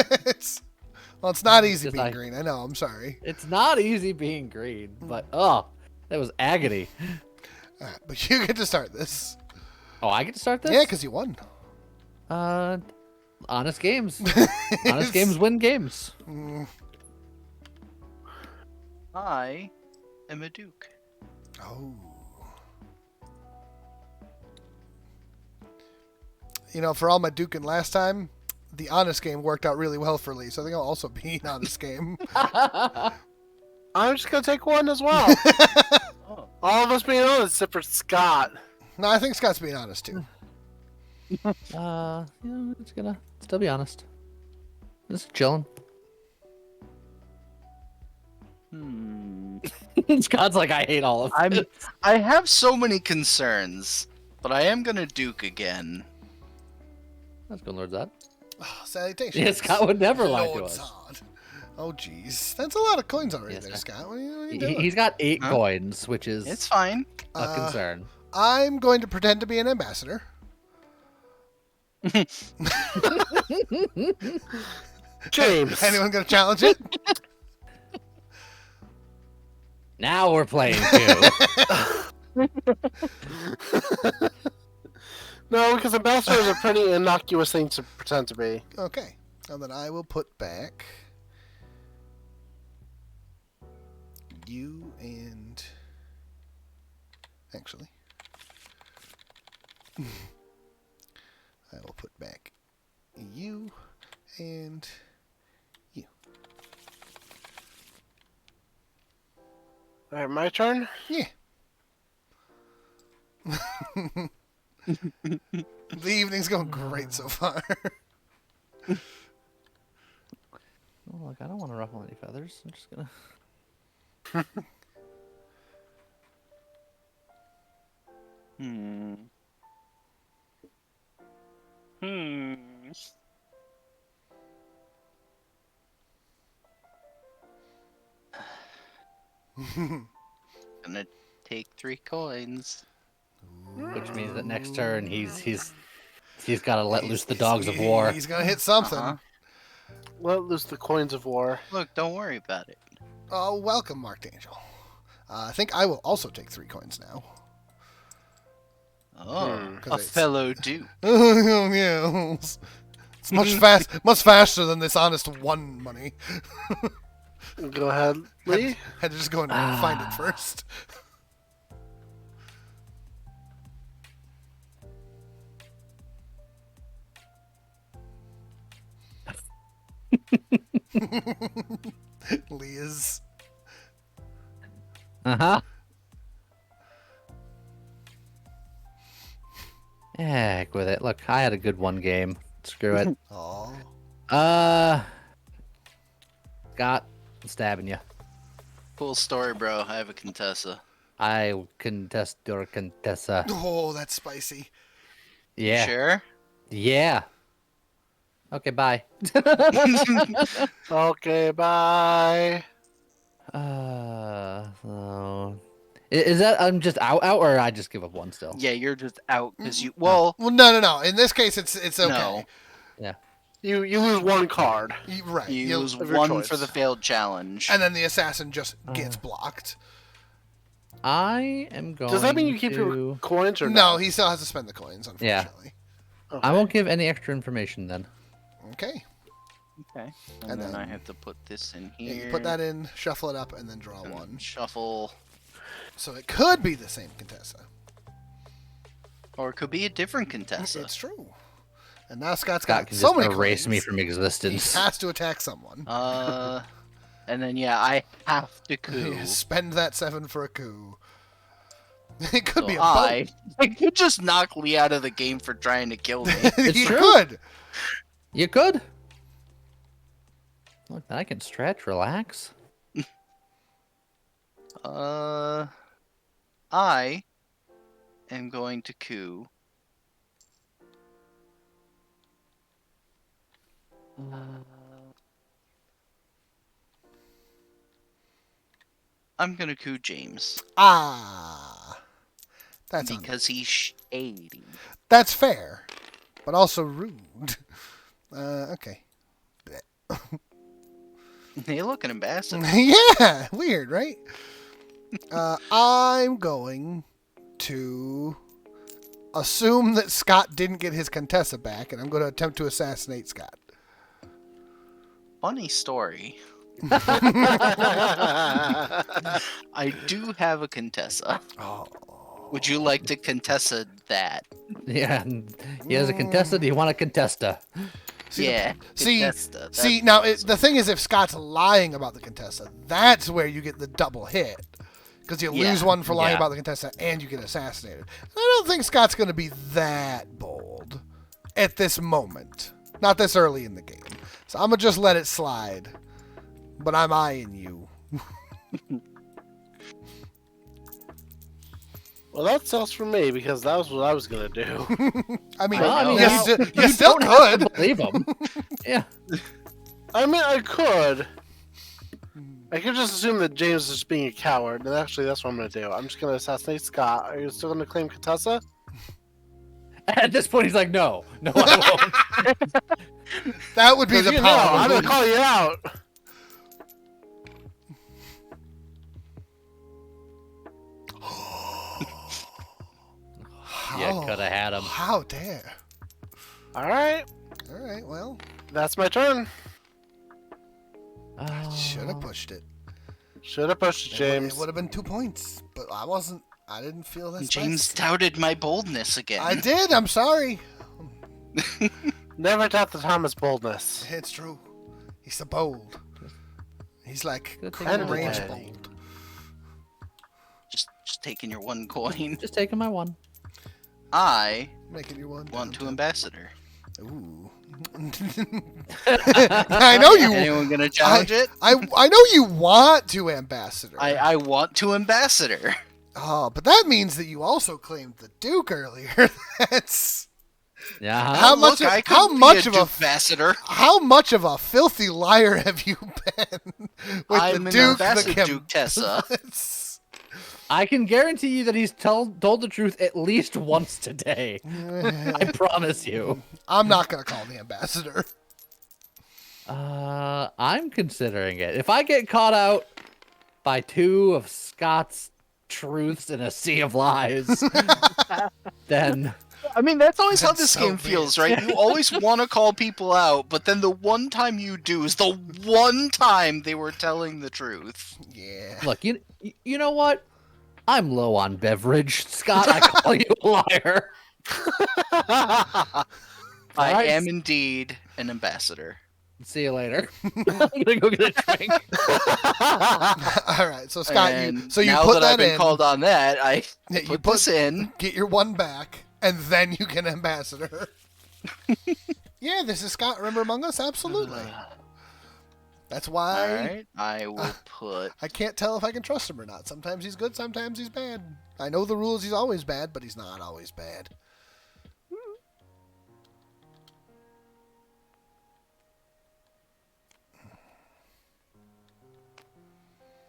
It's not easy Just being like- green. I know. I'm sorry. It's not easy being green, but that was agony. But you get to start this. Oh, I get to start this? Yeah, because you won. Honest games. Honest games win games. I am a Duke. Oh. You know, for all my duking last time, the honest game worked out really well for Lee, so I think I'll also be an honest game. I'm just going to take 1 as well. All of us being honest, except for Scott. No, I think Scott's being honest too. It's gonna still be honest. Just chilling. Scott's like, I hate all of it. I have so many concerns, but I am gonna Duke again. That's good, Lord Zod. Oh, salutations. Yeah, Scott would never lie to Lord us. Zod. Oh, jeez. That's a lot of coins already Yes, there, sir. Scott. What are you doing? He's got 8 Huh? coins, which is It's fine. a concern. I'm going to pretend to be an ambassador. James. Anyone going to challenge it? Now we're playing too. No, because ambassadors are a pretty innocuous thing to pretend to be. Okay. And then I will put back you and... Actually. I will put back you and you. All right, my turn. Yeah. The evening's going great so far. Oh, look, I don't want to ruffle any feathers. I'm just gonna. Hmm. Hmm. Gonna take 3 coins. Which means that next turn he's got to let loose the He's- dogs of war. He's gonna hit something. Uh-huh. Let loose the coins of war. Look, don't worry about it. Oh, welcome, Marked Angel. I think I will also take 3 coins now. Oh, 'Cause a it's- fellow duke. Yeah. It's much faster than this honest 1 money. Go ahead, Lee. Had to just go and find it first. Lee is... Uh-huh. Heck with it. Look, I had a good 1 game. Screw it. Oh. Scott, I'm stabbing you. Cool story, bro. I have a Contessa. I contest your Contessa. Oh, that's spicy. Yeah. Sure? Yeah. Okay, bye. Okay, bye. So... Is that I'm just out, or I just give up 1 still? Yeah, you're just out because you. Well, Well, no. In this case, it's okay. no. You lose 1 card. Right. You You'll- use of your 1 choice. for the failed challenge. and then the assassin just gets blocked. I am going Does that mean you keep your to... coins or No, he still has to spend the coins, unfortunately. Okay. I won't give any extra information then. Okay. Okay. And And then I then- have to put this in Yeah, here. you put that in, shuffle it up, and then draw and 1. Shuffle. So it could be the same Contessa. Or it could be a different Contessa. It's true. And now Scott's Scott got can so just many erase me coins, from he existence. has to attack someone. And then, yeah, I have to coup. Spend that 7 for a coup. It could So be a I could just knock Lee out of the game for trying to kill me. It's you true. could. You could. Look, I can stretch, relax. I am going to coup. I'm gonna coup James Ah. because he's shady. That's fair, but also rude. Okay. Hey, look, an ambassador. Yeah, weird, right? I'm going to assume that Scott didn't get his Contessa back, and I'm going to attempt to assassinate Scott. Funny story. I do have a Contessa. Oh. Would you like to Contessa that? Yeah, he has a Contessa. Do you want a Contesta? Yeah. Contessa. See, now the thing is, if Scott's lying about the Contessa, that's where you get the double hit. Because you lose Yeah. 1 for lying Yeah. about the Contessa, and you get assassinated. I don't think Scott's going to be that bold at this moment. Not this early in the game. So I'm going to just let it slide. But I'm eyeing you. Well, that sucks for me because that was what I was gonna do. I mean, Well, I mean, you still don't have to could. believe him. Yeah. I mean, I could. I could just assume that James is just being a coward, and actually, that's what I'm gonna do. I'm just gonna assassinate Scott. Are you still gonna claim Contessa? At this point, he's like, no, I won't. That would be 'Cause the you know, power. I'm gonna call you out. Yeah, could have had him. How dare. All right. All right, well. that's my turn. Should have pushed it. Should have pushed it, James. It would have been 2 points, but I wasn't. I didn't feel that. James spicy. doubted my boldness again. I did. I'm sorry. Never doubt the Thomas boldness. It's true. He's so bold. He's like Good thing Crane I Range did. bold. Just taking your one coin. Just taking my one. I Making your one. want to down, ambassador. Ooh. I know you. Anyone gonna challenge it? I know you want to ambassador. I want to ambassador. Oh, but that means that you also claimed the Duke earlier. That's Yeah. How Look, much of- I could how be much a of a- ambassador? how much of a filthy liar have you been with I'm the an Duke? ambassador, the Duke Tessa. It's- I can guarantee you that he's told the truth at least once today. I promise you. I'm not gonna call the ambassador. I'm considering it. If I get caught out by 2 of Scott's truths in a sea of lies, then I mean, that's always how That's this so game weird. feels, right? You always want to call people out, but then the one time you do is the one time they were telling the truth. Yeah. look, you know what? I'm low on beverage. Scott, I call you a liar. I Alright. am indeed an ambassador. See you later. I'm gonna go get a drink. All right. So Scott, And you now put that I've been in. called on that, I Yeah, you put put this in. get your one back, and then you can ambassador. Yeah, this is Scott. Remember Among Us? Absolutely. That's why All right, I will put. I can't tell if I can trust him or not. Sometimes he's good, sometimes he's bad. I know the rules. He's always bad, but he's not always bad.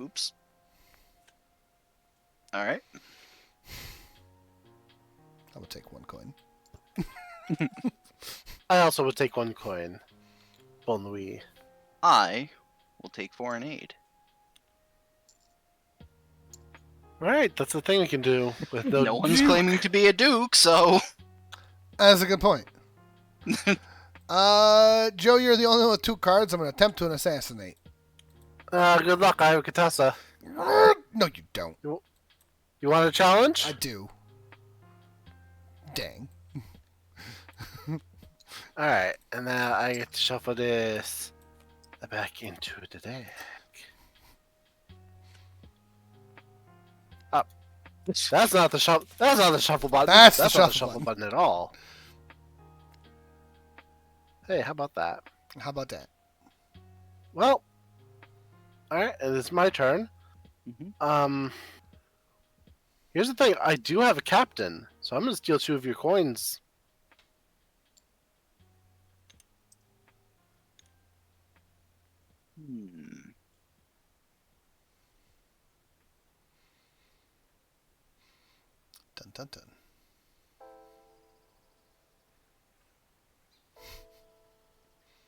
Oops. All right. I would take 1 coin. I also would take 1 coin. Bon Louis. I will take foreign aid. Right, that's the thing we can do with the No one's claiming to be a duke, so That's a good point. Joe, you're the only one with 2 cards. I'm going to attempt to assassinate. Good luck, I have a Katasa. No, you don't. You want a challenge? I do. Dang. Alright, and now I get to shuffle this back into the deck. Up. That's not the shuffle. That's not the shuffle button. That's the not the shuffle shuffle button. button at all. Hey, how about that? How about that? Well, alright, and it's my turn. Mhm. Here's the thing. I do have a captain, so I'm gonna steal 2 of your coins. Dun, dun, dun.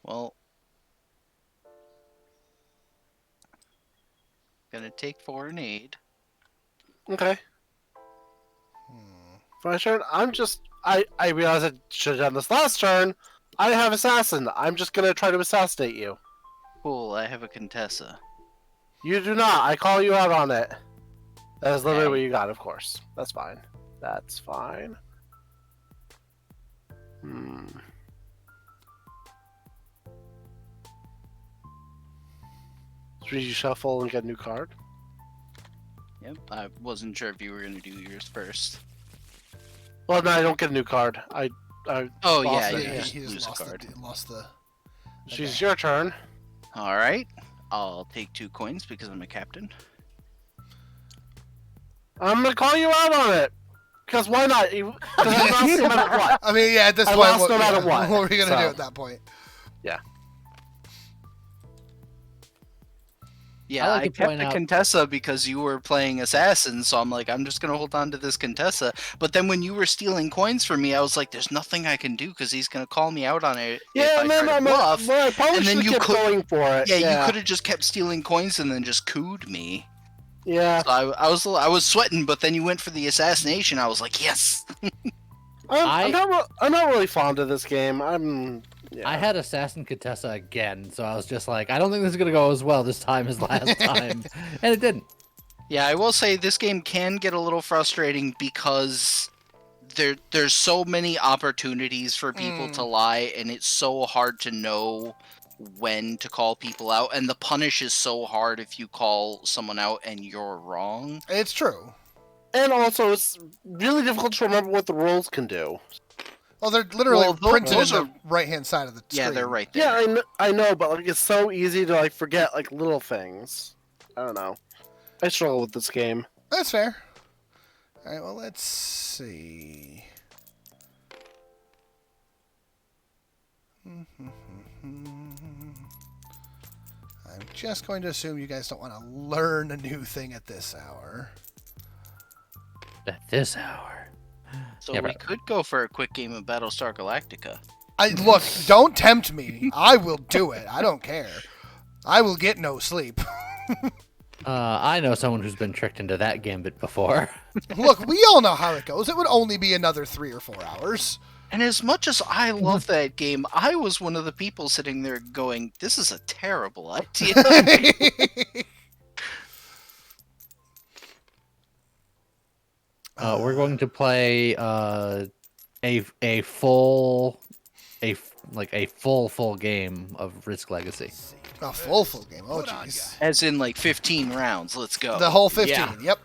Well, gonna take foreign aid. Okay. Hmm. For my turn, I realize I should have done this last turn. I have assassin. I'm just gonna try to assassinate you. Cool, I have a Contessa. You do not. I call you out on it. That is literally Okay. what you got, of course. That's fine. That's fine. Should you shuffle and get a new card? Yep, I wasn't sure if you were gonna do yours first. Well, no, I don't get a new card. I Oh Lost yeah, it, you yeah. just He lose just a lost card. lost the. She's Okay. your turn. All right, I'll take 2 coins because I'm a captain. I'm gonna call you out on it. Because why not? Because I lost no matter what. I mean, yeah, at this I point, lost no matter what, What were you gonna do so. at that point? Yeah, like I to kept point the out- Contessa because you were playing assassin, so I'm like, I'm just gonna hold on to this Contessa. But then when you were stealing coins from me, I was like, there's nothing I can do because he's gonna call me out on it. Yeah, if I and then try to bluff. I probably and then should you have kept could- going for it. Yeah, you could have just kept stealing coins and then just cooed me. Yeah. So I was sweating, but then you went for the assassination. I was like, yes. I'm not really fond of this game. I'm Yeah. I had Assassin Contessa again, so I was just like, I don't think this is gonna go as well this time as last time, and it didn't. Yeah, I will say this game can get a little frustrating because there's so many opportunities for people to lie, and it's so hard to know when to call people out, and the punish is so hard if you call someone out and you're wrong. It's true. And also, it's really difficult to remember what the roles can do. Well, they're literally Well, printed those in are- the right-hand side of the screen. Yeah, they're right there. Yeah, I know, but like it's so easy to like forget like little things. I don't know. I struggle with this game. That's fair. All right, well, let's see. I'm just going to assume you guys don't want to learn a new thing at this hour. At this hour. So Yeah, we but- could go for a quick game of Battlestar Galactica. Look, don't tempt me. I will do it. I don't care. I will get no sleep. I know someone who's been tricked into that gambit before. Look, we all know how it goes. It would only be another 3 or 4 hours. And as much as I love that game, I was one of the people sitting there going, "This is a terrible idea." We're going to play a full game of Risk Legacy. A full game. Oh, jeez. As in like 15 rounds. Let's go. The whole 15. Yeah. Yep.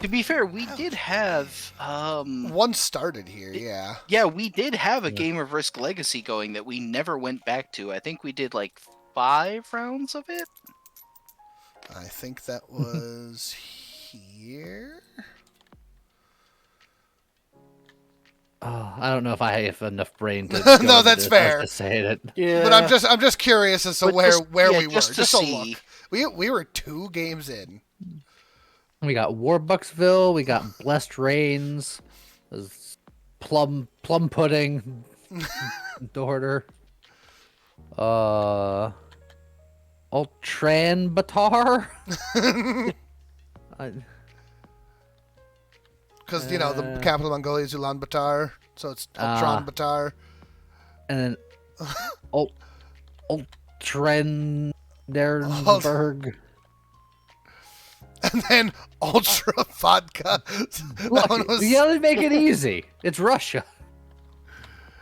To be fair, we did have One started here, yeah. yeah, we did have a Yeah. game of Risk Legacy going that we never went back to. I think we did like 5 rounds of it. I think that was here. I don't know if I have enough brain to. No, go into that's this, fair. To say it. Yeah. But I'm just curious as to But where just- where yeah, we were. just to Just to see. look. We were 2 games in. We got Warbucksville. We got Blessed Rains. There's plum pudding. Daughter. Ultran Batar. Because, you know, the capital of Mongolia is Ulaanbaatar, so it's Ultron Batar. And then Ultrendenberg. And then Ultra Vodka. That one was... You gotta make it easy. It's Russia.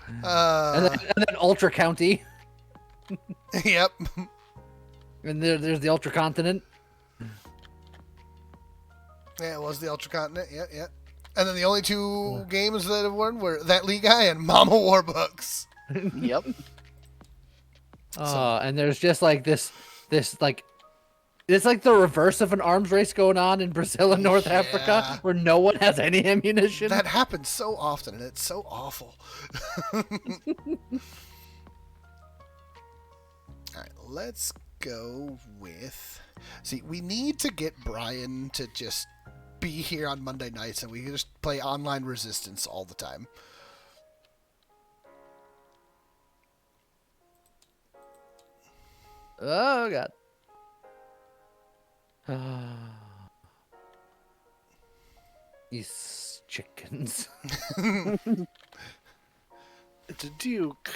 And Uh, then Ultra County. yep. And there's the Ultra Continent. Yeah, it was the Ultra Continent. Yeah. And then the only 2 games that have won were That League Guy and Mama Warbooks. Yep. And there's just like this like it's like the reverse of an arms race going on in Brazil and North Yeah. Africa where no one has any ammunition. That happens so often, and it's so awful. All right, let's go with... See, we need to get Brian to just be here on Monday nights, and we can just play online Resistance all the time. Oh god. These chickens. It's a Duke.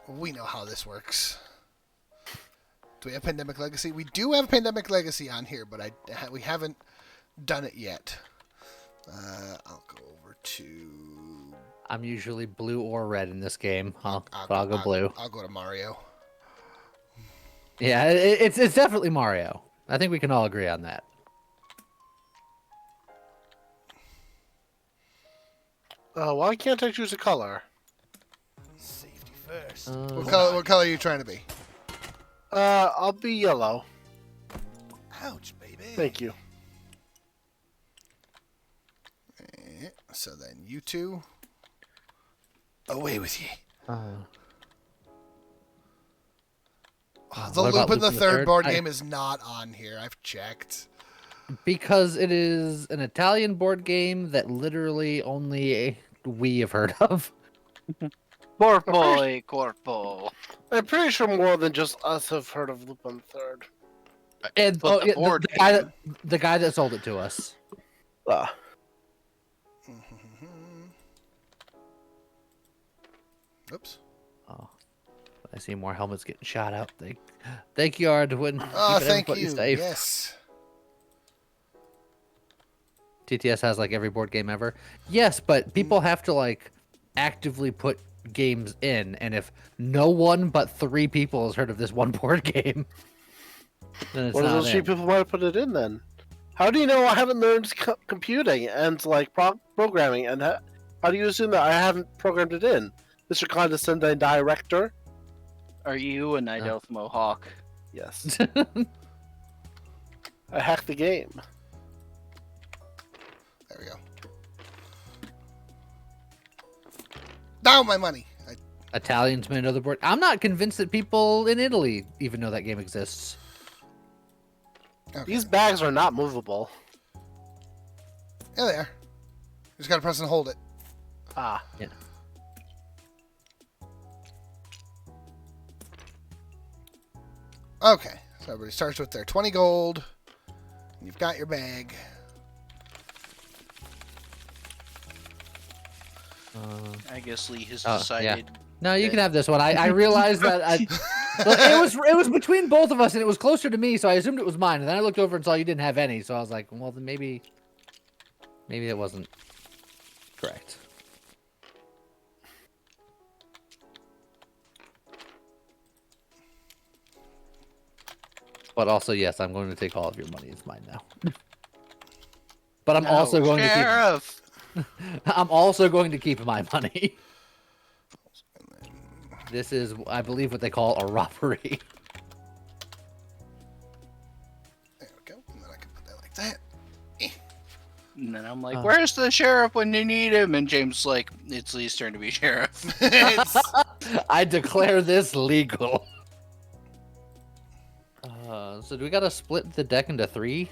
We know how this works. Do we have Pandemic Legacy? We do have Pandemic Legacy on here, but we haven't done it yet. I'll go over to... I'm usually blue or red in this game, huh? But I'll go blue. I'll go to Mario. Yeah, it's definitely Mario. I think we can all agree on that. Why can't I choose a color? Safety first. Uh, What color are you trying to be? I'll be yellow. Ouch, baby. Thank you. So then you 2, away with ye. uh, The what Loop about in the Loop in the Third Third? board I- game is not on here. I've checked. because it is an Italian board game that literally only we have heard of. Corpo. I'm pretty sure more than just us have heard of Lupin Third. And But the board the guy that sold it to us. Oops. Oh, I see more helmets getting shot out. Thank you, Arduin. Oh, Keeping thank everybody you. safe. Yes. TTS has like every board game ever. Yes, but people have to like actively put games in, and if no one but 3 people has heard of this one board game, then it's What are not those 3 in. people want to put it in then? How do you know I haven't learned computing and like programming? And how do you assume that I haven't programmed it in, Mr. Condescending Director? Are you a Night Oh. Elf Mohawk? Yes. I hacked the game. There we go. Down my money. Italians may know the board. I'm not convinced that people in Italy even know that game exists. Okay. These bags are not movable. Yeah, they are. You just gotta press and hold it. Ah. Yeah. Okay, so everybody starts with their 20 gold. You've got your bag. I guess Lee has Oh, yeah. decided. No, you can have this one. I realized that it was between both of us, and it was closer to me, so I assumed it was mine. And then I looked over and saw you didn't have any, so I was like, well, then maybe it wasn't correct. But also, yes, I'm going to take all of your money. It's mine now. But I'm also going to Sheriff! keep. I'm also going to keep my money. This is, I believe, what they call a robbery. There we go. And then I can put that like that. And then I'm like, where's the sheriff when you need him? And James is like, it's Lee's turn to be sheriff. It's, I declare this legal. So do we gotta split the deck into 3?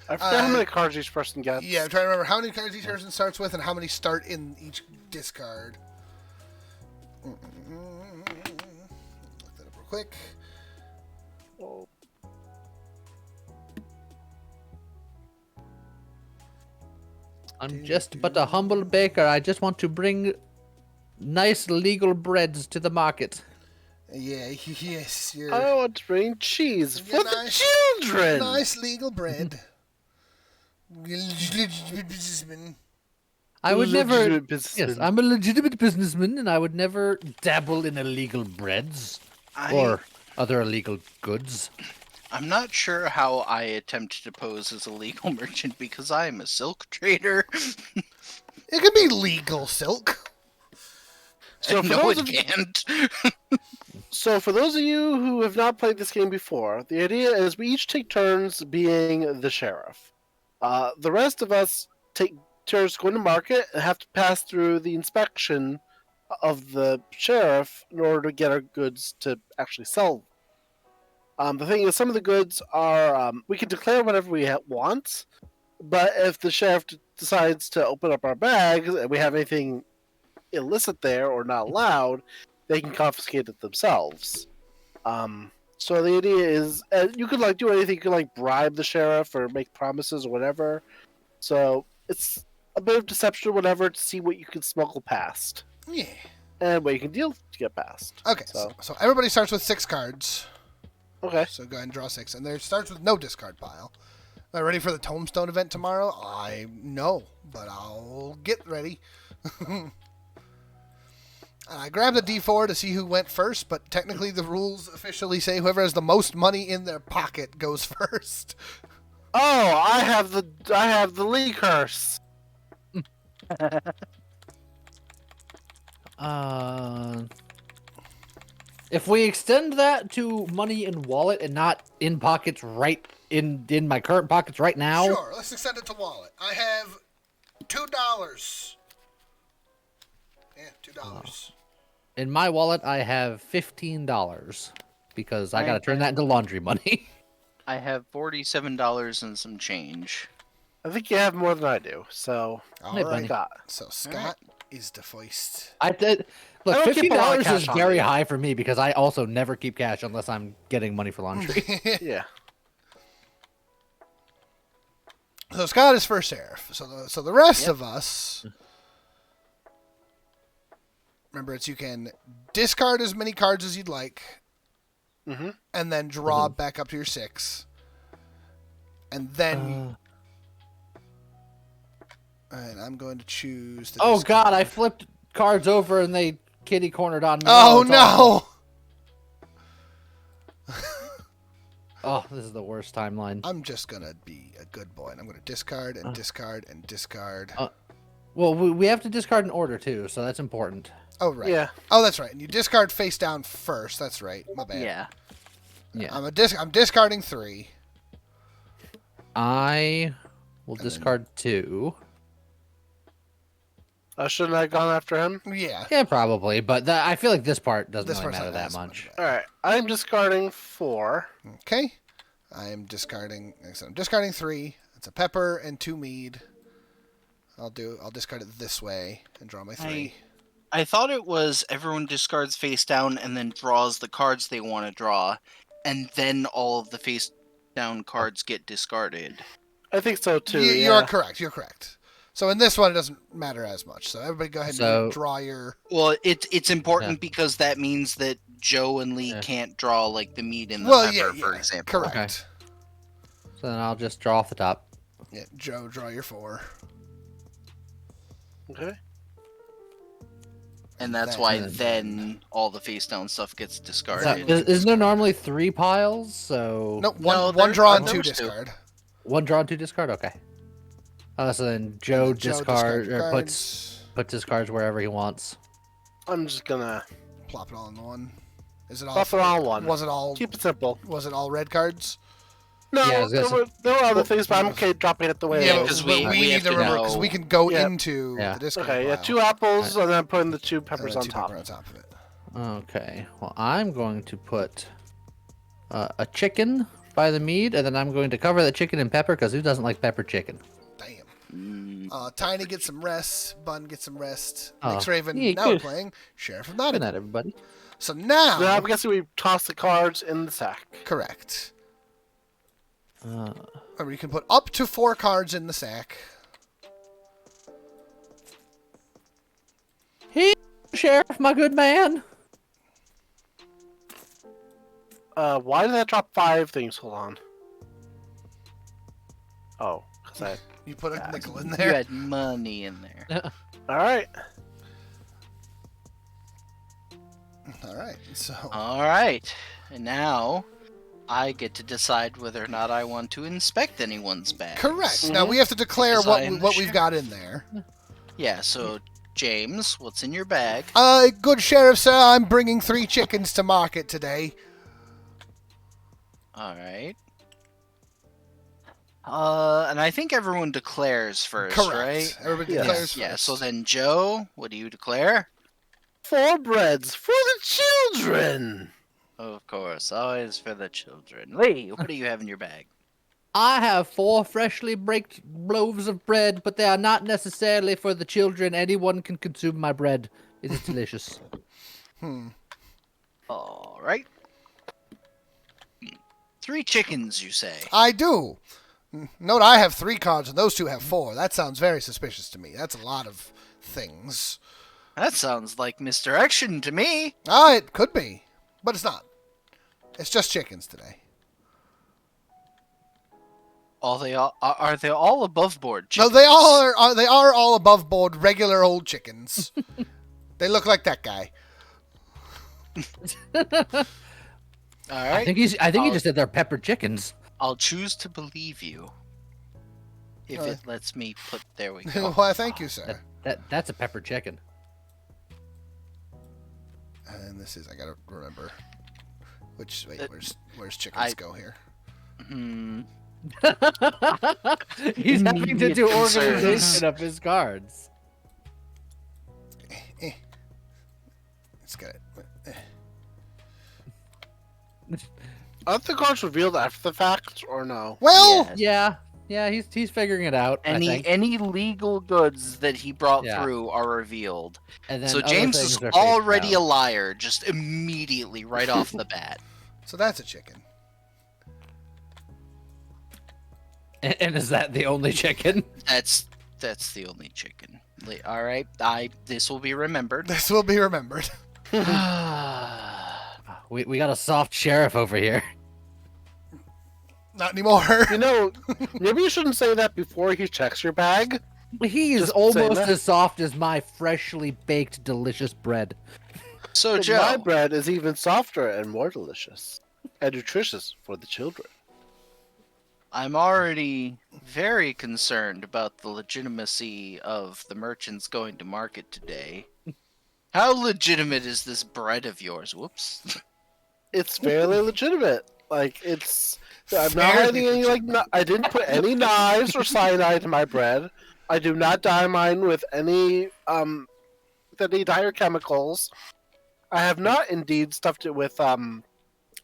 I forgot how many cards each person gets. yeah, I'm trying to remember how many cards each person starts with and how many start in each discard. Look that up real quick. I'm just but a humble baker. I just want to bring nice legal breads to the market. Yeah, yes, you're I want to bring cheese for Yeah, the nice. children. nice legal bread. Businessman. I would never. Legitimate businessman. Yes, I'm a legitimate businessman, and I would never dabble in illegal breads or other illegal goods. I'm not sure how I attempt to pose as a legal merchant because I am a silk trader. It could be legal silk. So for no, those it of- can't. So, for those of you who have not played this game before, the idea is we each take turns being the sheriff. The rest of us take turns going to market and have to pass through the inspection of the sheriff in order to get our goods to actually sell. The thing is, some of the goods are we can declare whatever we want, but if the sheriff decides to open up our bags and we have anything illicit there or not allowed, they can confiscate it themselves. So the idea is, you could like do anything. You could like bribe the sheriff or make promises or whatever. So it's a bit of deception or whatever to see what you can smuggle past Yeah. and what you can deal to get past. Okay, so everybody starts with 6 cards. Okay. So go ahead and draw 6. And there starts with no discard pile. Am I ready for the Tombstone event tomorrow? I know, but I'll get ready. I grabbed a D4 to see who went first, but technically the rules officially say whoever has the most money in their pocket goes first. Oh, I have the Lee curse. If we extend that to money in wallet and not in pockets right in my current pockets right now. Sure, let's extend it to wallet. I have $2. Yeah, $2. In my wallet, I have $15 because I gotta turn that into laundry money. I have $47 and some change. I think you have more than I do. So All Hey, right. buddy. Scott. So Scott is the first. I did. Look, I don't keep a lot of $15 is cash on very me. high for me because I also never keep cash unless I'm getting money for laundry. Yeah. So Scott is first sheriff. So the rest of us remember, it's you can discard as many cards as you'd like, Mm-hmm. and then draw back up to your 6. And then... Alright, I'm going to choose the Oh discard. God! I flipped cards over and they kitty cornered on me. Oh, it's awful. no! Oh, this is the worst timeline. I'm just going to be a good boy, and I'm going to discard and discard and discard. Well, we have to discard in order too, so that's important. Oh, right. Yeah. Oh, that's right. And you discard face down first. That's right. My bad. Yeah. Yeah. I'm discarding 3. I will then- discard 2. Shouldn't I have gone after him? Yeah. Yeah, probably, but I feel like this part doesn't This really part's matter not that as much. All right. I'm discarding 4. Okay. I'm discarding 3. It's a pepper and 2 mead. I'll discard it this way and draw my 3. I thought it was everyone discards face down and then draws the cards they want to draw, and then all of the face down cards get discarded. I think so too. You're correct. You're correct. So in this one, it doesn't matter as much. So everybody go ahead and draw your... Well, it's important Yeah. because that means that Joe and Lee Yeah. can't draw like the meat and the Well, pepper, yeah, for yeah. example. Correct. Okay. So then I'll just draw off the top. Yeah, Joe, draw your 4. Okay. And that's Then- why then all the face down stuff gets So, discarded. isn't there normally 3 piles? So Nope, No, one there- draw I and thought 2 there was 2. discard. 1 draw and 2 discard. Okay. So then Joe discard your or cards, puts his cards wherever he wants. I'm just gonna plop it all in one. Is it all? buff it all one. Was it all? Keep it simple. Was it all red cards? No, Yeah, I was there gonna were other things, but I'm okay dropping it the way Yeah, it but is. because we we need have to to remember because know- we can go Yeah. into Yeah. the discard Okay, yeah, pile. 2 apples, and then putting the 2 and peppers then on 2 top. pepper on top of it. Okay. Well, I'm going to put a chicken by the mead, and then I'm going to cover the chicken in pepper because who doesn't like pepper chicken? Damn. Mm, Tiny gets some rest. Bun gets some rest. Oh, Nick's Raven. yeah, Now we're good. playing Sheriff of Good Nottingham. night, everybody. So now, Now I'm guessing we toss the cards in the sack. correct. Uh, Remember, you can put up to 4 cards in the sack. Hey, Sheriff, my good man. Why did that drop 5 things? Hold on. Oh, because I. You put a nickel in you there. had money in there. All right. All right. So All right, and now I get to decide whether or not I want to inspect anyone's bag. correct. Now we have to declare Because what I am the what we've sheriff. got in there. Yeah. So James, what's in your bag? Good sheriff, sir. I'm bringing 3 chickens to market today. All right. And I think everyone declares first, Correct. right? Everybody Yes. declares Yeah. first. So then, Joe, what do you declare? 4 breads for the children. Of course, always for the children. Lee, what do you have in your bag? I have 4 freshly baked loaves of bread, but they are not necessarily for the children. Anyone can consume my bread. It is delicious. All right. 3 chickens, you say? I do. Note I have 3 cards and those 2 have 4. That sounds very suspicious to me. That's a lot of things. That sounds like misdirection to me. It could be, but it's not. It's just chickens today. Are they all above board No, chickens? they all are. They are all above board, regular old chickens. They look like that guy. All I right. think he just said they're pepper chickens. I'll choose to believe you. If it lets me put. There we go. Why, thank you, sir. That's a pepper chicken. And this is. I gotta remember. Which where's chickens go here? Hmm. He's having to do Immediate concerns. organization of his cards. It's got it. Aren't the cards revealed after the fact, or no? Well, Yes. Yeah, he's figuring it out. I think. Any legal goods that he brought Yeah. through are revealed. And then So other James things is are face already a down. liar, just immediately right off the bat. so that's a chicken. And is that the only chicken? That's the only chicken. All right, this will be remembered. This will be remembered. We got a soft sheriff over here. Not anymore. You know, maybe you shouldn't say that before he checks your bag. He is Just saying almost that. as soft as my freshly baked, delicious bread. So, But Joe, my bread is even softer and more delicious and nutritious for the children. I'm already very concerned about the legitimacy of the merchants going to market today. How legitimate is this bread of yours? Whoops. It's fairly legitimate. Like I'm not Fairly hiding any I didn't put any knives or cyanide in my bread. I do not dye mine with any dire chemicals. I have not indeed stuffed it with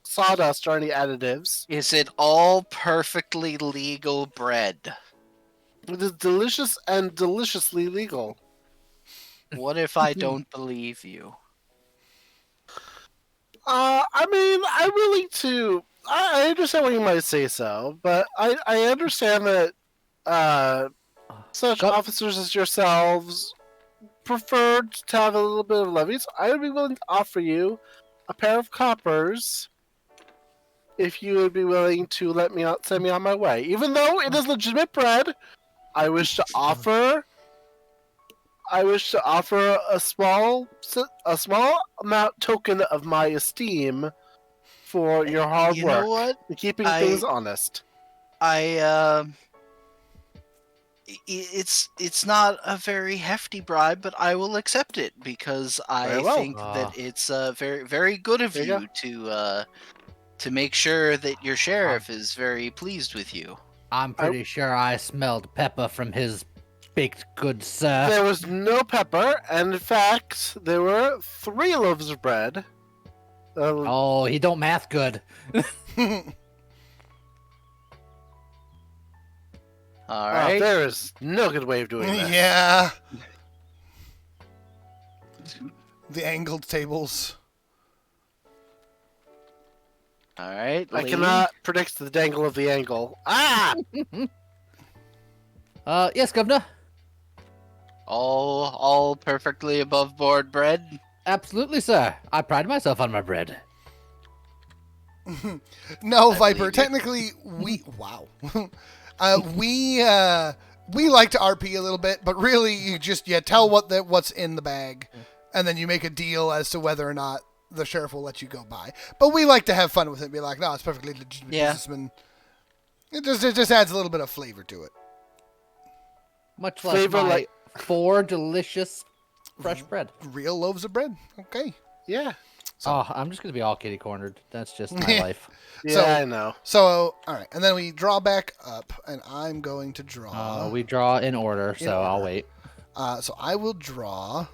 sawdust or any additives. Is it all perfectly legal bread? It is delicious and deliciously legal. What if I don't believe you? I mean, I really too. I understand why you might say so, but I understand that such Go- officers as yourselves preferred to have a little bit of levy. So I would be willing to offer you a pair of coppers if you would be willing to send me on my way. Even though it is legitimate bread, I wish to offer a small amount token of my esteem for your hard You work know what? and keeping I- things honest. It's not a very hefty bribe, but I will accept it because I Very well. think that it's very very good of There you you to make sure that your sheriff is very pleased with you. I'm pretty sure I smelled pepper from his baked goods, sir. There was no pepper, and in fact, there were 3 loaves of bread. Oh, he don't math good. All right. There is no good way of doing that. Yeah. The angled tables. All right. I Lee. cannot predict the dangle of the angle. Ah! Yes, Governor. All perfectly above board bread. Absolutely, sir. I pride myself on my bread. No, I Viper. believe you. Technically, we like to RP a little bit, but really, you tell what's in the bag, and then you make a deal as to whether or not the sheriff will let you go by. But we like to have fun with it and be like, no, it's perfectly legitimate Yeah. businessman. It just adds a little bit of flavor to it. Much like Flavor my like- 4 delicious fresh bread. Real loaves of bread. Okay. Yeah. Oh, I'm just gonna be all kitty cornered. That's just my life. Yeah, So- I know. So, all right. And then we draw back up, and I'm going to draw. We draw in order, so I'll order. wait. So I will draw.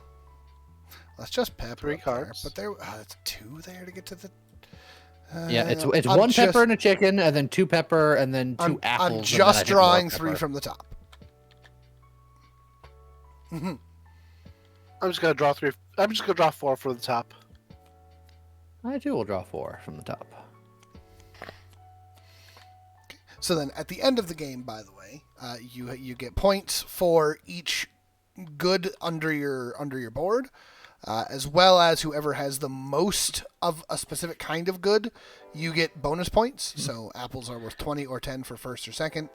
Let's just pepper 3 up there, cards. but it's 2 there to get to the. Yeah, it's I'm 1 just- pepper and a chicken, and then 2 pepper, and then 2 apples. I'm and then I just think more drawing 3 pepper. from the top. I'm just gonna draw 3. I'm just gonna draw 4 for the top. I too will draw 4 from the top. So then, at the end of the game, by the way, you get points for each good under your board, as well as whoever has the most of a specific kind of good, you get bonus points. So apples are worth 20 or 10 for first or second.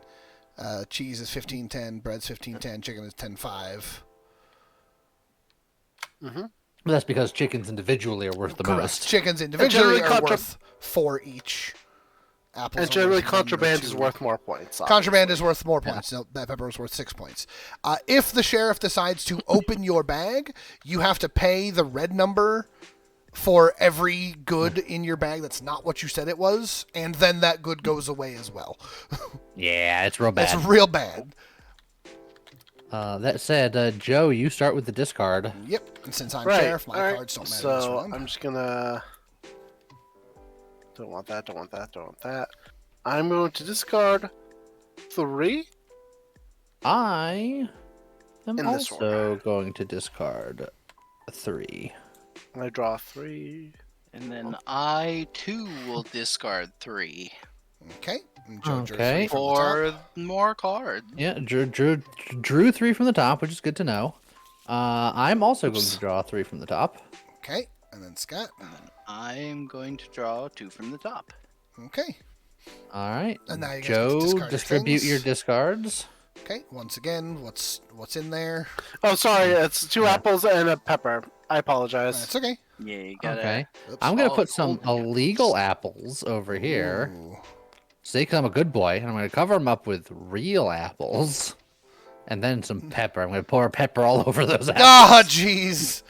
Cheese is 15-10, bread's 15-10, chicken is 10-5. But that's because chickens individually are worth the Correct. most. Chickens individually generally are worth 4 each. Apples And are generally, worth 1 or contraband 2. is worth more points. Contraband is worth more points. No, that pepper is worth 6 points. If the sheriff decides to open your bag, you have to pay the red number for every good in your bag that's not what you said it was, and then that good goes away as well. Yeah, it's real bad. It's real bad. That said, Joe, you start with the discard. Yep. And since I'm Right. sheriff, my alright, cards don't matter this So round. I'm just gonna. Don't want that. Don't want that. Don't want that. I'm going to discard 3. I am In this also going to discard 3. I draw 3. And then I too will discard 3 Okay. And Joe drew Okay. 3 from the top. for more cards. Yeah, drew 3 from the top, which is good to know. I'm also going Oops. to draw 3 from the top. Okay, and then Scott. I'm going to draw 2 from the top. Okay. All right. And now you guys get to Joe, discard your distribute your things. discards. Okay, once again, what's in there? Oh, sorry. It's 2 Yeah. apples and a pepper. I apologize. That's okay. Yeah, you gotta. Okay. Oops. I'm going to Oh, put some holy illegal apples over here. Ooh. See, because I'm a good boy, and I'm going to cover them up with real apples. And then some pepper. I'm going to pour pepper all over those apples. Ah, jeez.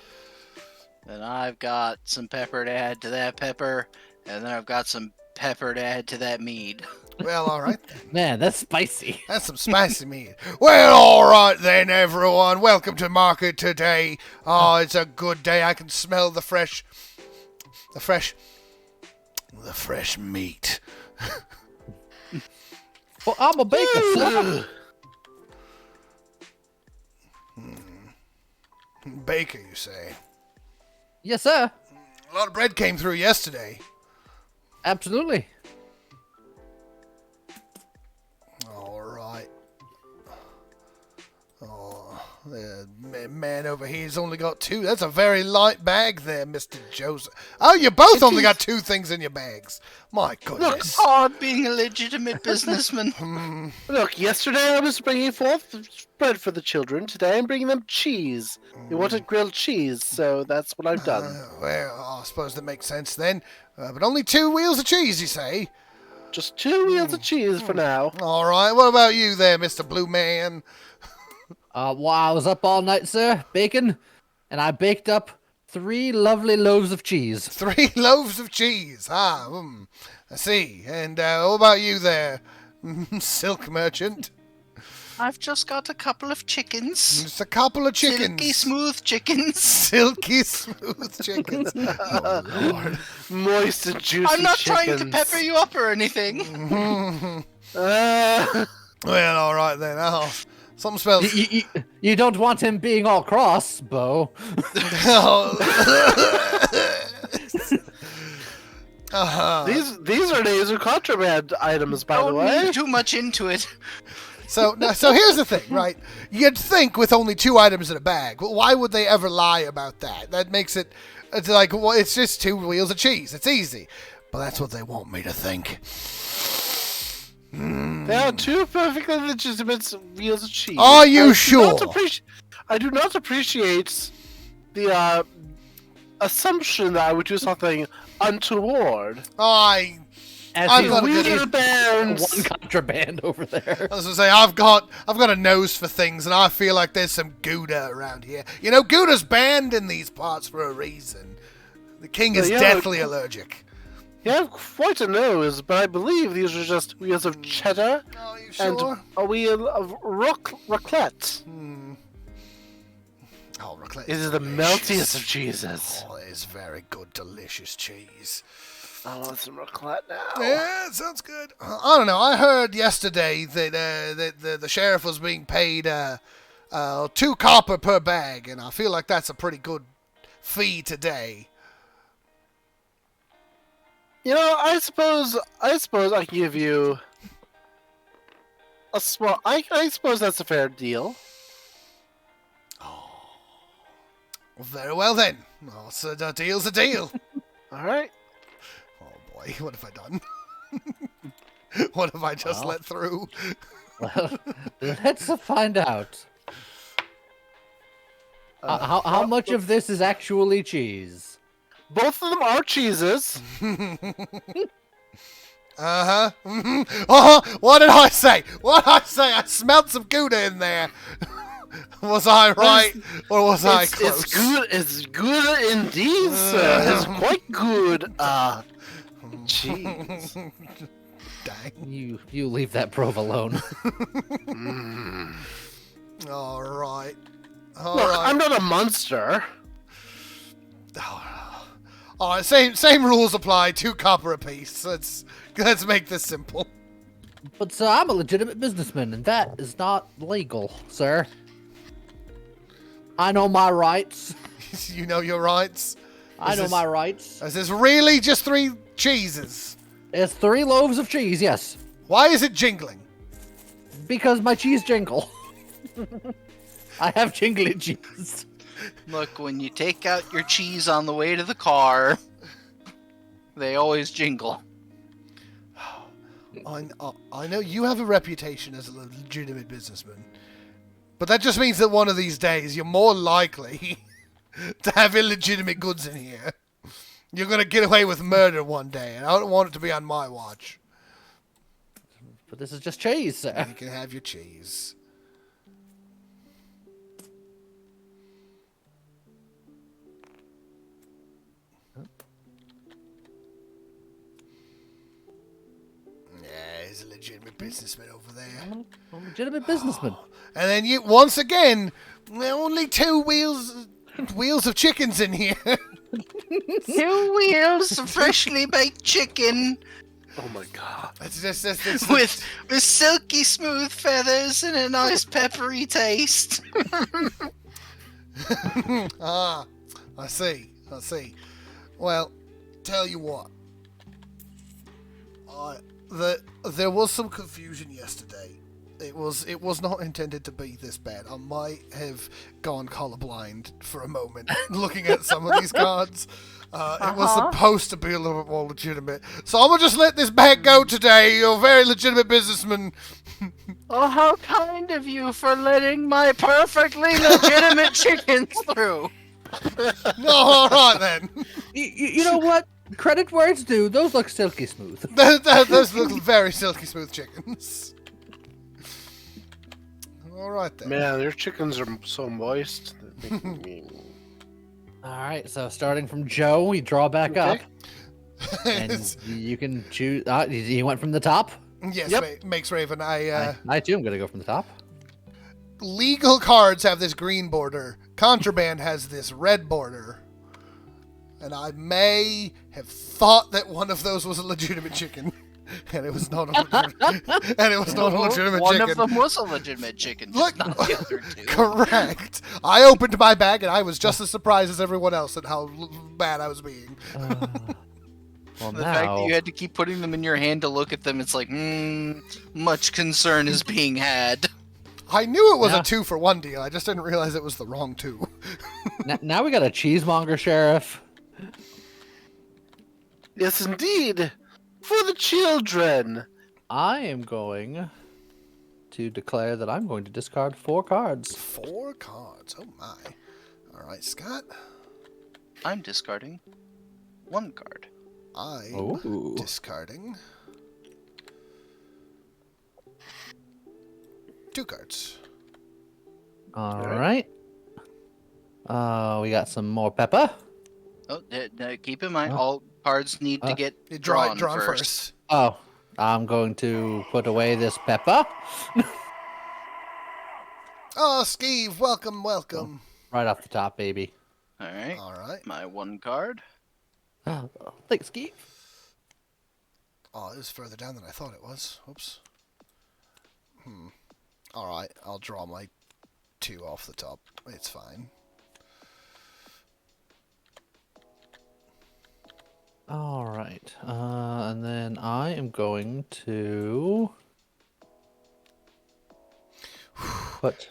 Then I've got some pepper to add to that pepper, and then I've got some pepper to add to that mead. Well, all right then. Man, that's spicy. That's some spicy meat. Well, all right then, everyone. Welcome to market today. Oh, it's a good day. I can smell the fresh meat. Well, I'm a baker, sir. Baker, you say? Yes, sir. A lot of bread came through yesterday. Absolutely. All right. Oh, the man over here's only got 2. That's a very light bag there, Mr. Joseph. Oh, you both only got 2 things in your bags. My goodness. Hard being a legitimate businessman. Look, yesterday I was bringing forth bread for the children. Today I'm bringing them cheese. They wanted grilled cheese, so that's what I've done. Well, I suppose that makes sense then. But only 2 wheels of cheese, you say? Just 2 wheels of cheese for now. All right. What about you there, Mr. Blue Man? Well, I was up all night, sir, baking, and I baked up 3 lovely loaves of cheese. 3 loaves of cheese. I see. And what about you there, silk merchant? I've just got a couple of chickens. Just a couple of chickens. Silky smooth chickens. Silky smooth chickens. Oh, Lord. Moist and juicy I'm not chickens. trying to pepper you up or anything. Well, all right then. Oh, something smells. You don't want him being all cross, Bo. These are nasal contraband items, by the Don't way. read too much into it. So here's the thing, right? You'd think with only 2 items in a bag, well, why would they ever lie about that? That makes it's like, well, it's just 2 wheels of cheese. It's easy. But that's what they want me to think. They are 2 perfectly legitimate wheels of cheese. Are you sure? I do not appreciate the assumption that I would do something untoward. As I've he's got a good- wheeling Bands. one contraband over there. I was gonna say I've got a nose for things, and I feel like there's some Gouda around here. You know, Gouda's banned in these parts for a reason. The king is Yeah, deathly allergic. You have quite a nose, but I believe these are just wheels of cheddar Are you and sure? a wheel of raclette. Oh, raclette It is the delicious. meltiest of cheeses. Oh, it is very good, delicious cheese. I want some raclette now. Yeah, it sounds good. I don't know. I heard yesterday that the sheriff was being paid 2 copper per bag, and I feel like that's a pretty good fee today. You know, I suppose I can give you a small. I suppose that's a fair deal. Very well then. Oh, so the deal's a deal. All right. Oh boy, what have I done? What have I just Well. let through? Well, let's find out. How much of this is actually cheese? Both of them are cheeses. Uh-huh. What did I say? What did I say? I smelled some Gouda in there. Was I right? Or was I close? It's good. It's good indeed, sir. It's quite good. Cheese. Dang. You leave that provolone. All right. Look, I'm not a monster. All right. Same rules apply. 2 copper apiece. Let's make this simple. But sir, I'm a legitimate businessman, and that is not legal, sir. I know my rights. You know your rights. I know my rights. Is this really just 3 cheeses? It's 3 loaves of cheese, yes. Why is it jingling? Because my cheese jingle. I have jingly cheese. Look, when you take out your cheese on the way to the car, they always jingle. I know you have a reputation as a legitimate businessman, but that just means that one of these days you're more likely to have illegitimate goods in here. You're gonna get away with murder one day, and I don't want it to be on my watch. But this is just cheese, sir. You can have your cheese. Yeah, he's a legitimate businessman over there. I'm a legitimate businessman. And then you, once again, only two wheels of chickens in here. 2 wheels of freshly baked chicken Oh my god. It's with silky smooth feathers and a nice peppery taste. Ah, I see. Well, tell you what. There was some confusion yesterday. It was not intended to be this bad. I might have gone colorblind for a moment looking at some of these cards. It was supposed to be a little bit more legitimate. So I'm gonna just let this bag go today. You're a very legitimate businessman. Oh, how kind of you for letting my perfectly legitimate chickens through. No, all right then. You know what? Credit where it's due. Those look silky smooth. Those look very silky smooth chickens. All right then. Man, your chickens are so moist. All right, so starting from Joe, we draw back up, Okay. and you can choose. You went from the top. Yes, Yep. makes Raven. I too am gonna go from the top. Legal cards have this green border. Contraband has this red border. And I may have thought that one of those was a legitimate chicken, and it was not a legitimate One chicken. of them was a legitimate chicken. Look, Not the other two. correct. I opened my bag and I was just as surprised as everyone else at how bad I was being. Well, The now fact that you had to keep putting them in your hand to look at them, it's like, much concern is being had. I knew it was Yeah. a 2-for-1 deal. I just didn't realize it was the wrong 2. now we got a cheesemonger sheriff. Yes, indeed. For the children. I am going to declare that I'm going to discard 4 cards. 4 cards. Oh my. All right, Scott. I'm discarding 1 card. I'm Ooh. discarding 2 cards. All right. We got some more pepper. Oh, keep in mind, Oh. all cards need to get You drawn, drawn first. first. Oh, I'm going to put away this pepper. Oh, Steve, welcome. Right off the top, baby. All right, All right. my 1 card. Thanks, Skeet. Oh, it was further down than I thought it was. Oops. All right, I'll draw my 2 off the top. It's fine. All right. And then I am going to put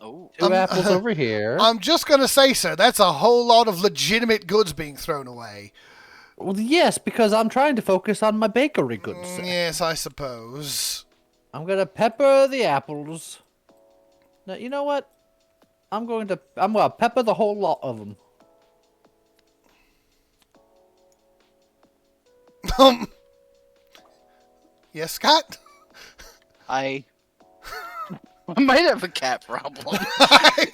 Oh, 2 apples over here. I'm just going to say, sir, that's a whole lot of legitimate goods being thrown away. Well, yes, because I'm trying to focus on my bakery goods. sir. Yes, I suppose. I'm gonna pepper the apples. Now, you know what? I'm gonna pepper the whole lot of them. Yes, Scott? I might have a cat problem. I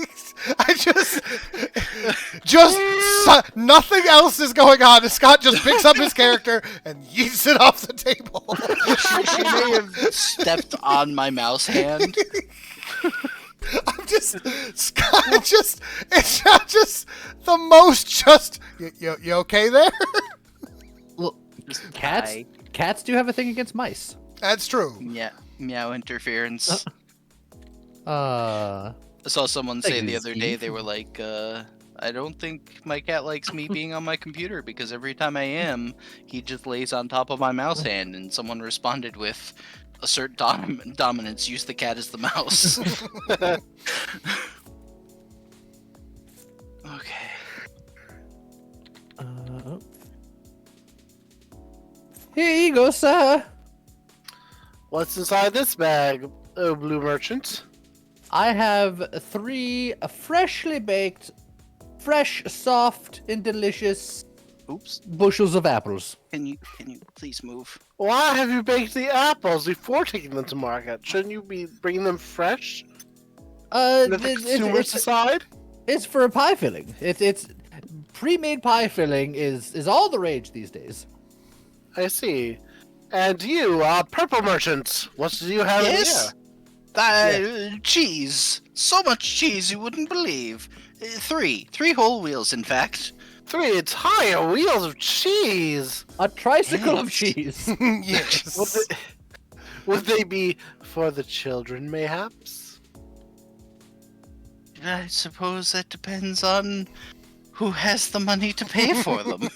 just nothing else is going on. Scott just picks up his character and yeets it off the table. She may have stepped on my mouse hand. I'm just Scott. It's not just the most. Just you okay there? Look, Just cats. die. Cats do have a thing against mice. That's true. Yeah, meow interference. Uh, I saw someone say Thank the you, other day, Steve. they were like, I don't think my cat likes me being on my computer because every time I am, he just lays on top of my mouse hand. And someone responded with, assert dominance, use the cat as the mouse. Here you go, sir. What's inside this bag, oh blue merchant? I have 3 freshly baked, fresh, soft, and delicious Oops. bushels of apples. Can you please move? Why have you baked the apples before taking them to market? Shouldn't you be bringing them fresh? Let the consumers decide? It's for a pie filling. It's pre-made pie filling is all the rage these days. I see. And you, purple merchant, what do you have Yes. here? Cheese. So much cheese you wouldn't believe. 3 whole wheels, in fact. 3 entire wheels of cheese! A tricycle of cheese. Yes. Would they be for the children, mayhaps? I suppose that depends on who has the money to pay for them.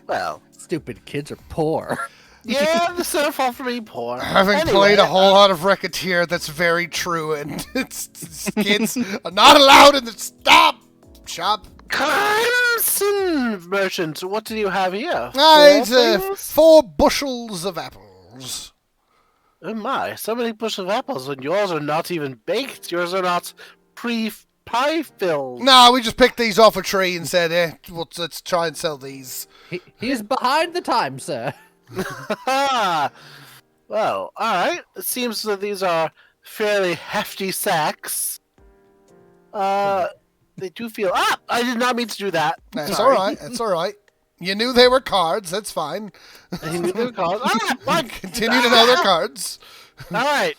Well, Stupid kids are poor. yeah, this is their fault for being poor. Having Anyway, played a whole lot of Racketeer, that's very true, and kids are not allowed in the shop. Crimson merchant, what do you have here? It's 4 things? 4 bushels of apples. Oh my, so many bushels of apples, and yours are not even baked. Yours are not pre-pie filled. No, we just picked these off a tree and said, let's try and sell these. He's behind the times, sir. Well, alright. It seems that these are fairly hefty sacks. They do feel... I did not mean to do that. That's Sorry. all right. That's all right. You knew they were cards. That's fine. I knew they were called... Continue to know they're cards. Alright.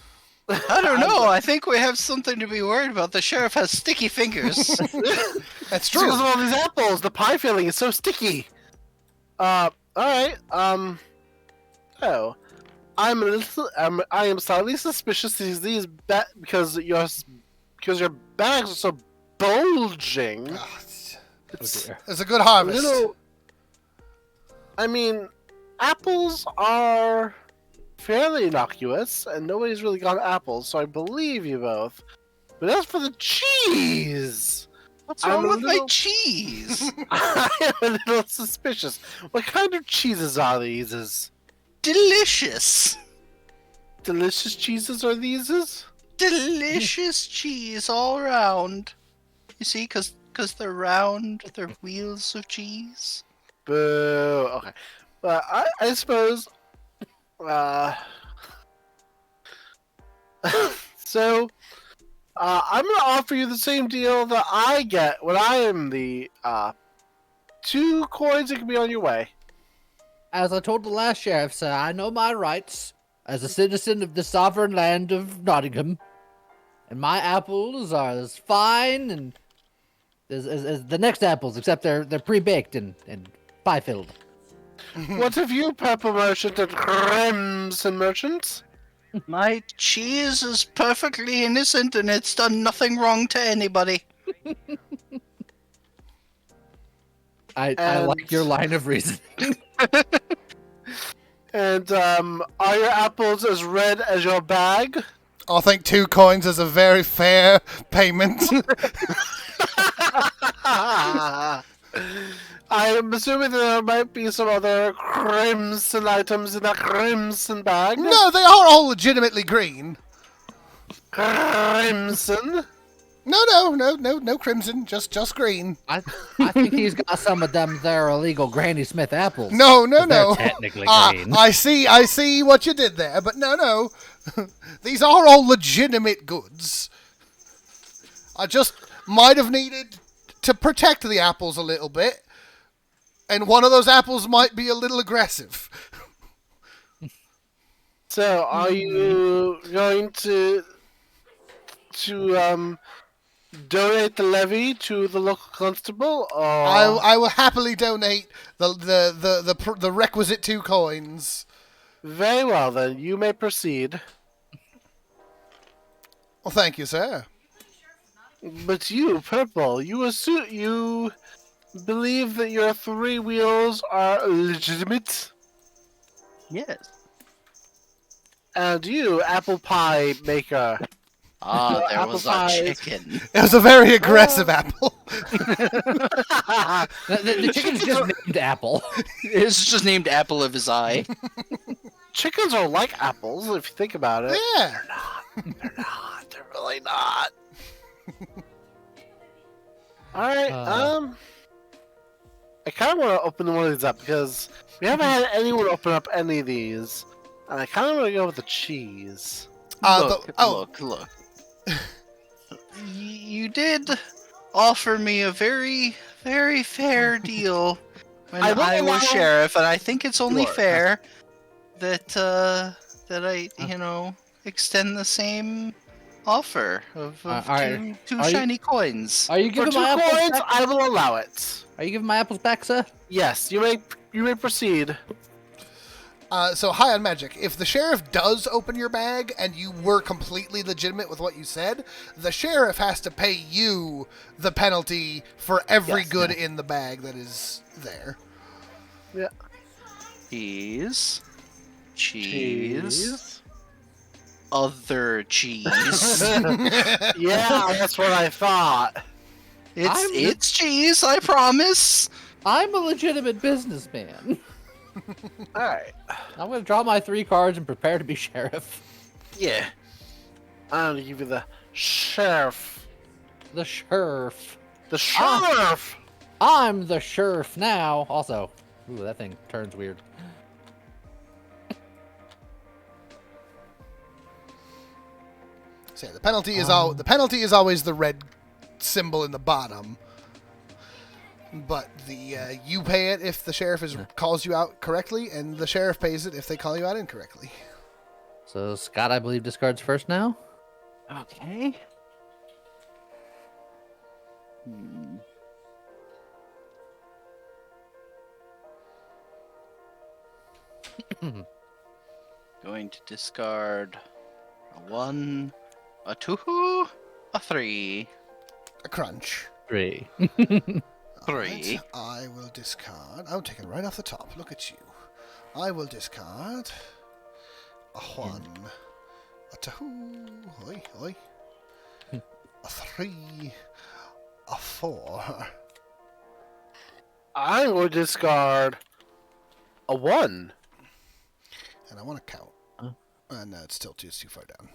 I don't know. I think we have something to be worried about. The sheriff has sticky fingers. That's Because true. of all these apples, the pie filling is so sticky. Alright, oh. I am slightly suspicious because your bags are so bulging. Ah, It's dear. It's a good harvest. I mean, apples are fairly innocuous, and nobody's really got apples, so I believe you both. But as for the cheese, What's wrong I'm a with my little- cheese? I am a little suspicious. What kind of cheeses are these? Delicious. Delicious cheeses are these? Delicious cheese all around. You see, because they're round, they're wheels of cheese. Boo. Okay. Well, I suppose. So, I'm gonna offer you the same deal that I get when I am the 2 coins that can be on your way. As I told the last sheriff, sir, I know my rights as a citizen of the sovereign land of Nottingham. And my apples are as fine and as the next apples, except they're pre-baked and pie-filled. What have you, purple merchant and crimson merchant? My cheese is perfectly innocent and it's done nothing wrong to anybody. I like your line of reasoning. And are your apples as red as your bag? I think 2 coins is a very fair payment. I am assuming there might be some other crimson items in that crimson bag. No, they are all legitimately green. Crimson? No crimson, just green. I think he's got some of them there illegal Granny Smith apples. No. They're technically green. I see what you did there, but no. These are all legitimate goods. I just might have needed to protect the apples a little bit, and one of those apples might be a little aggressive. So, are you going to donate the levy to the local constable, or I will happily donate the requisite 2 coins. Very well, then you may proceed. Well, thank you, sir. But you, purple, you believe that your 3 wheels are legitimate, Yes. and you, apple pie maker, Ah, there Apple was a pies. chicken. It was a very aggressive apple. The chicken's just named Apple. It's just named Apple of His Eye. Chickens are like apples, if you think about it. Yeah. They're not. They're really not. Alright, I kind of want to open one of these up because we haven't had anyone open up any of these. And I kind of want to go with the cheese. Look. You did offer me a very, very fair deal when I will I was allow- sheriff, and I think it's only Sure. fair that I, extend the same offer of alright. two Are you- shiny coins. Are you For giving 2 my apples coins, back? I will allow it. Are you giving my apples back, sir? Yes, you may proceed. So high on magic. If the sheriff does open your bag and you were completely legitimate with what you said, the sheriff has to pay you the penalty for every Yes. good in the bag that is there. Cheese. Other cheese. Yeah, that's what I thought. It's cheese, I promise. I'm a legitimate businessman. Alright. I'm gonna draw my 3 cards and prepare to be sheriff. Yeah. I'm gonna give you the sheriff. The sheriff. The sheriff! I'm the sheriff now. Also, ooh, that thing turns weird. So yeah, the penalty is always the red symbol in the bottom. But the you pay it if the sheriff calls you out correctly, and the sheriff pays it if they call you out incorrectly. So Scott, I believe, discards first now. Okay. Going to discard a 1, a 2, a 3. A crunch. 3. 3. Alright, I will discard. I'm taking right off the top. Look at you. I will discard a 1, a 2, oi, oi, a 3, a 4. I will discard a 1. And I want to count. Huh? No, it's still too far down.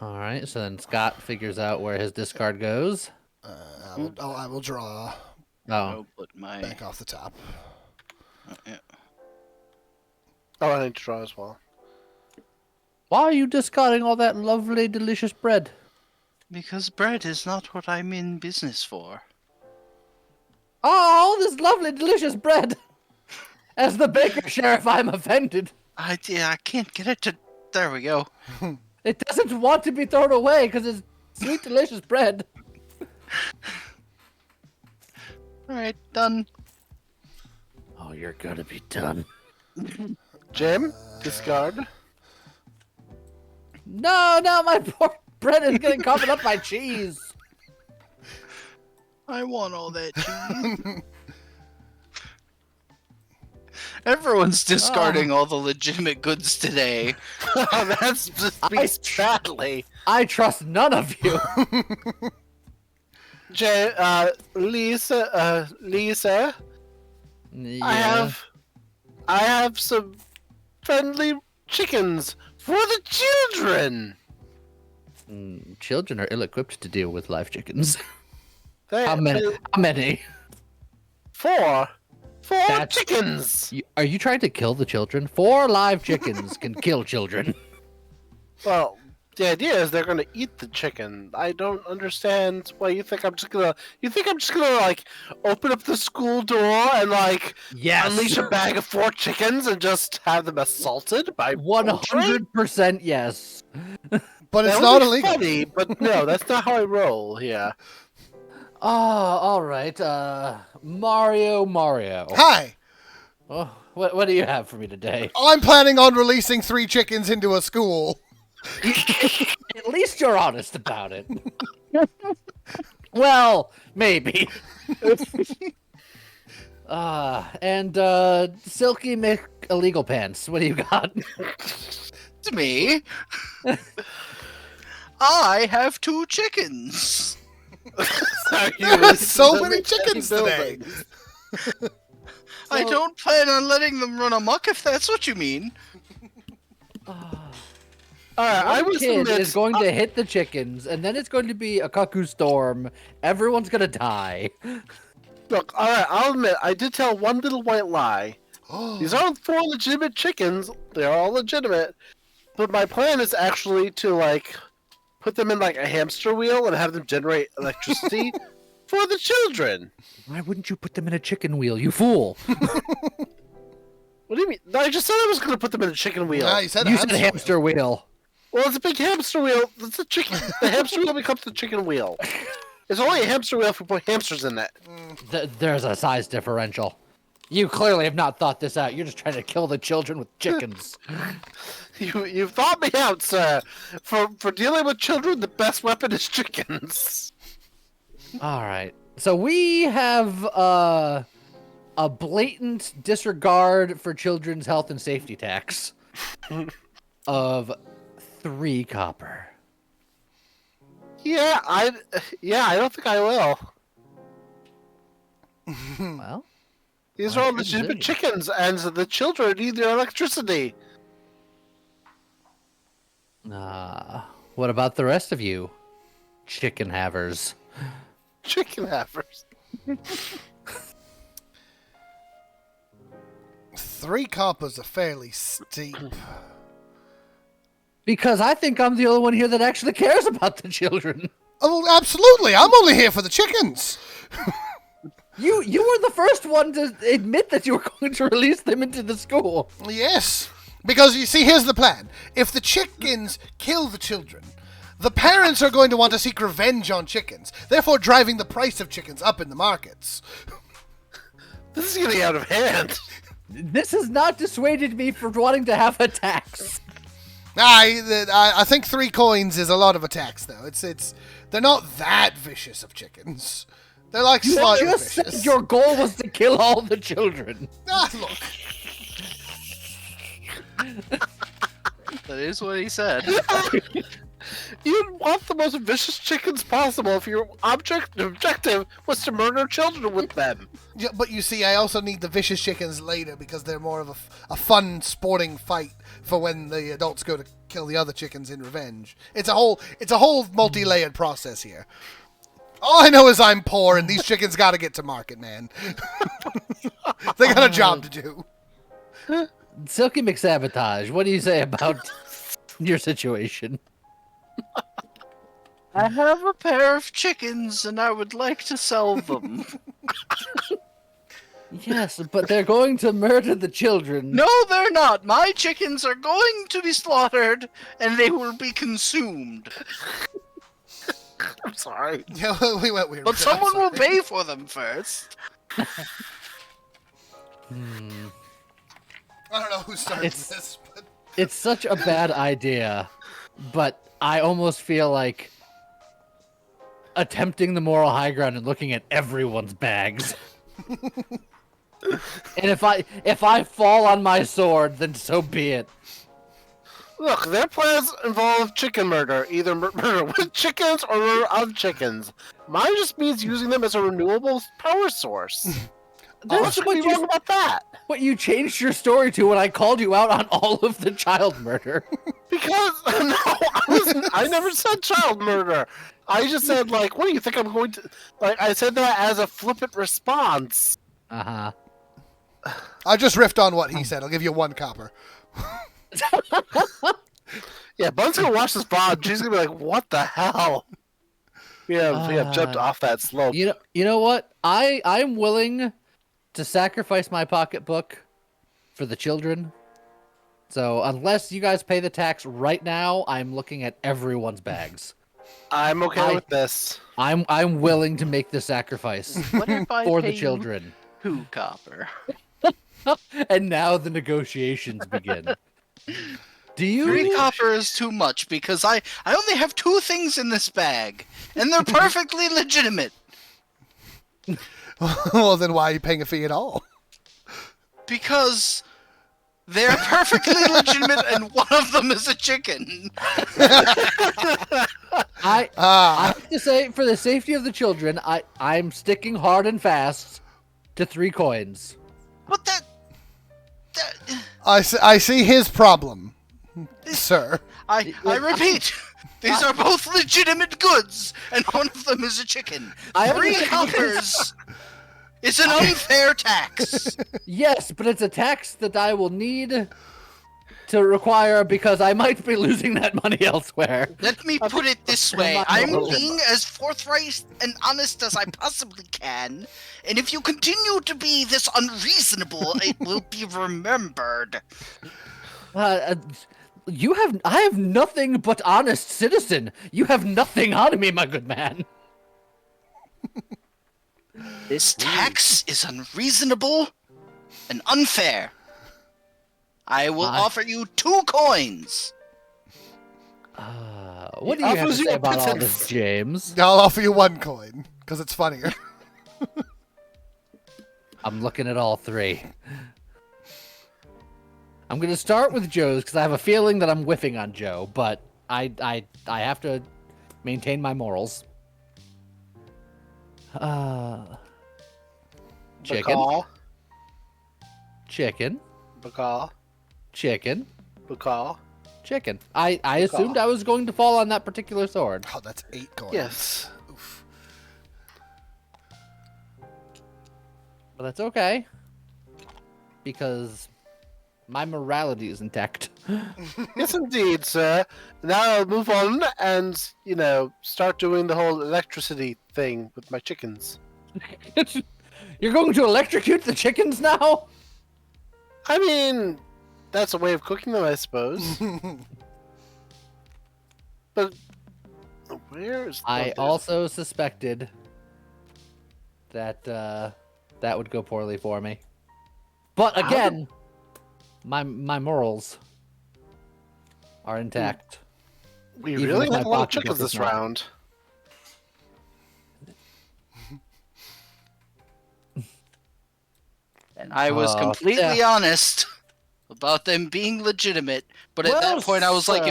All right. So then Scott figures out where his discard goes. I will draw Oh, I'll put my. back off the top. Yeah. Oh, I need to draw as well. why are you discarding all that lovely, delicious bread? Because bread is not what I'm in business for. Oh, all this lovely, delicious bread. As the baker sheriff, I'm offended. I can't get it to. There we go. It doesn't want to be thrown away because it's sweet, delicious bread. All right, done. Oh, you're gonna be done. Jim, discard. No, my poor bread is getting covered up by cheese. I want all that cheese. Everyone's discarding all the legitimate goods today. That's just speaks badly. I trust none of you. Lisa, Yeah. I have some friendly chickens for the children. Children are ill-equipped to deal with live chickens. They, How many? How many? 4 That's- chickens. Are you trying to kill the children? 4 live chickens can kill children. Well, the idea is they're gonna eat the chicken. I don't understand why you think I'm just gonna. You think I'm just gonna like open up the school door and like Yes. unleash a bag of 4 chickens and just have them assaulted by poultry? 100% yes. But That it's would not be illegal. funny, but no, that's not how I roll. Yeah. Oh, all right. Mario. Hi! Oh, what do you have for me today? I'm planning on releasing 3 chickens into a school. At least you're honest about it. Well, maybe. And Silky Mick illegal pants. What do you got? It's me. I have 2 chickens. Are you There's so in many chickens today. buildings? I don't plan on letting them run amok if that's what you mean. Alright, I One was kid admit, is going to hit the chickens, and then it's going to be a cuckoo storm. Everyone's gonna die. look, alright, I'll admit, I did tell one little white lie. These aren't 4 legitimate chickens. They're all legitimate. But my plan is actually to, like, put them in, like, a hamster wheel and have them generate electricity for the children. Why wouldn't you put them in a chicken wheel, you fool? What do you mean? No, I just said I was going to put them in a chicken wheel. Ah, you said You said hamster wheel. Well, it's a big hamster wheel. It's a chicken. The hamster wheel becomes the chicken wheel. It's only a hamster wheel if we put hamsters in it. There's a size differential. You clearly have not thought this out. You're just trying to kill the children with chickens. You've thought me out, sir. For dealing with children, the best weapon is chickens. All right. So we have a blatant disregard for children's health and safety tax of 3 copper. Yeah, I don't think I will. Well, These I are all shouldn't legitimate be. chickens, and the children need their electricity. what about the rest of you, chicken havers? Chicken havers. 3 coppers are fairly steep. Because I think I'm the only one here that actually cares about the children. Oh, absolutely. I'm only here for the chickens. You were the first one to admit that you were going to release them into the school. Yes. Because, you see, here's the plan. If the chickens kill the children, the parents are going to want to seek revenge on chickens, therefore driving the price of chickens up in the markets. This is getting out of hand. This has not dissuaded me from wanting to have a tax. I think 3 coins is a lot of a tax, though. They're not that vicious of chickens. They're like You slightly just vicious. said your goal was to kill all the children. Look. That is what he said. You'd want the most vicious chickens possible if your objective was to murder children with them. Yeah, but you see, I also need the vicious chickens later because they're more of a fun sporting fight for when the adults go to kill the other chickens in revenge. It's a whole multi-layered process here. All I know is I'm poor and these chickens got to get to market, man. They got a job to do. Silky McSabotage, what do you say about your situation? I have a pair of chickens and I would like to sell them. Yes, but they're going to murder the children. No, they're not. My chickens are going to be slaughtered and they will be consumed. I'm sorry. Yeah, we went weird. But with that, I'm someone will sorry. pay for them first. I don't know who started It's- this, but It's such a bad idea, but I almost feel like attempting the moral high ground and looking at everyone's bags. And if I fall on my sword, then so be it. Look, their plans involve chicken murder. Either murder with chickens or murder of chickens. Mine just means using them as a renewable power source. What's That's what be wrong about that? what you changed your story to when I called you out on all of the child murder. Because no, I never said child murder. I just said like, what do you think I'm going to like? I said that as a flippant response. Uh-huh. I just riffed on what he said. I'll give you 1 copper. Yeah, Bun's gonna watch this VOD. She's gonna be like, "What the hell?" Yeah, jumped off that slope. You know what? I'm willing to sacrifice my pocketbook for the children. So unless you guys pay the tax right now, I'm looking at everyone's bags. I'm okay with this. I'm willing to make the sacrifice What if I for pay the children. you 2 copper? And now the negotiations begin. Do you 3 copper is too much because I only have 2 things in this bag, and they're perfectly legitimate. Well, then why are you paying a fee at all? Because They're perfectly legitimate, and one of them is a chicken. I Ah, have to say, for the safety of the children, I'm sticking hard and fast to 3 coins. But that I see his problem, sir. I repeat, these are both legitimate goods, and one of them is a chicken. I 3 understand. coppers is an unfair tax. Yes, but it's a tax that I will need to require because I might be losing that money elsewhere. Let me put it this way. I'm being as forthright and honest as I possibly can, and if you continue to be this unreasonable, it will be remembered. I have nothing but honest citizen. You have nothing on me, my good man. This tax is unreasonable and unfair. I will offer you 2 coins. What do you have to offers you say a about all pittance. this, James? I'll offer you 1 coin because it's funnier. I'm looking at all 3. I'm gonna start with Joe's because I have a feeling that I'm whiffing on Joe, but I have to maintain my morals. Chicken, Bacaw. chicken, Bacaw. chicken, Bacaw. chicken. I assumed I was going to fall on that particular sword. Oh, that's 8 coins. Yes. Oof. But that's okay. Because my morality is intact. Yes, indeed, sir. Now I'll move on and, start doing the whole electricity thing with my chickens. You're going to electrocute the chickens now? I mean, that's a way of cooking them, I suppose. But where is? I also suspected that that would go poorly for me. But again, my morals are intact. We even really if have my a lot of pocketbook chickens is this not. round. And I was Oh, completely yeah. honest about them being legitimate. But at that point, I was like,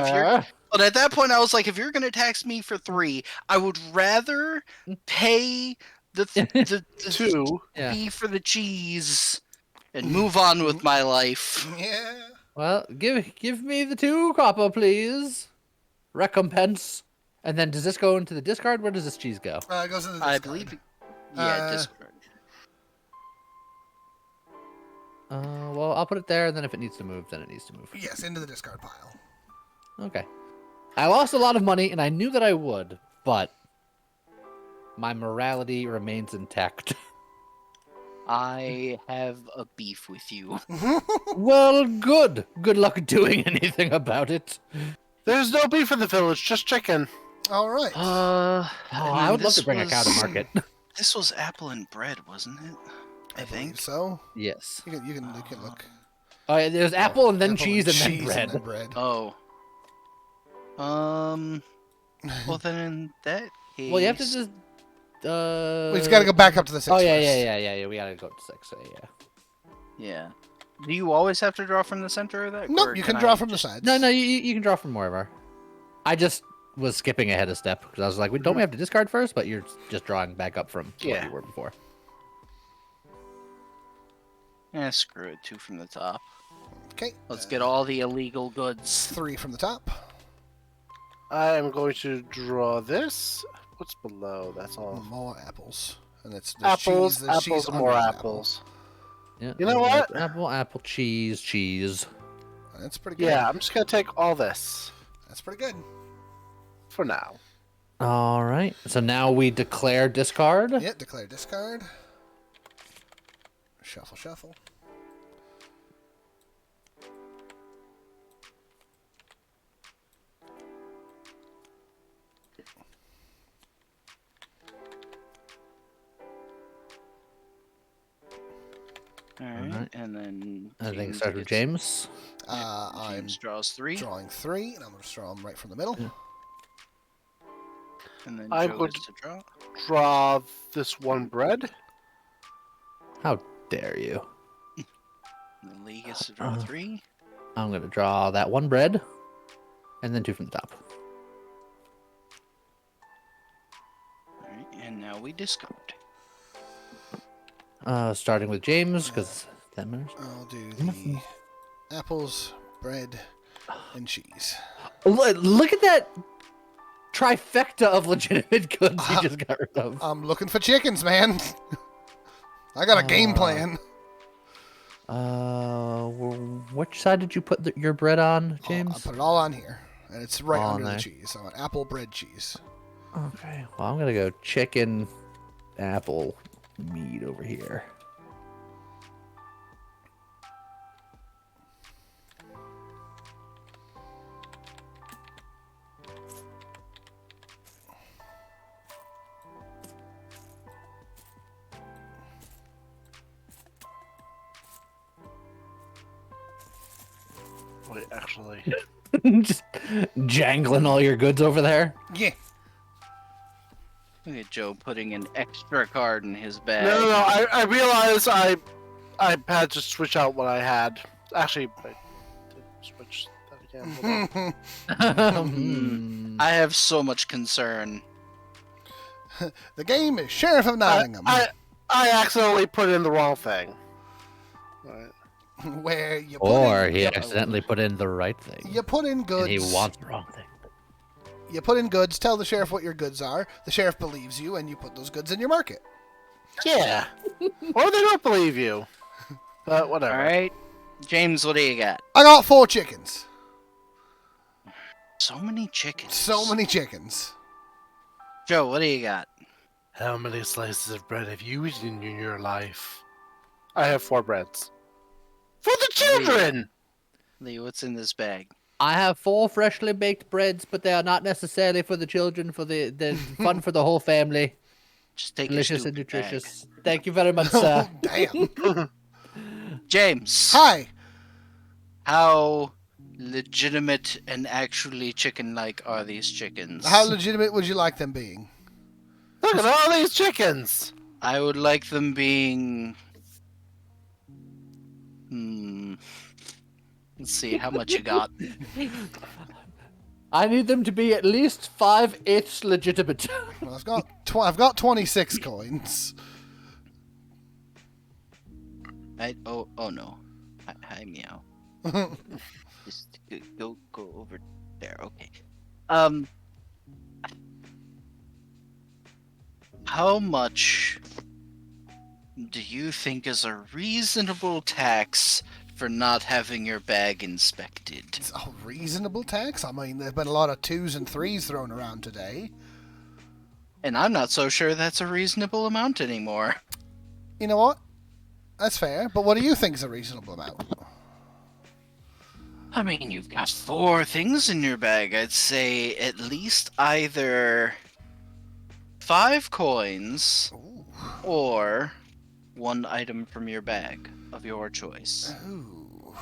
if you're gonna tax me for 3, I would rather pay the 2. Yeah. fee for the cheese and move on with my life. Yeah. Well, give me the 2 copper, please. Recompense. And then does this go into the discard? Where does this cheese go? It goes into the I discard. believe. Yeah, discard. Well, I'll put it there, and then if it needs to move, then it needs to move. Yes, into the discard pile. Okay. I lost a lot of money, and I knew that I would, but my morality remains intact. I have a beef with you. Well, good. Good luck doing anything about it. There's no beef in the village, just chicken. All right. I would love to bring a cow to market. This was apple and bread, wasn't it? I believe think. so. Yes. You can look. Oh, yeah, there's apple and then Apple cheese and then cheese bread. and then bread. Oh. Well, then in that case. Well, you have to just. We just got to go back up to the 6 Oh yeah, first. yeah. We gotta go to 6. So, yeah. Yeah. Do you always have to draw from the center of that? Nope, or you can I draw from the just- sides. No, you can draw from wherever. I just was skipping ahead a step because I was like, don't we have to discard first? But you're just drawing back up from where Yeah. you were before. Eh, screw it. 2 from the top. Okay. Let's get all the illegal goods. 3 from the top. I am going to draw this. What's below? That's all. More apples. And it's Apples, cheese, there's cheese apples, and under more the apples. Yeah. You know what? Apple, cheese. That's pretty good. Yeah, I'm just gonna take all this That's pretty good. for now. All right. So now we declare discard. Yeah, declare discard. Shuffle, shuffle. Alright, and then. I think it James starts with gets- James. I'm James draws 3, drawing 3, and I'm going to throw them right from the middle. Yeah. and then I'm Joe going gets to draw. Draw this 1 bread. How dare you? Lee gets to draw 3. I'm gonna draw that 1 bread, and then 2 from the top. Alright, and now we discard. Starting with James, because that matters. I'll do the apples, bread, and cheese. Look at that trifecta of legitimate goods you just got rid of. I'm looking for chickens, man. I got a game plan. Which side did you put your bread on, James? I put it all on here, and it's right All under on the there. cheese. So I want apple, bread, cheese. Okay. Well, I'm gonna go chicken, apple, meat over here. Wait, actually. Just jangling all your goods over there. Yeah. Look at Joe putting an extra card in his bag. No. I realized I had to switch out what I had. Actually, I did switch that again. Hold on. I have so much concern. The game is Sheriff of Nottingham, I accidentally put in the wrong thing. Right. where you put Or in, he you, accidentally put in the right thing. you put in goods. And he wants the wrong thing. You put in goods. Tell the sheriff what your goods are. The sheriff believes you, and you put those goods in your market. Yeah. Or they don't believe you. But whatever. Alright. James, what do you got? I got 4 chickens. So many chickens. So many chickens. Joe, what do you got? How many slices of bread have you eaten in your life? I have 4 breads. For the children! Lee, what's in this bag? I have 4 freshly baked breads, but they are not necessarily for the children, for the fun for the whole family. Just take Delicious your and stupid bag. nutritious. Thank you very much, sir. Damn. James, Hi. how legitimate and actually chicken-like are these chickens? How legitimate would you like them being? Look at all these chickens! I would like them being... Let's see, how much you got? I need them to be at least 5/8 legitimate. Well, I've got 26 coins. Oh no. Hi, meow. Just go over there. Okay. How much do you think is a reasonable tax for not having your bag inspected? It's a reasonable tax. I mean, there's been a lot of 2s and 3s thrown around today. And I'm not so sure that's a reasonable amount anymore. You know what? That's fair. But what do you think is a reasonable amount? I mean, you've got 4 things in your bag. I'd say at least either 5 coins Ooh. or 1 item from your bag of your choice. Ooh.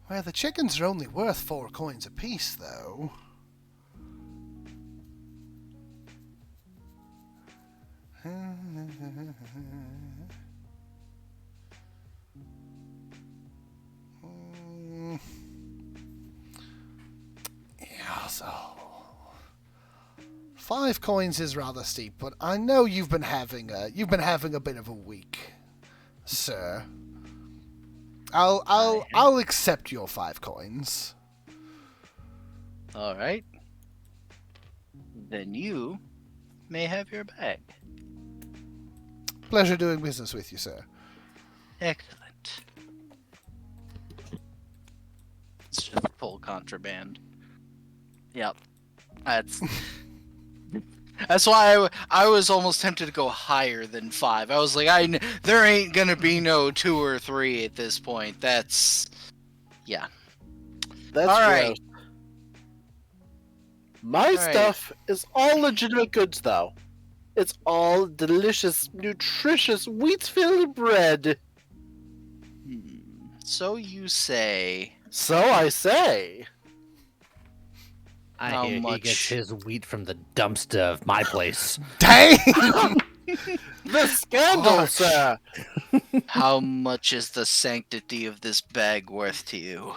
Well, the chickens are only worth 4 coins apiece, though. Yeah, so 5 coins is rather steep, but I know you've been having a bit of a week, sir. I'll accept your 5 coins. All right. Then you may have your bag. Pleasure doing business with you, sir. Excellent. It's just full contraband. Yep. That's why I was almost tempted to go higher than 5. I was like, there ain't gonna be no 2 or 3 at this point. That's yeah. That's All right. gross. My right. stuff is all legitimate goods, though. It's all delicious, nutritious, wheat-filled bread. So you say. So I say. I How hear he much? gets his wheat from the dumpster of my place. Dang! The scandal, Harsh. sir! How much is the sanctity of this bag worth to you?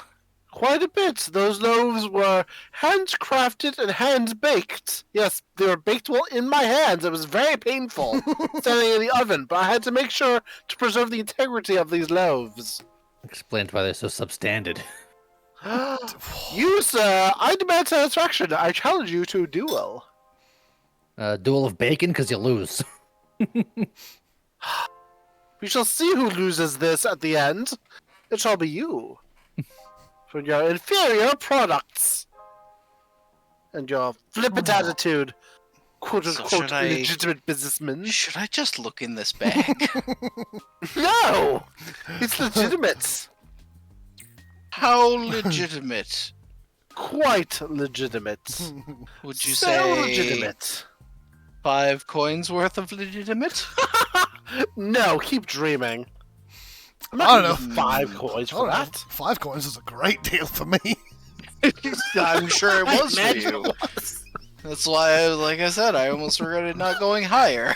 Quite a bit. Those loaves were handcrafted and hand-baked. Yes, they were baked well in my hands. It was very painful standing in the oven, but I had to make sure to preserve the integrity of these loaves. Explains why they're so substandard. You, sir, I demand satisfaction. I challenge you to a duel. Duel of bacon, because you lose. We shall see who loses this at the end. It shall be you. For your inferior products. And your flippant attitude. Quote So unquote should I- legitimate businessman. Should I just look in this bag? No! It's legitimate. How legitimate Quite legitimate. would you So say? legitimate. 5 coins worth of legitimate? No, keep dreaming. I'm I not don't gonna give know. 5 coins I for don't know. that. 5 coins is a great deal for me. I'm sure it was for Imagine you. it was. That's why, like I said, I almost regretted not going higher.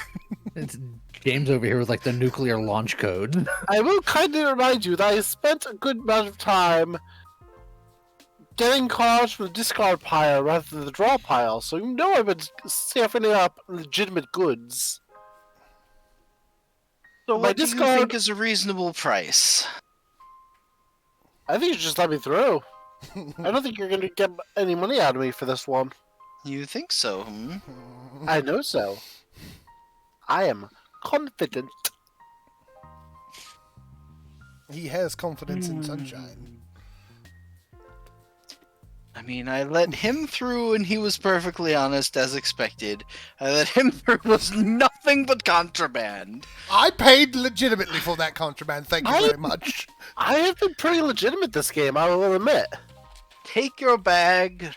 It's James over here with like the nuclear launch code. I will kindly remind you that I spent a good amount of time getting cards from the discard pile rather than the draw pile, so you know I've been siphoning up legitimate goods. So My what do you discard- think is a reasonable price? I think you should just let me through. I don't think you're going to get any money out of me for this one. You think so, hmm? I know so. I am confident. He has confidence in sunshine. I mean, I let him through and he was perfectly honest as expected. I let him through was nothing but contraband. I paid legitimately for that contraband. Thank you very much. I have been pretty legitimate this game, I will admit. Take your bag.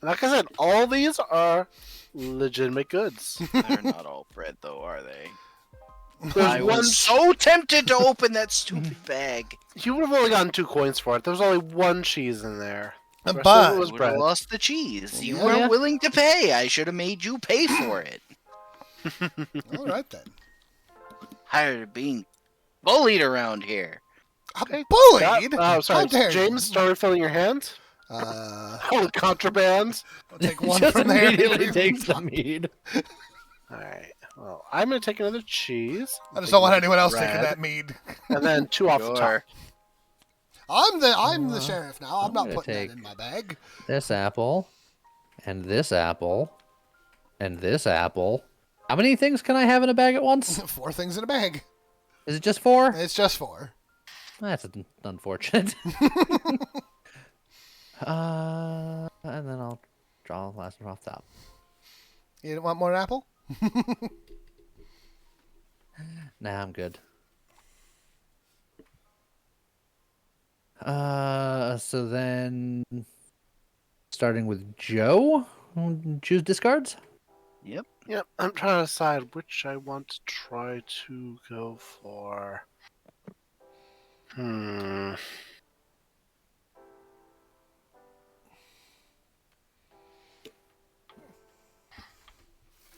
Like I said, all these are legitimate goods. They're not all bread though, are they? There's I one. was so tempted to open that stupid bag. You would have only gotten 2 coins for it. There was only 1 cheese in there. The rest of But- it was Would have bread. lost the cheese. You Yeah. weren't willing to pay. I should have made you pay for it. All right then. Tired of being bullied around here. I'm Okay. bullied. Sorry, How dare James, you? start refilling your hand. Oh, the contraband. I'll take one Just from there. immediately takes the mead. Alright, well, I'm gonna take another cheese. I just don't want anyone else Bread, taking that mead. And then 2 off the top. Sure. I'm the sheriff now. I'm not gonna putting take- that in my bag. This apple, and this apple, and this apple. How many things can I have in a bag at once? 4 things in a bag. Is it just 4? It's just 4. That's unfortunate. And then I'll draw the last one off top. You don't want more apple? Nah, I'm good. So then, starting with Joe, choose discards. Yep. Yep, I'm trying to decide which I want to try to go for.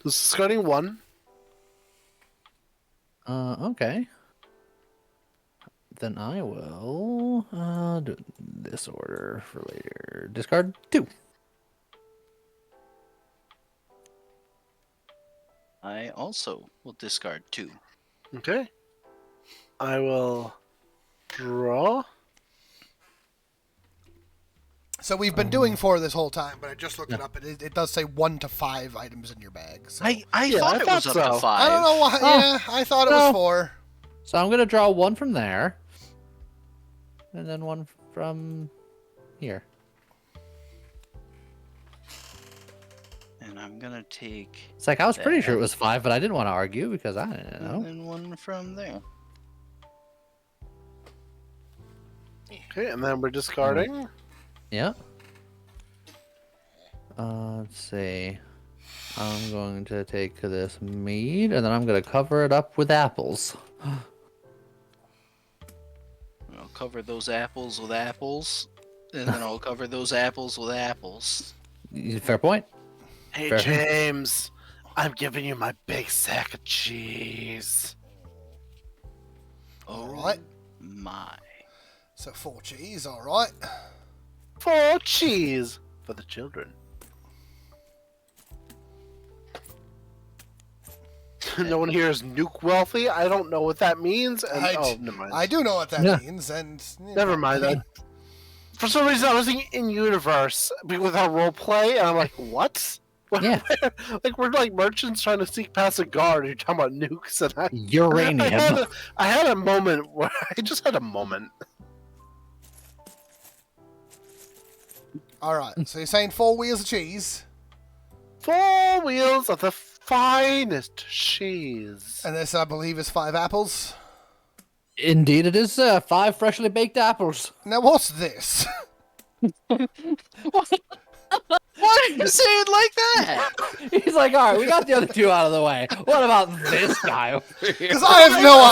This is starting 1. Okay. Then I will do this order for later. Discard 2. I also will discard 2. Okay. I will draw. So we've been doing 4 this whole time, but I just looked it up. It does say 1 to 5 items in your bag. So. I Yeah, thought I it was thought up so. to 5. I don't know why. Yeah, I thought it was no. 4. So I'm gonna draw 1 from there, and then 1 from here. And I'm gonna take It's like I was pretty sure it was 5, but I didn't want to argue because I didn't and know. then 1 from there. Okay, and then we're discarding. Yeah. Let's see. I'm going to take this mead, and then I'm going to cover it up with apples. I'll cover those apples with apples, and then I'll cover those apples with apples. Fair point. Hey, Fair. James. I'm giving you my big sack of cheese. All right. My. So 4 cheese. All right. 4 cheese for the children. No one here is nuke wealthy. I don't know what that means. And never mind. I do know what that Yeah. means, and Never mind that. For some reason, I was thinking in universe with our role play, and I'm like, what? Yeah. Like we're like merchants trying to sneak past a guard. You're talking about nukes, and Uranium. I had a moment where I just had a moment. All right. So you're saying 4 wheels of cheese, 4 wheels of the finest cheese. and this, I believe, is 5 apples. Indeed, it is 5 freshly baked apples. Now, what's this? Why do you say it like that? He's like, all right, we got the other 2 out of the way. What about this guy over here? Because I have no.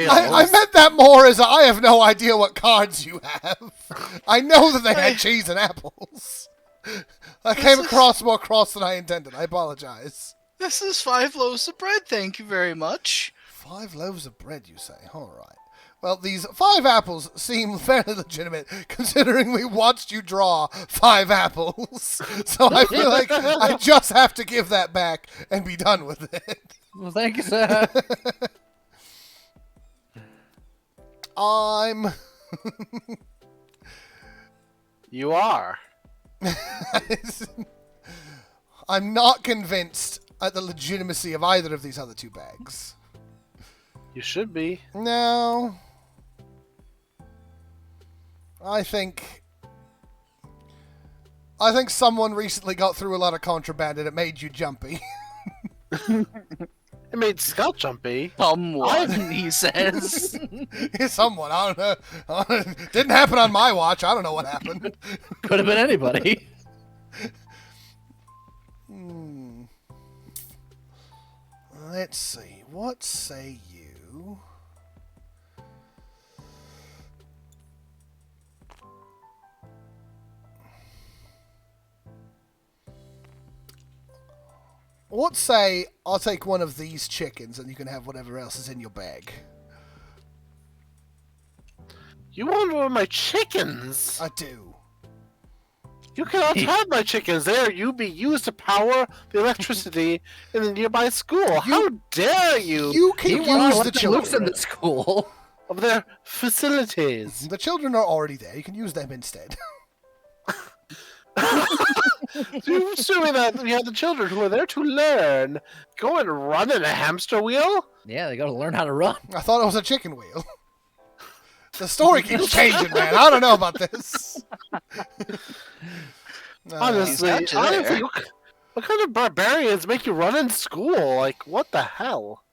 I meant that more as I have no idea what cards you have. I know that they had cheese and apples. I came across more cross than I intended. I apologize. This is 5 loaves of bread, thank you very much. 5 loaves of bread, you say? All right. Well, these 5 apples seem fairly legitimate, considering we watched you draw 5 apples. So I feel like I just have to give that back and be done with it. Well, thank you, sir. I'm... You are. I'm not convinced at the legitimacy of either of these other 2 bags. You should be. No. I think someone recently got through a lot of contraband and it made you jumpy. It made Scott jumpy. Someone, he says. Someone, I don't know. Didn't happen on my watch. I don't know what happened. Could have been anybody. Let's see. What say you? What say I'll take one of these chickens and you can have whatever else is in your bag. You want one of my chickens? I do. You cannot have my chickens there. You be used to power the electricity in the nearby school. How dare you? You can use the in children. the school. Of their facilities. The children are already there. You can use them instead. You're assuming that we have the children who are there to learn. Go and run in a hamster wheel? Yeah, they got to learn how to run. I thought it was a chicken wheel. The story keeps changing, man. I don't know about this. Honestly, got you there. what kind of barbarians make you run in school? Like, what the hell?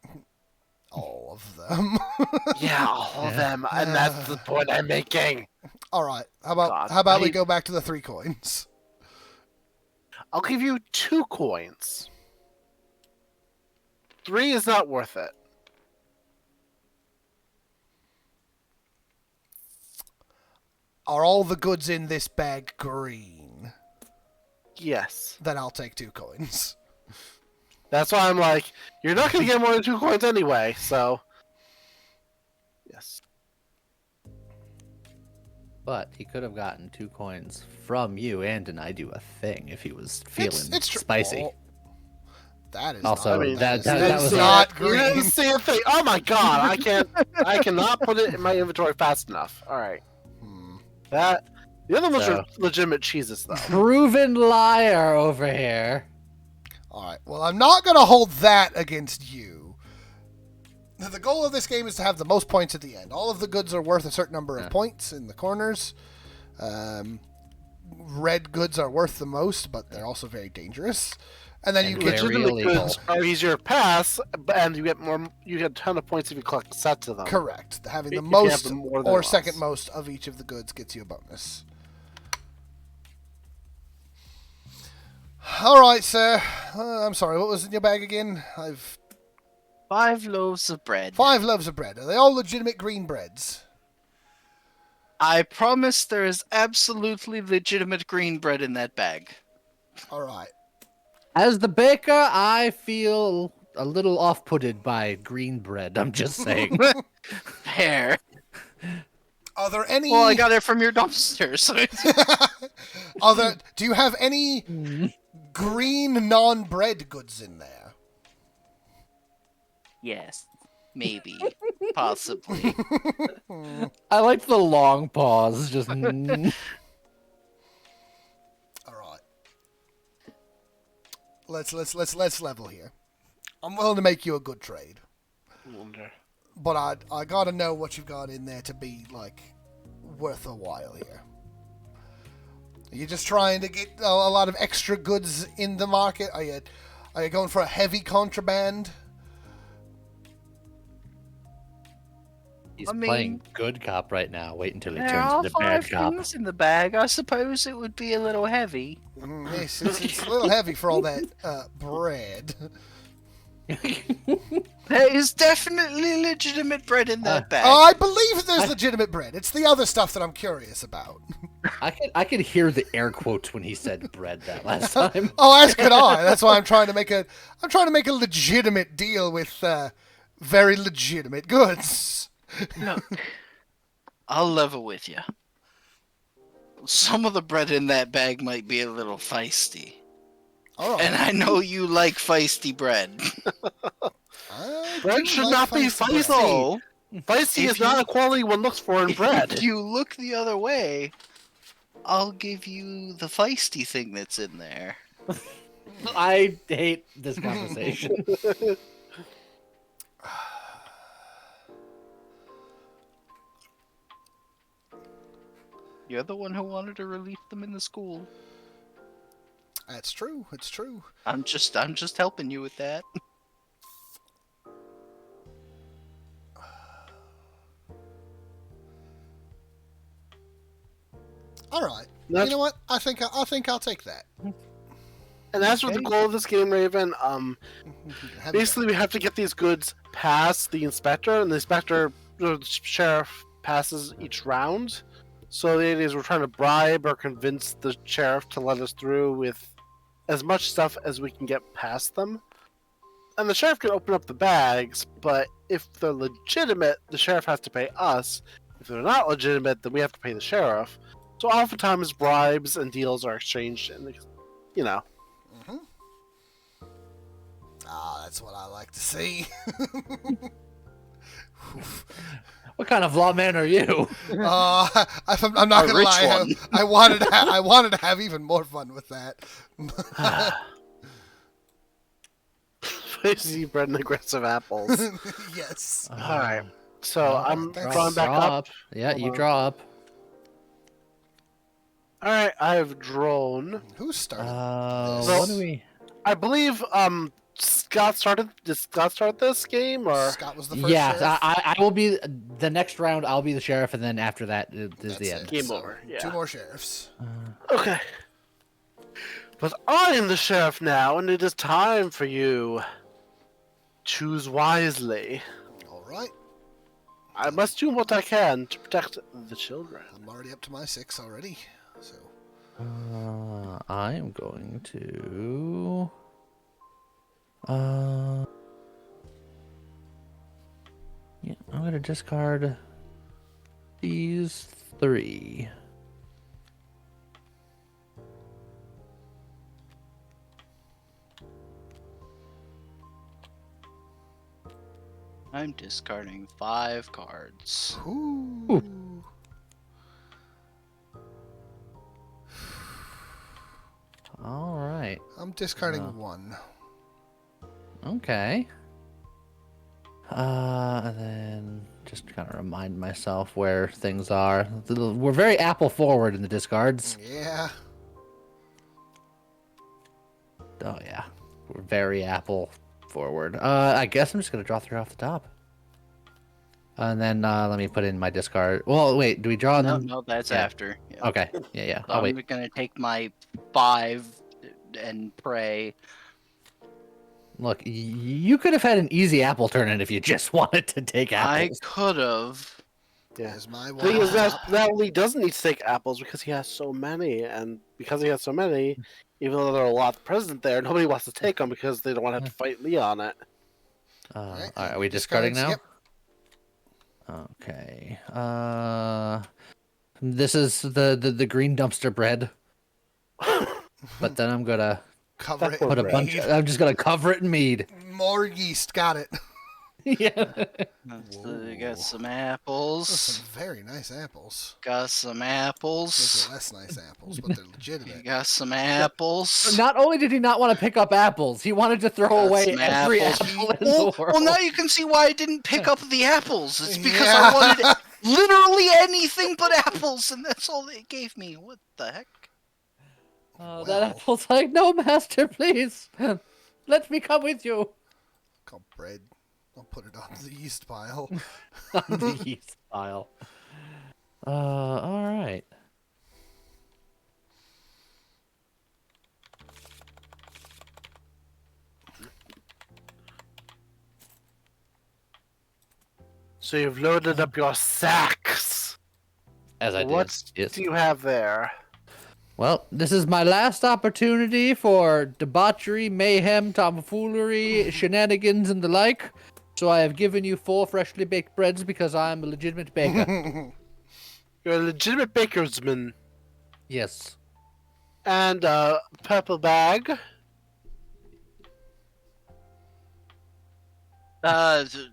All of them. Yeah, all of them, and that's the point I'm making. All right. How God, about we go back to the 3 coins? I'll give you 2 coins. 3 is not worth it. Are all the goods in this bag green? Yes. Then I'll take 2 coins. That's why I'm like, you're not going to get more than 2 coins anyway, so. Yes. But he could have gotten 2 coins from you and denied you a thing if he was feeling It's true. spicy. Oh, that is Also, not, that that was is not You didn't green. see a thing. Oh my god, I cannot put it in my inventory fast enough. Alright. The other ones are legitimate cheeses, though. Proven liar over here. All right. Well, I'm not going to hold that against you. The goal of this game is to have the most points at the end. All of the goods are worth a certain number of points in the corners. Red goods are worth the most, but they're also very dangerous. And then you And get very Legitimate illegal. goods are easier to pass, and you get more. You get a ton of points if you collect sets of them. correct. Having the If you have most them more than or once. second most of each of the goods gets you a bonus. All right, sir. I'm sorry. What was in your bag again? I've 5 loaves of bread. 5 loaves of bread. Are they all legitimate green breads? I promise there is absolutely legitimate green bread in that bag. All right. As the baker, I feel a little off-putted by green bread. I'm just saying. Fair. Are there any? Well, I got it from your dumpster, so it's... Do you have any green non-bread goods in there? Yes. Maybe. Possibly. I like the long pause. Just All right. Let's level here. I'm willing to make you a good trade, Wonder. but I gotta know what you've got in there to be like worth a while here. Are you just trying to get a lot of extra goods in the market? Are you going for a heavy contraband? he's I mean, playing good cop right now. Wait until he There turns are into 5 bad cop. things in the bag. I suppose it would be a little heavy. Yes, it's a little heavy for all that bread. There is definitely legitimate bread in that bag. I believe there's legitimate bread. It's the other stuff that I'm curious about. I could hear the air quotes when he said bread that last time. Oh, as could I. That's why I'm trying to make a legitimate deal with very legitimate goods. Look, I'll level with you. Some of the bread in that bag might be a little feisty. All right. And I know you like feisty bread. I Bread do should like not be bread. feisty. So, Feisty If is not you- a quality one looks for in bread. if you look the other way, I'll give you the feisty thing that's in there. I hate this conversation. You're the one who wanted to release them in the school. That's true. It's true. I'm just helping you with that. All right. That's- You know what? I think I'll take that. And as for the goal of this game, Raven, Have basically we have to get these goods past the inspector, and the sheriff passes each round. So the idea is we're trying to bribe or convince the sheriff to let us through with as much stuff as we can get past them. And the sheriff can open up the bags, but if they're legitimate, the sheriff has to pay us. If they're not legitimate, then we have to pay the sheriff. So oftentimes bribes and deals are exchanged, and you know. Mm-hmm. Ah, that's what I like to see. What kind of lawman are you? I'm not A gonna rich lie. one. I wanted to have even more fun with that. Spicy bread and aggressive apples. Yes. Alright. So I'm that's- drawing back Draw up. Yeah, Hold you on. draw up. Alright, I've drawn. Who started? So- What do we? I believe Scott started. Did Scott start this game or Scott was the first. Yeah, sheriff? I will be the next round. I'll be the sheriff, and then after that is That's the it. end. Game So, over, yeah. 2 more sheriffs. Okay. But I am the sheriff now, and it is time for you. Choose wisely. All right. I must do what I can to protect the children. I'm already up to my 6 already. So I am going to. Yeah, I'm gonna discard these 3. I'm discarding 5 cards. Ooh. All right. I'm discarding 1. Okay. And then just kind of remind myself where things are. We're very apple forward in the discards. Yeah. Oh yeah, we're very apple forward. I guess I'm just gonna draw 3 off the top. And then let me put in my discard. Well, wait, do we draw No, them? no, that's Yeah. after. Yeah. Okay. Yeah. So Oh I'm wait. gonna take my 5 and pray. Look, you could have had an easy apple turn in if you just wanted to take I apples. could have. Yeah. There's my 1. The thing is that Lee doesn't need to take apples because he has so many, and because he has so many, Even though there are a lot present there, nobody wants to take them because they don't want to have to fight Lee on it. All Alright, right, are we discarding now? Yep. Okay. This is the green dumpster bread. But then I'm gonna Cover it. put a in bunch. mead. I'm just gonna cover it in mead. More yeast. Got it. Yeah. Got some apples. Those are some very nice apples. Got some Those apples. are less nice apples, but they're You legitimate. got some apples. Not only did he not want to pick up apples, he wanted to throw Got away some every apples. apple in Well, the world. well, now you can see why I didn't pick up the apples. It's because Yeah. I wanted literally anything but apples, and that's all they gave me. What the heck? That Well. apple's like, no, master, please. Let me come with you. Called bread. I'll put it on the yeast pile. On the yeast pile. All right. So you've loaded up your sacks. As I did. What Yes. do you have there? Well, this is my last opportunity for debauchery, mayhem, tomfoolery, shenanigans, and the like. So I have given you 4 freshly baked breads because I am a legitimate baker. You're a legitimate bakersman. Yes. And a purple bag.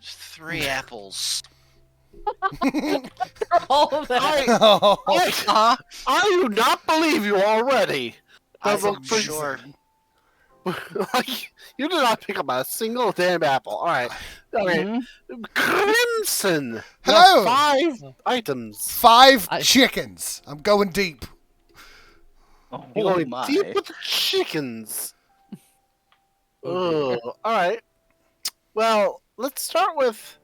Three apples. All of that. I do not believe you already. I'm Look, please. sure. Like, you did not pick up a single damn apple. All right. Crimson. You Hello. have 5 items. 5 I- chickens. I'm going deep. You're Oh going my. deep with the chickens. Oh, all right. Well, let's start with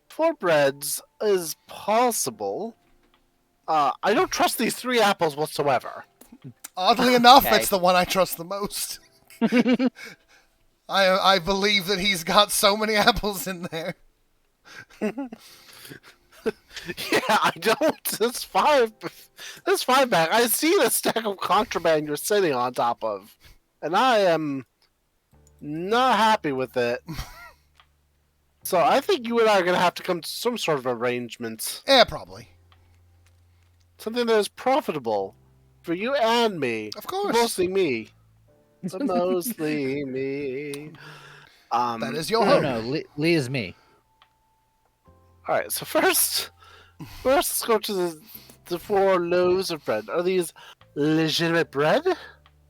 4 breads as possible. I don't trust these 3 apples whatsoever. Oddly enough, Okay. it's the one I trust the most. I believe that he's got so many apples in there. Yeah, I don't. This 5 bag. I see the stack of contraband you're sitting on top of, and I am not happy with it. So I think you and I are gonna have to come to some sort of arrangement, Yeah, probably. something that is profitable for you and me. Of course. Mostly me. Mostly me. That is your Oh hope. no, Lee is me. All right. So first, let's go to the 4 loaves of bread. Are these legitimate bread?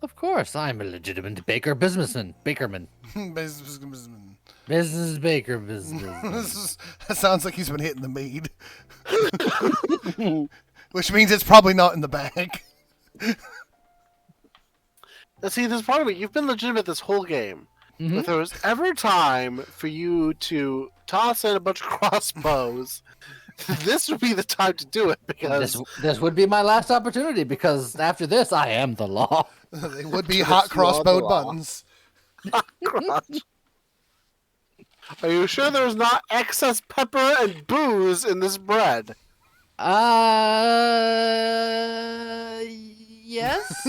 Of course, I'm a legitimate baker, businessman, bakerman, business baker, business. That sounds like he's been hitting the mead. Which means it's probably not in the bag. Now, see, this part of it, you've been legitimate this whole game. Mhm. If there was ever time for you to toss in a bunch of crossbows, this would be the time to do it because This would be my last opportunity because after this, I am the law. They would be Just hot crossbowed law. buttons. Are you sure there's not excess pepper and booze in this bread? Yes.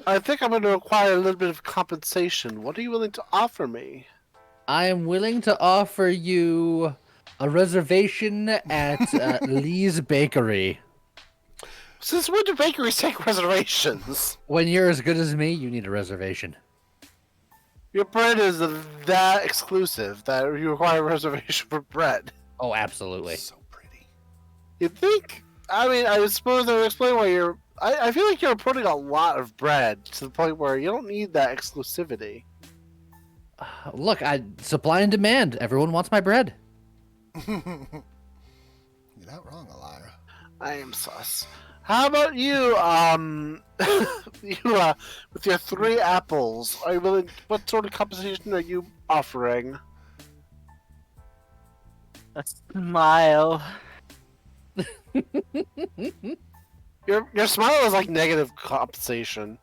I think I'm going to require a little bit of compensation. What are you willing to offer me? I am willing to offer you a reservation at Lee's Bakery. Since when do bakeries take reservations? When you're as good as me, you need a reservation. Your bread is that exclusive that you require a reservation for bread. Oh, absolutely. So pretty. You think? I mean, I suppose that would explain why you're. I feel like you're importing a lot of bread to the point where you don't need that exclusivity. Look, supply and demand. Everyone wants my bread. You're not wrong, Elira. I am sus. How about you? With your 3 apples, are you willing? What sort of compensation are you offering? A smile. Your smile is like negative compensation.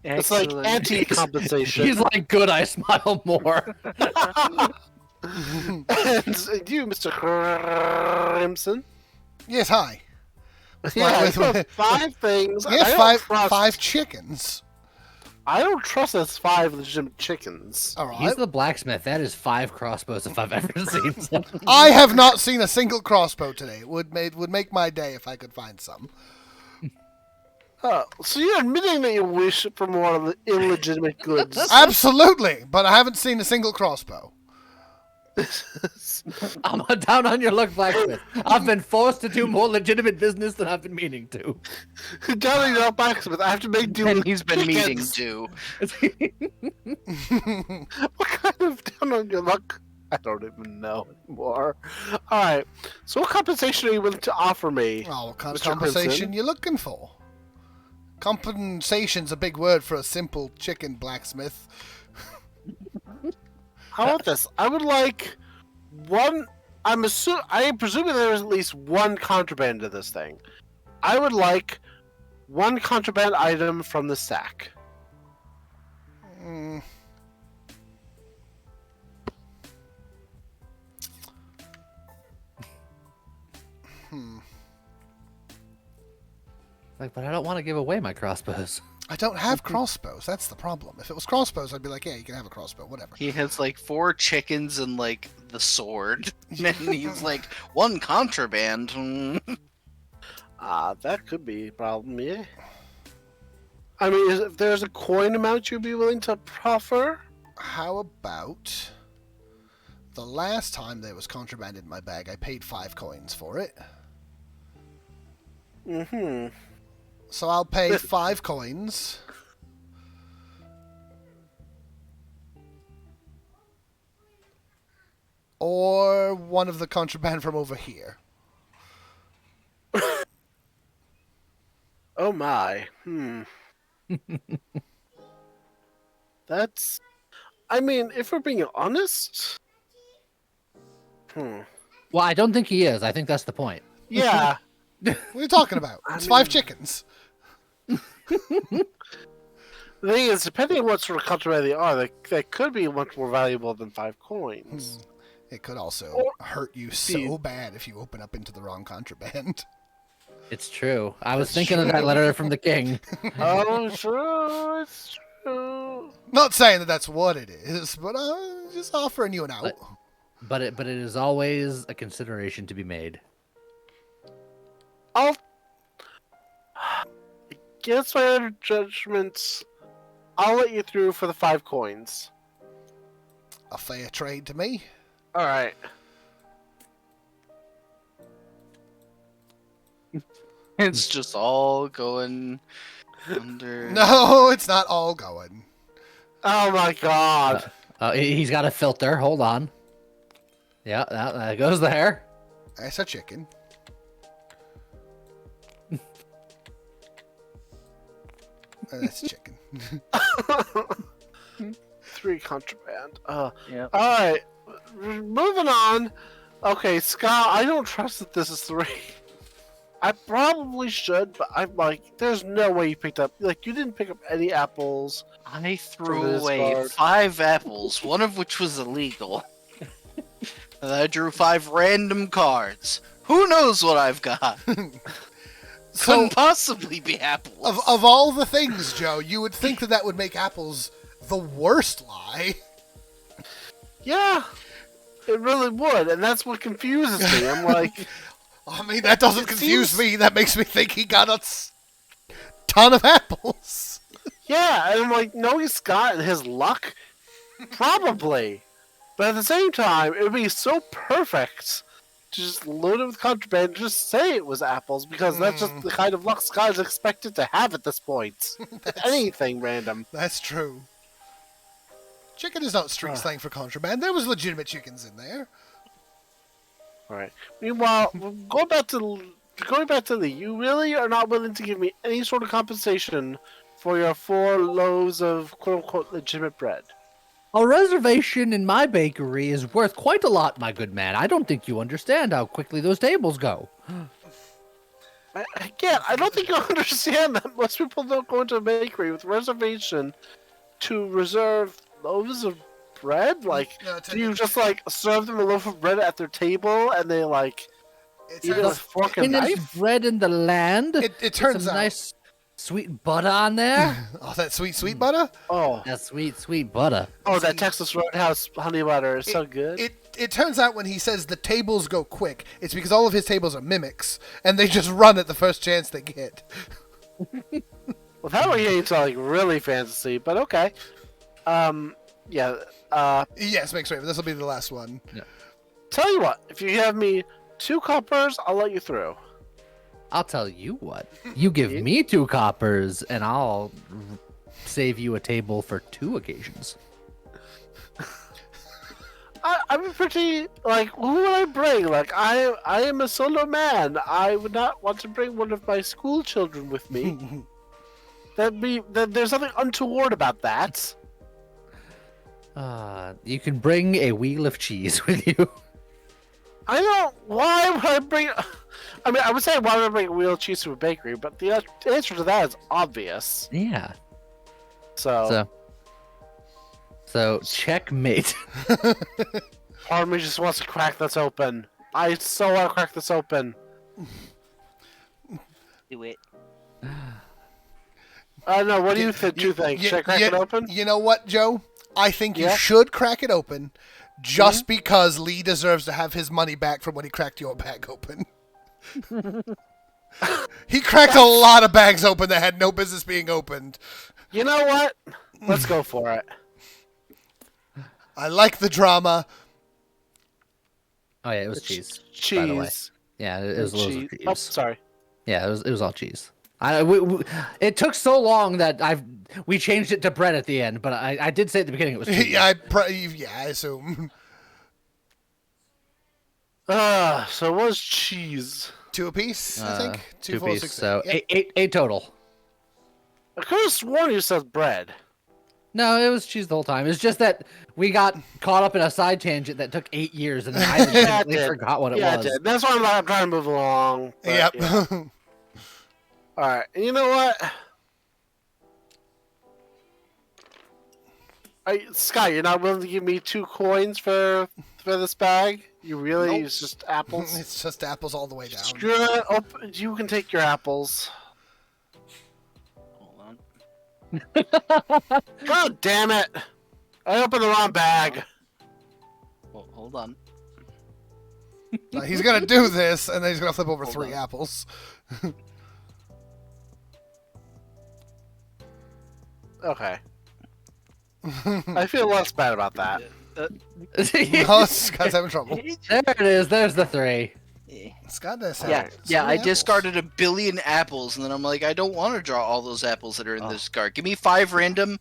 It's like Excellent. anti-compensation. He's like, good, I smile more. And you, Mr. Crimson. Yes, hi. Yeah, with- you have 5 things. Yeah, I don't trust, 5 chickens. I don't trust that's 5 legitimate chickens. All right. He's the blacksmith. That is 5 crossbows if I've ever seen some. I have not seen a single crossbow today. It would make my day if I could find some. So you're admitting that you wish for more illegitimate goods. Absolutely, but I haven't seen a single crossbow. I'm down on your luck, blacksmith. I've been forced to do more legitimate business than I've been meaning to. Telling you blacksmith, I have to make do And with he's been meeting chickens. to. What kind of down on your luck? I don't even know anymore. Alright, so what compensation are you willing to offer me? Oh, what kind of Mr. compensation Crimson? you looking for? Compensation's a big word for a simple chicken blacksmith. How about this? I would like one. I am presuming there is at least one contraband to this thing. I would like one contraband item from the stack. Mm. Like, but I don't want to give away my crossbows. I don't have crossbows. That's the problem. If it was crossbows, I'd be like, yeah, you can have a crossbow, whatever. He has like 4 chickens and like the sword. And he's like, 1 contraband. That could be a problem, yeah. I mean, if there's a coin amount you'd be willing to proffer? How about the last time there was contraband in my bag, I paid 5 coins for it. Mm-hmm. So I'll pay 5 coins. Or one of the contraband from over here. Oh my. That's... I mean, if we're being honest... Well, I don't think he is. I think that's the point. Yeah. What are you talking about? It's 5 chickens. The thing is, depending on what sort of contraband they are, they could be much more valuable than 5 coins. It could also Or- hurt you so bad if you open up into the wrong contraband. It's true. I was thinking of that letter from the king. Oh, true, it's true. Not saying that that's what it is, but just offering you an out. But it is always a consideration to be made. I'll... Against my other judgments, I'll let you through for the 5 coins. A fair trade to me. Alright. It's just all going under. No, it's not all going. Oh my god. He's got a filter. Hold on. Yeah, that goes there. That's a chicken. That's a chicken. 3 contraband. Yep. Alright. Moving on. Okay, Scott, I don't trust that this is 3. I probably should, but I'm like, there's no way you picked up, like, you didn't pick up any apples. I threw For this away card. 5 apples, one of which was illegal. And I drew 5 random cards. Who knows what I've got? So, Couldn't possibly be apples. of all the things, Joe, you would think that would make apples the worst lie. Yeah, it really would, and that's what confuses me. I'm like, I mean, that doesn't It confuse seems- me. That makes me think he got a ton of apples. yeah, and I'm like, knowing Scott and his luck, probably. But at the same time, it would be so perfect to just load it with contraband and just say it was apples, because that's just the kind of luck Scott is expected to have at this point. Anything random. That's true. Chicken is not street slang for contraband. There was legitimate chickens in there. Alright. Meanwhile, going back to Lee, you really are not willing to give me any sort of compensation for your 4 loaves of quote-unquote legitimate bread. A reservation in my bakery is worth quite a lot, my good man. I don't think you understand how quickly those tables go. Again, I don't think you understand that most people don't go into a bakery with reservation to reserve loaves of bread. Like, No, do you just like serve them a loaf of bread at their table and they like It Eat it turns, with fork and finest knife. bread in the land. it Put turns some out. nice sweet butter on there. Oh, that sweet butter. Oh, That sweet butter. oh, that See, Texas Roadhouse honey butter is so good. It turns out when he says the tables go quick, it's because all of his tables are mimics, and they just run at the first chance they get. Well, that way you like really fantasy, but okay. Yeah. Yes, make sure. This will be the last one. Tell you what, if you have me 2 coppers, I'll let you through. I'll tell you what. You give me 2 coppers, and I'll save you a table for 2 occasions. I'm pretty like, who would I bring? Like, I am a solo man. I would not want to bring one of my school children with me. There's something untoward about that. You can bring a wheel of cheese with you. I don't. Why would I bring? I mean, I would say why would I bring a wheel of cheese to a bakery, but the answer to that is obvious. Yeah. So So checkmate. part of me just wants to crack this open. I so want to crack this open. Do it. No, what do you think? Should I crack it open? You know what, Joe? I think you Yeah? should crack it open, just because Lee deserves to have his money back from when he cracked your bag open. He cracked a lot of bags open that had no business being opened. You know what? Let's go for it. I like the drama. Oh yeah, it was cheese. Cheese. By the way. Yeah, it was loads of cheese. Oh, sorry. Yeah, it was all cheese. It took so long that we changed it to bread at the end, but I did say at the beginning it was cheese. Yeah, I assume. So it was cheese. 2 apiece, I think. 2, 2 4, piece, 6, so yep. eight total. I could have sworn you said bread. No, it was cheese the whole time. It's just that we got caught up in a side tangent that took 8 years, and then I legitimately did. forgot what it Yeah, was. I did. That's why I'm trying to move along. But, Yep. yeah. All right. And you know what? Scott, you're not willing to give me 2 coins for this bag? You really? Nope. It's just apples? It's just apples all the way down. Screw it. You can take your apples. Hold on. God damn it! I opened the wrong bag. Hold on. He's gonna do this, and then he's gonna flip over Hold 3 on. apples. Okay. I feel less bad about that. No, Scott's having trouble. There it is. There's the 3. Scott does have Yeah, so yeah. many I apples. discarded a billion apples, and then I'm like, I don't want to draw all those apples that are in this card. Give me 5 random.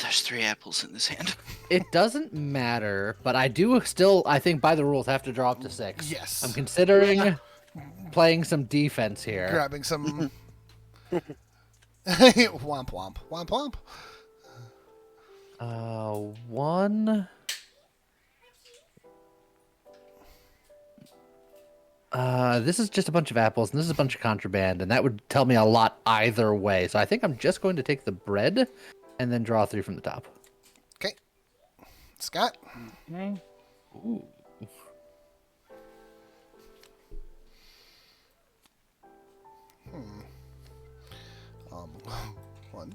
There's 3 apples in this hand. It doesn't matter, but I do still, I think by the rules, have to draw up to 6. Yes. I'm considering playing some defense here. Grabbing some. Womp womp. Womp womp. 1. This is just a bunch of apples, and this is a bunch of contraband, and that would tell me a lot either way. So I think I'm just going to take the bread and then draw 3 from the top. Okay. Scott. Okay. Ooh. Um, 1,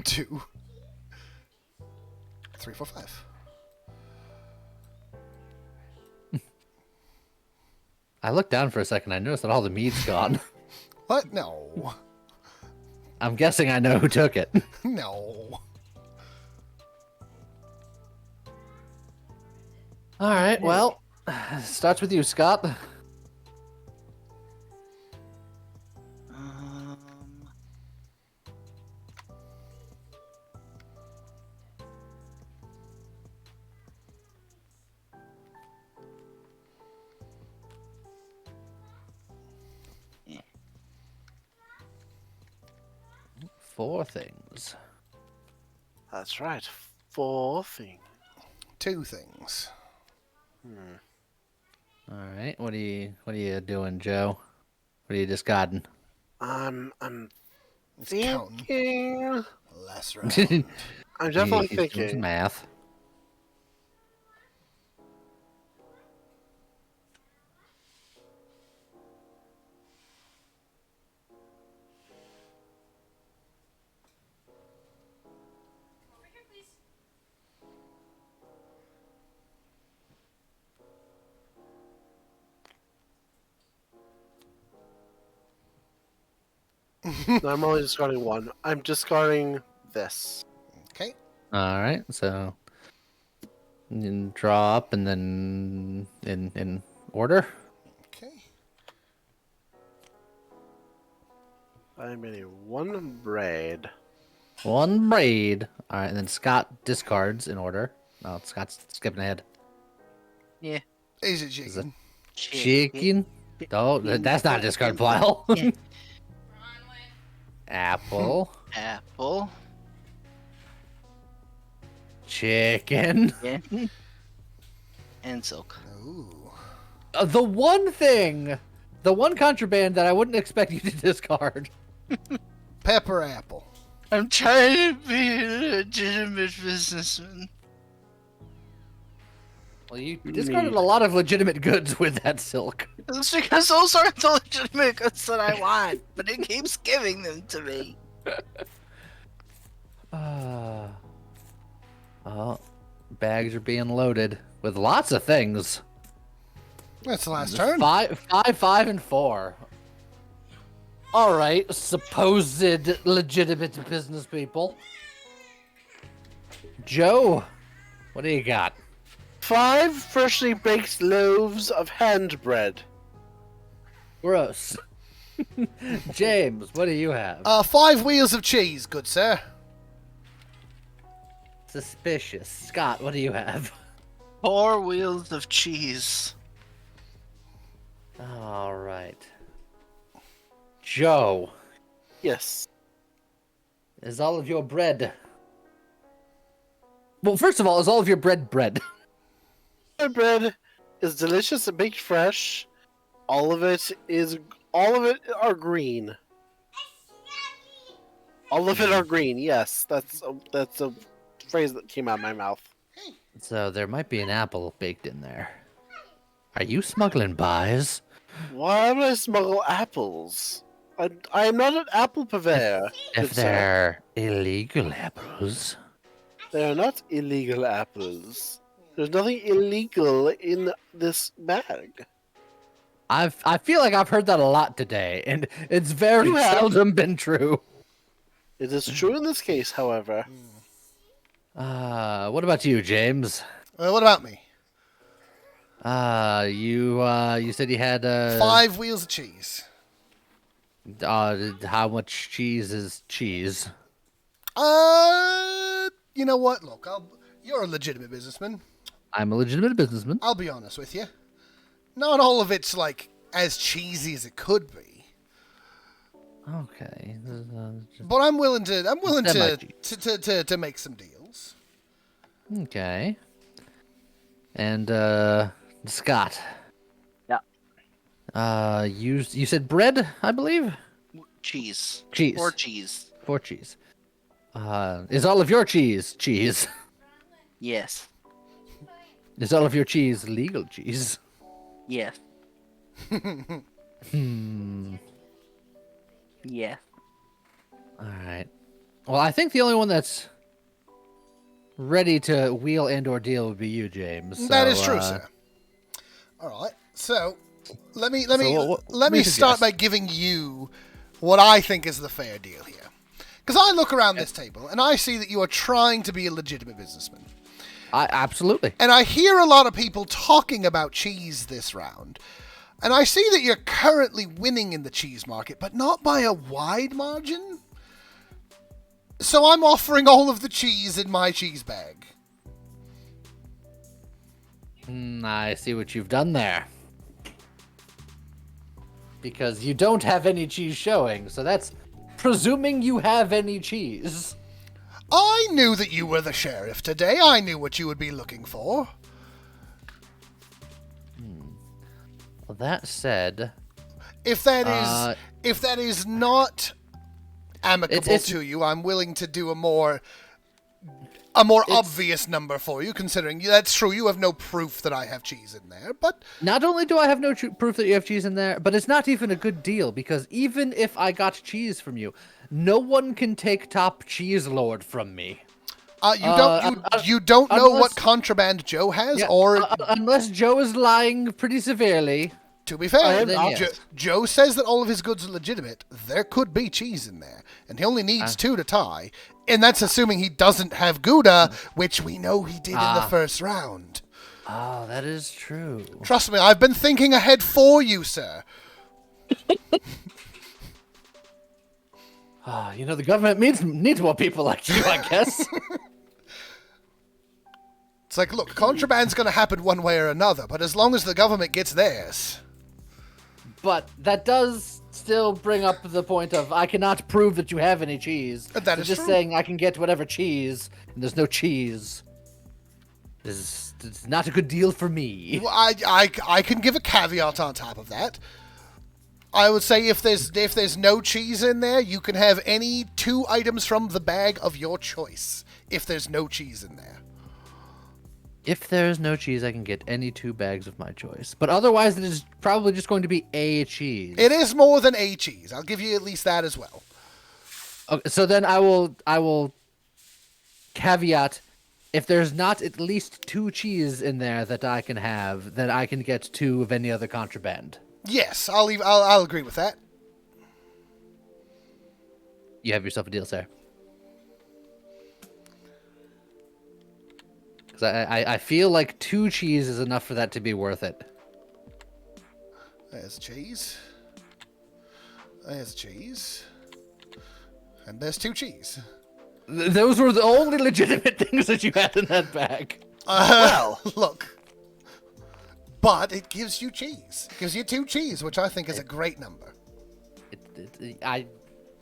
2, 3, 4, 5. I looked down for a second. I noticed that all the meat's gone. What? No. I'm guessing I know who took it. No. All right. Well, starts with you, Scott. Four things. That's right. 4 things. 2 things. All right. What are you doing, Joe? What are you discarding? I'm It's counting. thinking. Last round. I'm definitely He's doing some thinking. math. No, I'm only discarding one. I'm discarding this. Okay. All right, so you can draw up and then in order. Okay. I'm in a one braid. One braid. All right, and then Scott discards in order. Oh, Scott's skipping ahead. Yeah. Is it Is it chicken? chicken? Oh, that's not a discard pile. Yeah. Apple. Apple. Chicken. Yeah. And silk. Ooh. The one contraband that I wouldn't expect you to discard. Pepper apple. I'm trying to be a legitimate businessman. Well, you discarded a lot of legitimate goods with that silk. It's because those aren't the legitimate goods that I want, but it keeps giving them to me. Oh, bags are being loaded with lots of things. That's the last turn. 5, and 4. All right, supposed legitimate business people. Joe, what do you got? 5 freshly baked loaves of hand bread. Gross. James, what do you have? 5 wheels of cheese, good sir. Suspicious. Scott, what do you have? 4 wheels of cheese. All right. Joe, Yes. is all of your bread... Well, first of all, is all of your bread bread? My bread is delicious and baked fresh. All of it are green. All of it are green. Yes, that's a phrase that came out of my mouth. So there might be an apple baked in there. Are you smuggling buys? Why would I smuggle apples? I am not an apple purveyor. If good sir. they're illegal apples. They are not illegal apples. There's nothing illegal in this bag. I feel like I've heard that a lot today, and it's very You have. seldom been true. It is true in this case, however. What about you, James? What about me? You said you had 5 wheels of cheese. how much cheese is cheese? You know what? Look, you're a legitimate businessman. I'm a legitimate businessman. I'll be honest with you. Not all of it's like as cheesy as it could be, Okay. but I'm willing to Semi-cheese. to make some deals. Okay. And Scott. Yeah. You said bread, I believe. Cheese. Cheese. 4 cheese. 4 cheese. Is all of your cheese cheese? Yes. Is all of your cheese legal cheese? Yes. Hmm. Yes. All right. Well, I think the only one that's ready to wheel and or deal would be you, James. That So, is true, sir. All right. So let me what do you start suggest? by giving you what I think is the fair deal here. Because I look around this table and I see that you are trying to be a legitimate businessman. Absolutely. And I hear a lot of people talking about cheese this round. And I see that you're currently winning in the cheese market, but not by a wide margin. So I'm offering all of the cheese in my cheese bag. I see what you've done there. Because you don't have any cheese showing, so that's presuming you have any cheese. I knew that you were the sheriff today. I knew what you would be looking for. Well, that said, If that is not amicable It's- to you, I'm willing to do a more obvious number for you, considering that's true. You have no proof that I have cheese in there, but not only do I have no proof that you have cheese in there, but it's not even a good deal, because even if I got cheese from you, no one can take top cheese lord from me. you don't know unless- what contraband Joe has, Yeah, or unless Joe is lying pretty severely. To be fair, then yes. Joe says that all of his goods are legitimate. There could be cheese in there, and he only needs 2 to tie. And that's assuming he doesn't have Gouda, which we know he did in the first round. Oh, that is true. Trust me, I've been thinking ahead for you, sir. The government needs more people like you, I guess. It's like, look, contraband's going to happen one way or another, but as long as the government gets theirs. But that does still bring up the point of I cannot prove that you have any cheese. That is just true. saying I can get whatever cheese, and there's no cheese. It's not a good deal for me. Well, I can give a caveat on top of that. I would say if there's no cheese in there, you can have any 2 items from the bag of your choice. If there's no cheese in there. If there's no cheese, I can get any 2 bags of my choice. But otherwise, it is probably just going to be a cheese. It is more than a cheese. I'll give you at least that as well. Okay, so then I will caveat, if there's not at least 2 cheese in there that I can have, then I can get 2 of any other contraband. Yes, I'll agree with that. You have yourself a deal, sir. Because I feel like 2 cheese is enough for that to be worth it. There's cheese. There's cheese. And there's 2 cheese. Those were the only legitimate things that you had in that bag. Well, look. But it gives you cheese. It gives you 2 cheese, which I think is a great number.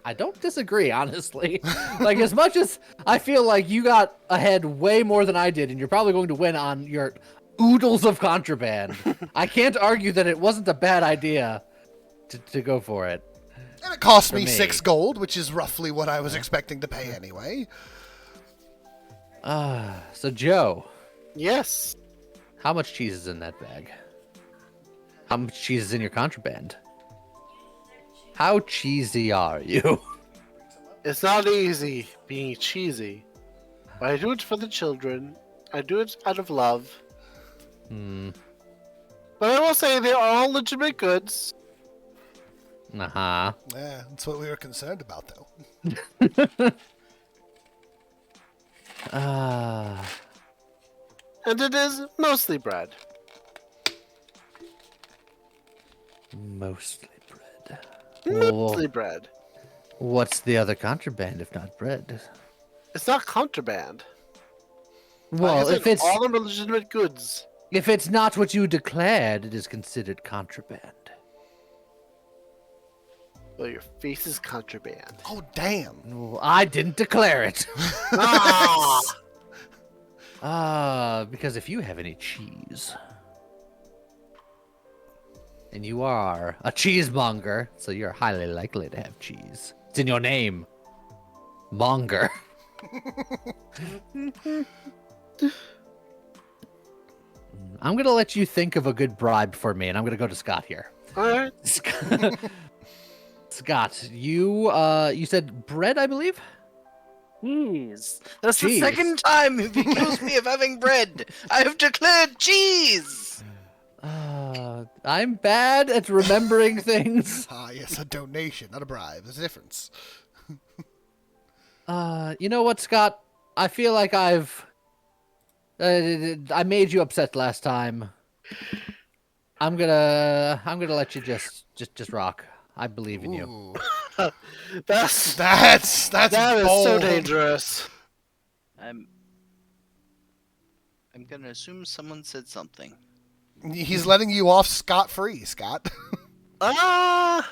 I don't disagree, honestly. Like, as much as I feel like you got ahead way more than I did, and you're probably going to win on your oodles of contraband, I can't argue that it wasn't a bad idea to go for it. And it cost me me. 6 gold, which is roughly what I was expecting to pay anyway. So Joe, Yes. how much cheese is in that bag? How much cheese is in your contraband? How cheesy are you? It's not easy being cheesy. But I do it for the children. I do it out of love. But I will say they are all legitimate goods. Uh-huh. Yeah, that's what we were concerned about, though. And it is mostly bread. Mostly bread. Mostly bread. What's the other contraband if not bread? It's not contraband. Well, Like I said, all of them are legitimate goods. if it's not what you declared, it is considered contraband. Well, your face is contraband. Oh, damn. Well, I didn't declare it. Because if you have any cheese, and you are a cheesemonger, so you're highly likely to have cheese. It's in your name. Monger. I'm gonna let you think of a good bribe for me, and I'm gonna go to Scott here. Alright. Scott, you said bread, I believe? Cheese. That's Cheese. the second time you've accused me of having bread. I have declared cheese. I'm bad at remembering things. Ah, yes, a donation, not a bribe. There's a difference. You know what, Scott? I feel like I made you upset last time. I'm gonna let you just rock. I believe in you. Ooh. That's That is so bold. dangerous. I'm gonna assume someone said something. He's letting you off scot-free, Scott. Ah!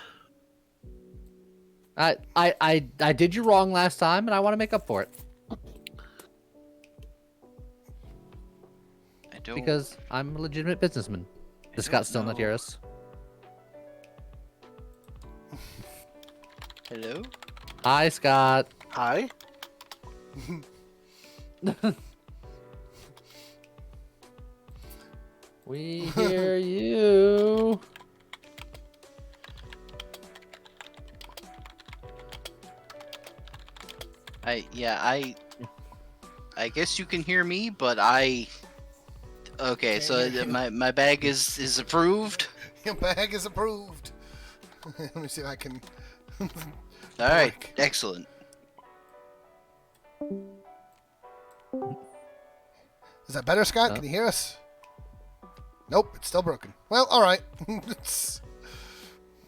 I did you wrong last time, and I want to make up for it. I don't. Because I'm a legitimate businessman. Does Scott still not hear us? Hello? Hi, Scott. Hi. We hear you. I guess you can hear me, but okay, so my bag is approved. Your bag is approved. Let me see if I can. All right, Break. excellent. Is that better, Scott? Can you hear us? Nope, it's still broken. Well, all right. Was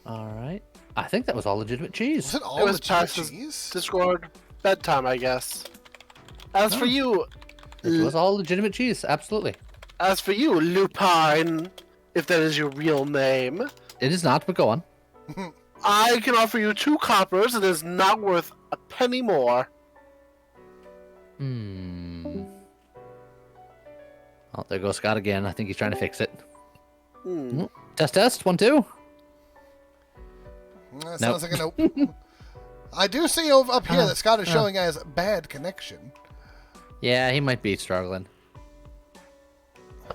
All right. I think that was all legitimate cheese. it all It was legitimate past his cheese? Discord bedtime, I guess. As for Oh. you, It was all legitimate cheese. Absolutely. Lupine, if that is your real name, It is not, but go on. I can offer you 2 coppers. It is not worth a penny more. Oh, there goes Scott again. I think he's trying to fix it. Hmm. Test. 1, 2. That sounds like a nope. I do see up here that Scott is showing as bad connection. Yeah, he might be struggling.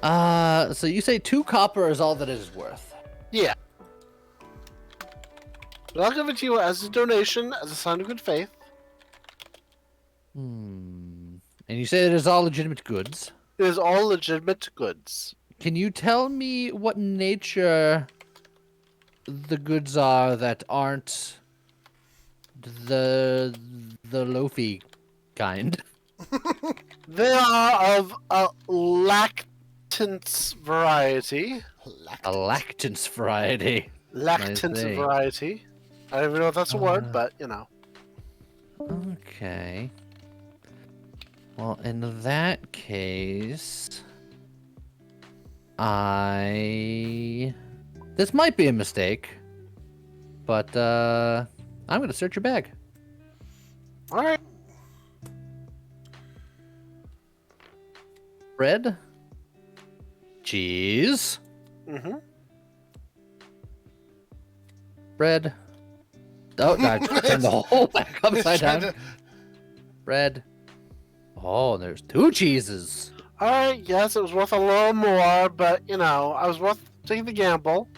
So you say 2 copper is all that it is worth. Yeah. But I'll give it to you as a donation, as a sign of good faith. And you say it is all legitimate goods. It is all legitimate goods. Can you tell me what nature the goods are that aren't the loafy kind? They are of a lactance variety. A lactance variety. Lactant see. variety. I don't even know if that's a word, but you know. Okay. Well, in that case, this might be a mistake, but I'm gonna search your bag. All right. Bread, cheese, Mm-hmm. bread. Oh, God, turn the whole bag upside Trying down. to- Bread. Oh, there's 2 cheeses. All right. Yes, it was worth a little more, but you know, I was worth taking the gamble.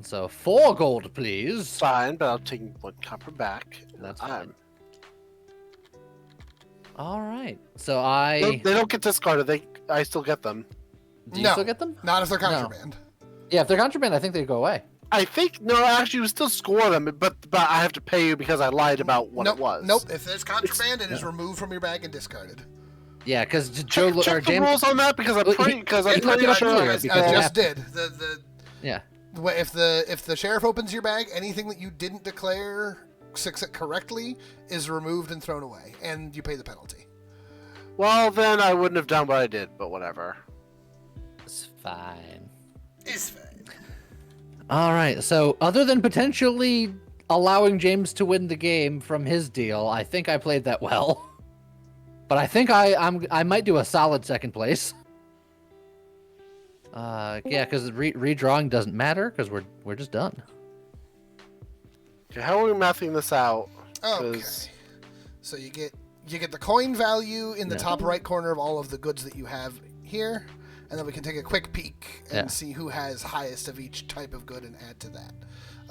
So 4 gold, please. Fine, but I'll take 1 copper back. That's I'm- fine. All right. So They don't get discarded. I still get them. do you No. still get them? Not if they're contraband. Yeah, if they're contraband, I think they go away. I think no, actually, you still score them, but I have to pay you because I lied about what nope, it was. Nope. If there's contraband, it is removed from your bag and discarded. Yeah, because Joe Check or the James. rules on that because I'm Well, pretty he- because he I'm looked pretty it up sure. earlier I because just it happened. did. Yeah. If the sheriff opens your bag, anything that you didn't declare correctly is removed and thrown away, and you pay the penalty. Well, then I wouldn't have done what I did, but whatever. It's fine. It's fine. All right. So, other than potentially allowing James to win the game from his deal, I think I played that well. But I think I might do a solid second place. Yeah, because redrawing doesn't matter because we're just done. Okay, how are we mathing this out? Okay. 'Cause- So you get the coin value in the Yeah. top right corner of all of the goods that you have here, and then we can take a quick peek and Yeah. see who has highest of each type of good and add to that.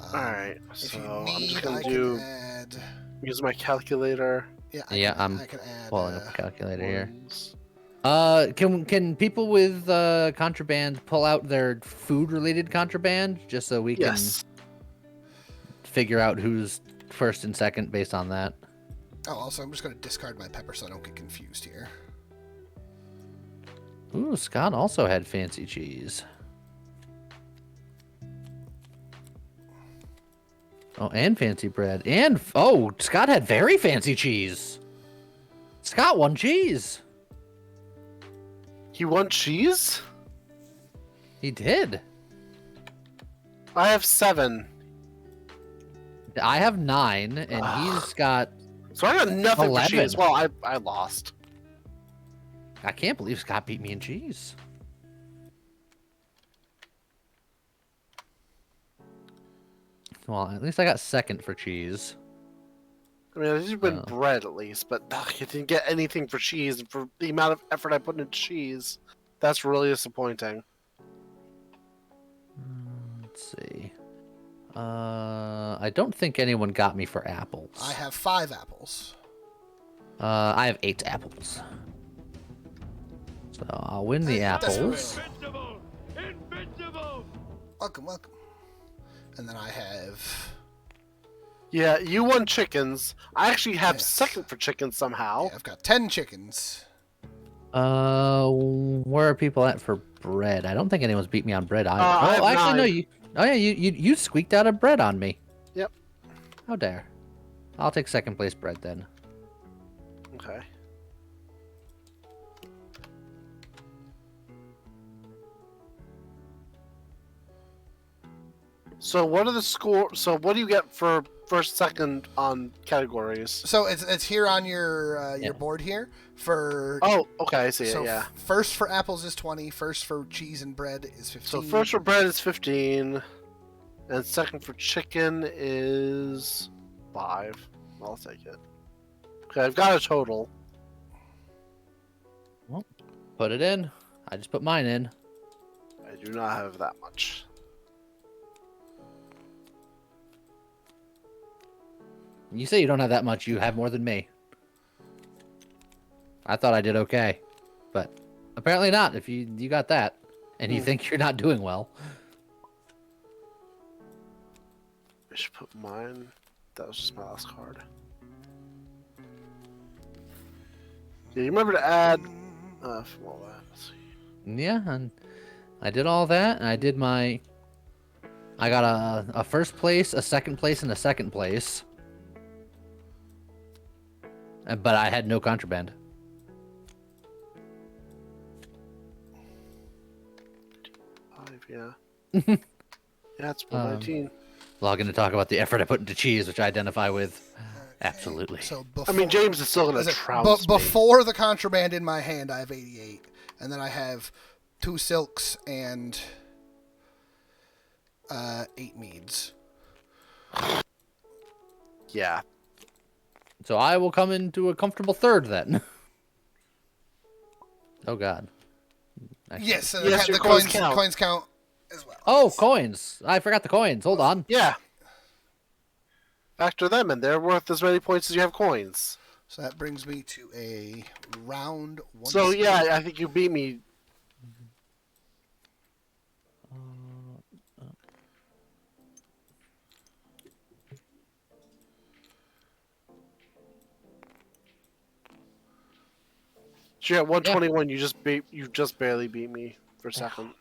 All right, If so you I'm need, just I gonna do can add. use my calculator. Yeah, Yeah, I'm I can add. pulling up a calculator here. Ones. Can people with contraband pull out their food related contraband just so we Yes. can figure out who's first and second based on that? Oh, also, I'm just going to discard my pepper so I don't get confused here. Ooh, Scott also had fancy cheese. Oh, and fancy bread. And, oh, Scott had very fancy cheese. Scott won cheese. You want cheese? He did. I have 7. I have 9, and he's got... So I got nothing 11. for cheese. Well, I lost. I can't believe Scott beat me in cheese. Well, at least I got second for cheese. I mean, I did win Oh. bread at least, but I didn't get anything for cheese. And for the amount of effort I put into cheese, that's really disappointing. Let's see. I don't think anyone got me for apples. I have 5 apples. I have 8 apples. So I'll win the Hey, that's apples. Welcome, welcome. And then I have... Yeah, you won chickens. I actually have Yes. second for chickens somehow. Yeah, I've got 10 chickens. Where are people at for bread? I don't think anyone's beat me on bread either. I have actually, no. 9. You. Oh yeah, you squeaked out a bread on me. Yep. How dare? I'll take second place bread then. Okay. So what are the score? So what do you get for first, second on categories? So it's here on your Yeah. board here for... Oh, okay, I see so it. Yeah. first for apples is 20. First for cheese and bread is 15. So first for bread is 15, and second for chicken is 5. I'll take it. Okay, I've got a total. Put it in. I just put mine in. I do not have that much. You say you don't have that much. You have more than me. I thought I did okay, but apparently not. If you got that, and you think you're not doing well. I should put mine. That was just my last card. Yeah, you remember to add from all that. Let's see. Yeah, and I did all that, and I did my... I got a first place, a second place, and a second place. But I had no contraband. Yeah. Yeah, it's 19. Logging to talk about the effort I put into cheese, which I identify with. Absolutely. So I before, mean, James is still gonna is it- trounce me. before the contraband in my hand, I have 88. And then I have 2 silks and 8 meads. Yeah. So I will come into a comfortable third then. Oh God. Actually- Yes, Yes, the your coins count. coins count as well. Oh, coins. I forgot the coins. Hold on. Yeah. Factor them in. They're worth as many points as you have coins. So that brings me to a round 1. So yeah, I think you beat me. So yeah, 121. You just barely beat me for second.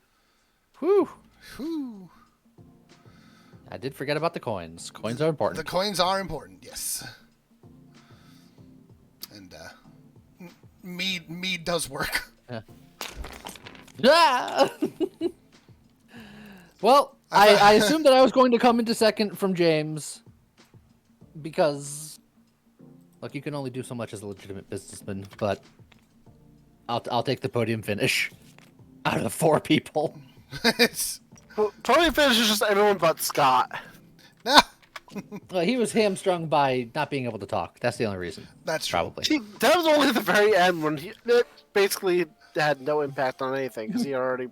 Whew. Whew. I did forget about the coins. Coins are important. The coins are important, yes. And mead does work. Ah! Well, I assumed that I was going to come into second from James because, look, you can only do so much as a legitimate businessman, but I'll take the podium finish out of 4 people. It's... Well, Tony finishes just everyone but Scott. Nah, Well, he was hamstrung by not being able to talk. That's the only reason. that's true. Probably. See, that was only at the very end when it basically had no impact on anything because he already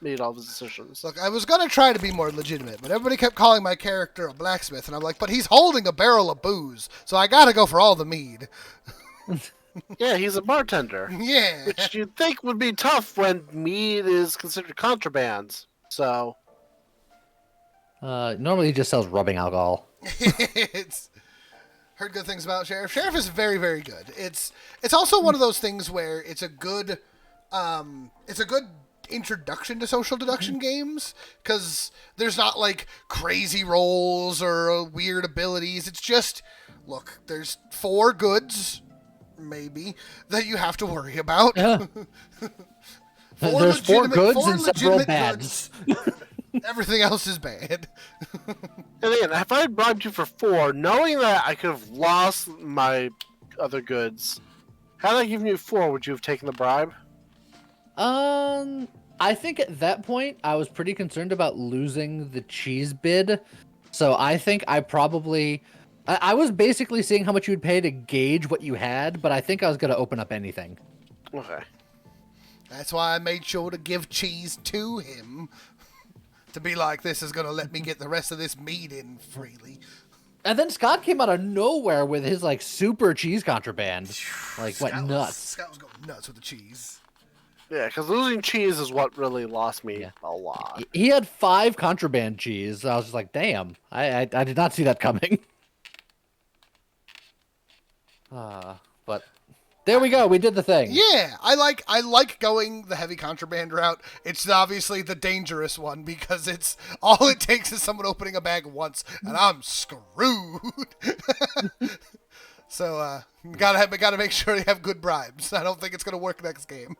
made all of his decisions. Look, I was going to try to be more legitimate, but everybody kept calling my character a blacksmith, and I'm like, but he's holding a barrel of booze, so I got to go for all the mead. Yeah, he's a bartender, Yeah. which you'd think would be tough when mead is considered contraband. So, Normally he just sells rubbing alcohol. It's heard good things about Sheriff. Sheriff is very, very good. It's also one of those things where it's a good introduction to social deduction games because there's not like crazy rolls or weird abilities. It's just, look, there's 4 goods maybe that you have to worry about. Yeah. There's 4 goods and several legitimate bads. goods. Everything else is bad. and again, if I had bribed you for 4, knowing that I could have lost my other goods, had I given you 4, would you have taken the bribe? I think at that point I was pretty concerned about losing the cheese bid, so I think I probably. I was basically seeing how much you would pay to gauge what you had, but I think I was gonna open up anything. Okay. That's why I made sure to give cheese to him. To be like, this is going to let me get the rest of this meat in freely. And then Scott came out of nowhere with his like super cheese contraband. Like what Scott nuts? Scott was going nuts with the cheese. Yeah, because losing cheese is what really lost me Yeah. a lot. He had 5 contraband cheese. I was just like, damn. I did not see that coming. But there we go. We did the thing. Yeah, I like going the heavy contraband route. It's obviously the dangerous one because it's all it takes is someone opening a bag once, and I'm screwed. So gotta make sure you have good bribes. I don't think it's gonna work next game.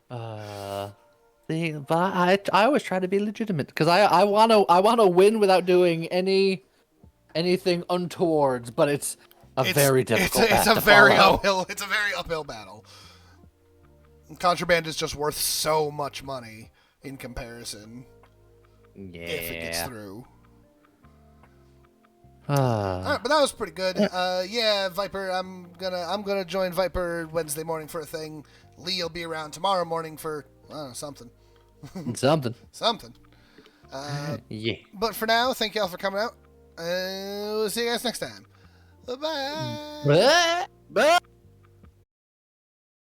But I always try to be legitimate because I wanna win without doing anything untowards. But it's a very difficult. It's a to very follow. uphill. It's a very uphill battle. Contraband is just worth so much money in comparison Yeah. if it gets through. Uh, All right, but that was pretty good. Yeah, Viper. I'm gonna join Viper Wednesday morning for a thing. Lee will be around tomorrow morning for something. something. Yeah. But for now, thank y'all for coming out. We'll see you guys next time. Bye bye. Bye. Bye!